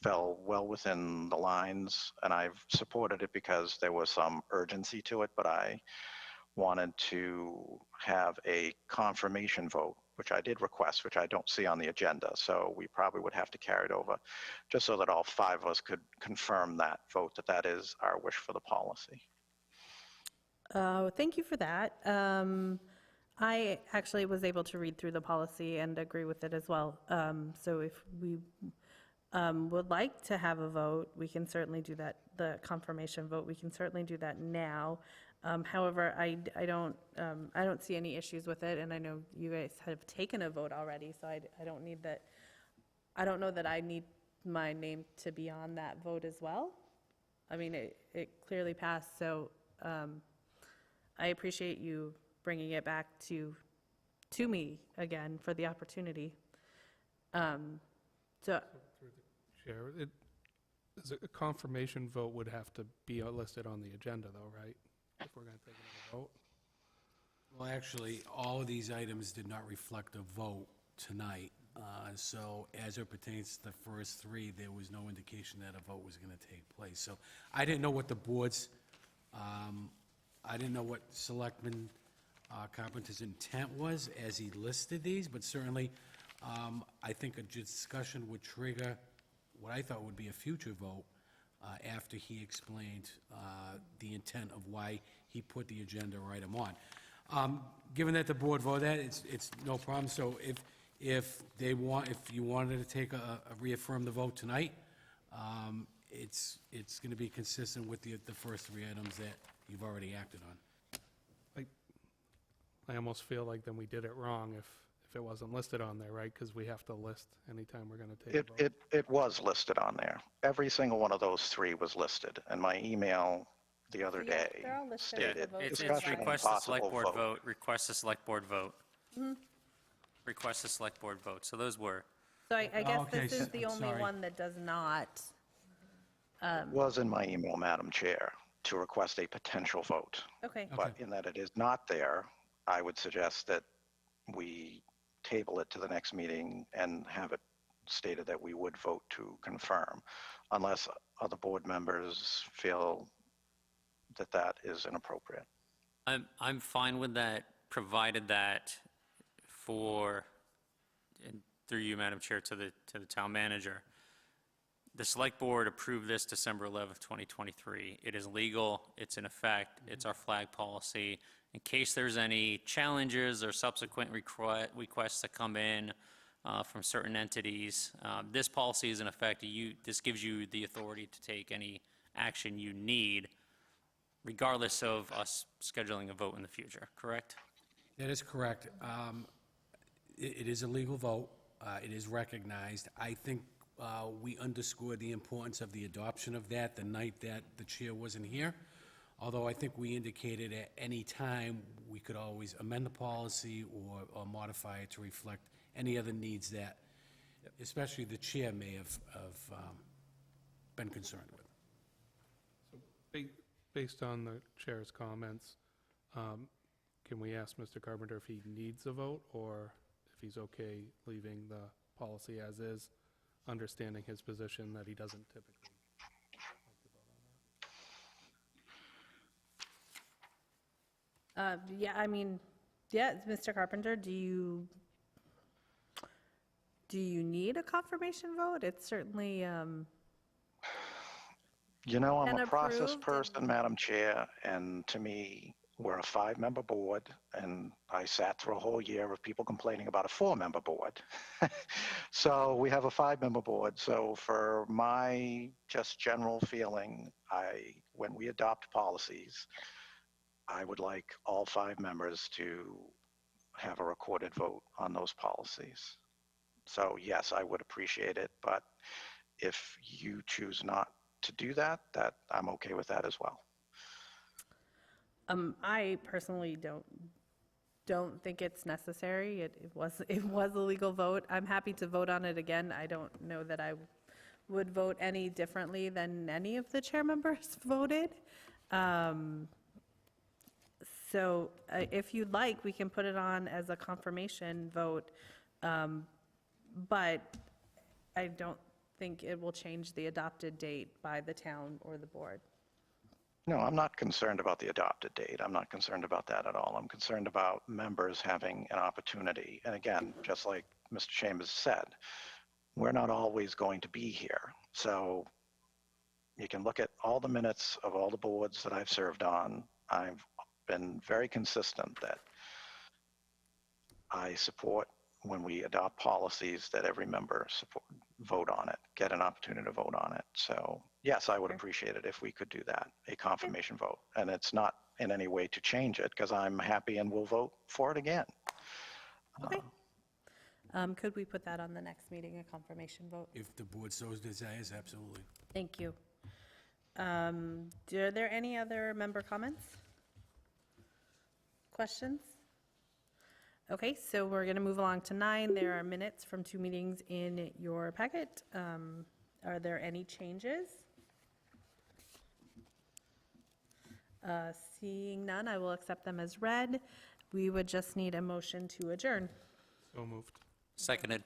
fell well within the lines, and I've supported it because there was some urgency to it, but I wanted to have a confirmation vote, which I did request, which I don't see on the agenda. So we probably would have to carry it over just so that all 5 of us could confirm that vote, that is our wish for the policy. Thank you for that. I actually was able to read through the policy and agree with it as well. So if we would like to have a vote, we can certainly do that, the confirmation vote, we can certainly do that now. However, I don't see any issues with it, and I know you guys have taken a vote already, so I don't need that. I don't know that I need my name to be on that vote as well. I mean, it clearly passed, so I appreciate you bringing it back to me again for the opportunity. So Through the chair, a confirmation vote would have to be listed on the agenda, though, right? If we're going to take another vote. Well, actually, all of these items did not reflect a vote tonight. So as it pertains to the first 3, there was no indication that a vote was going to take place. So I didn't know what the board's, I didn't know what Selectman Carpenter's intent was as he listed these, but certainly I think a discussion would trigger what I thought would be a future vote after he explained the intent of why he put the agenda item on. Given that the board voted that, it's no problem. So if you wanted to take a reaffirm the vote tonight, it's going to be consistent with the first 3 items that you've already acted on. I almost feel like then we did it wrong if it wasn't listed on there, right? Because we have to list anytime we're going to take a vote. It was listed on there. Every single one of those 3 was listed, and my email the other Yeah, day they're all listed stated as a vote. It's discussion and request a select possible board vote. vote, request a select board vote, Mhm. request a select board vote. So those were. So I guess Okay, this is so- the I'm only sorry. one that does not. Was in my email, Madam Chair, to request a potential vote. Okay. But in that it is not there, I would suggest that we table it to the next meeting and have it stated that we would vote to confirm, unless other board members feel that that is inappropriate. I'm fine with that, provided that and through you, Madam Chair, to the town manager, the select board approved this December 11th, 2023. It is legal, it's in effect, it's our flag policy. In case there's any challenges or subsequent requests that come in from certain entities, this policy is in effect. This gives you the authority to take any action you need, regardless of us scheduling a vote in the future, correct? That is correct. It is a legal vote. It is recognized. I think we underscored the importance of the adoption of that the night that the chair wasn't here, although I think we indicated at any time we could always amend the policy or modify it to reflect any other needs that, especially the chair may have been concerned with. Based on the chair's comments, can we ask Mr. Carpenter if he needs a vote, or if he's okay leaving the policy as is, understanding his position that he doesn't typically like to vote on that? Yeah, I mean, yeah, Mr. Carpenter, do you need a confirmation vote? It's certainly, You know, I'm And a process approved person, Madam Chair, and to me, we're a 5-member board, and I sat through a whole year of people complaining about a 4-member board. So we have a 5-member board. So for my just general feeling, when we adopt policies, I would like all 5 members to have a recorded vote on those policies. So yes, I would appreciate it, but if you choose not to do that, I'm okay with that as well. I personally don't think it's necessary. It was a legal vote. I'm happy to vote on it again. I don't know that I would vote any differently than any of the chair members voted. So if you'd like, we can put it on as a confirmation vote, but I don't think it will change the adopted date by the town or the board. No, I'm not concerned about the adopted date. I'm not concerned about that at all. I'm concerned about members having an opportunity. And again, just like Mr. Chambers said, we're not always going to be here. So you can look at all the minutes of all the boards that I've served on. I've been very consistent that I support when we adopt policies that every member vote on it, get an opportunity to vote on it. So yes, I would appreciate it if we could do that, a confirmation vote. And it's not in any way to change it, because I'm happy and will vote for it again. Okay. Could we put that on the next meeting, a confirmation vote? If the board so desires, absolutely. Thank you. Are there any other member comments? Questions? Okay, so we're going to move along to 9. There are minutes from 2 meetings in your packet. Are there any changes? Seeing none, I will accept them as read. We would just need a motion to adjourn. So moved. Seconded.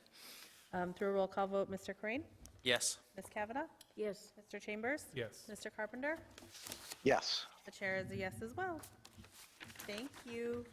Through a roll call vote, Mr. Crane? Yes. Ms. Kavanaugh? Yes. Mr. Chambers? Yes. Mr. Carpenter? Yes. The chair is a yes as well. Thank you.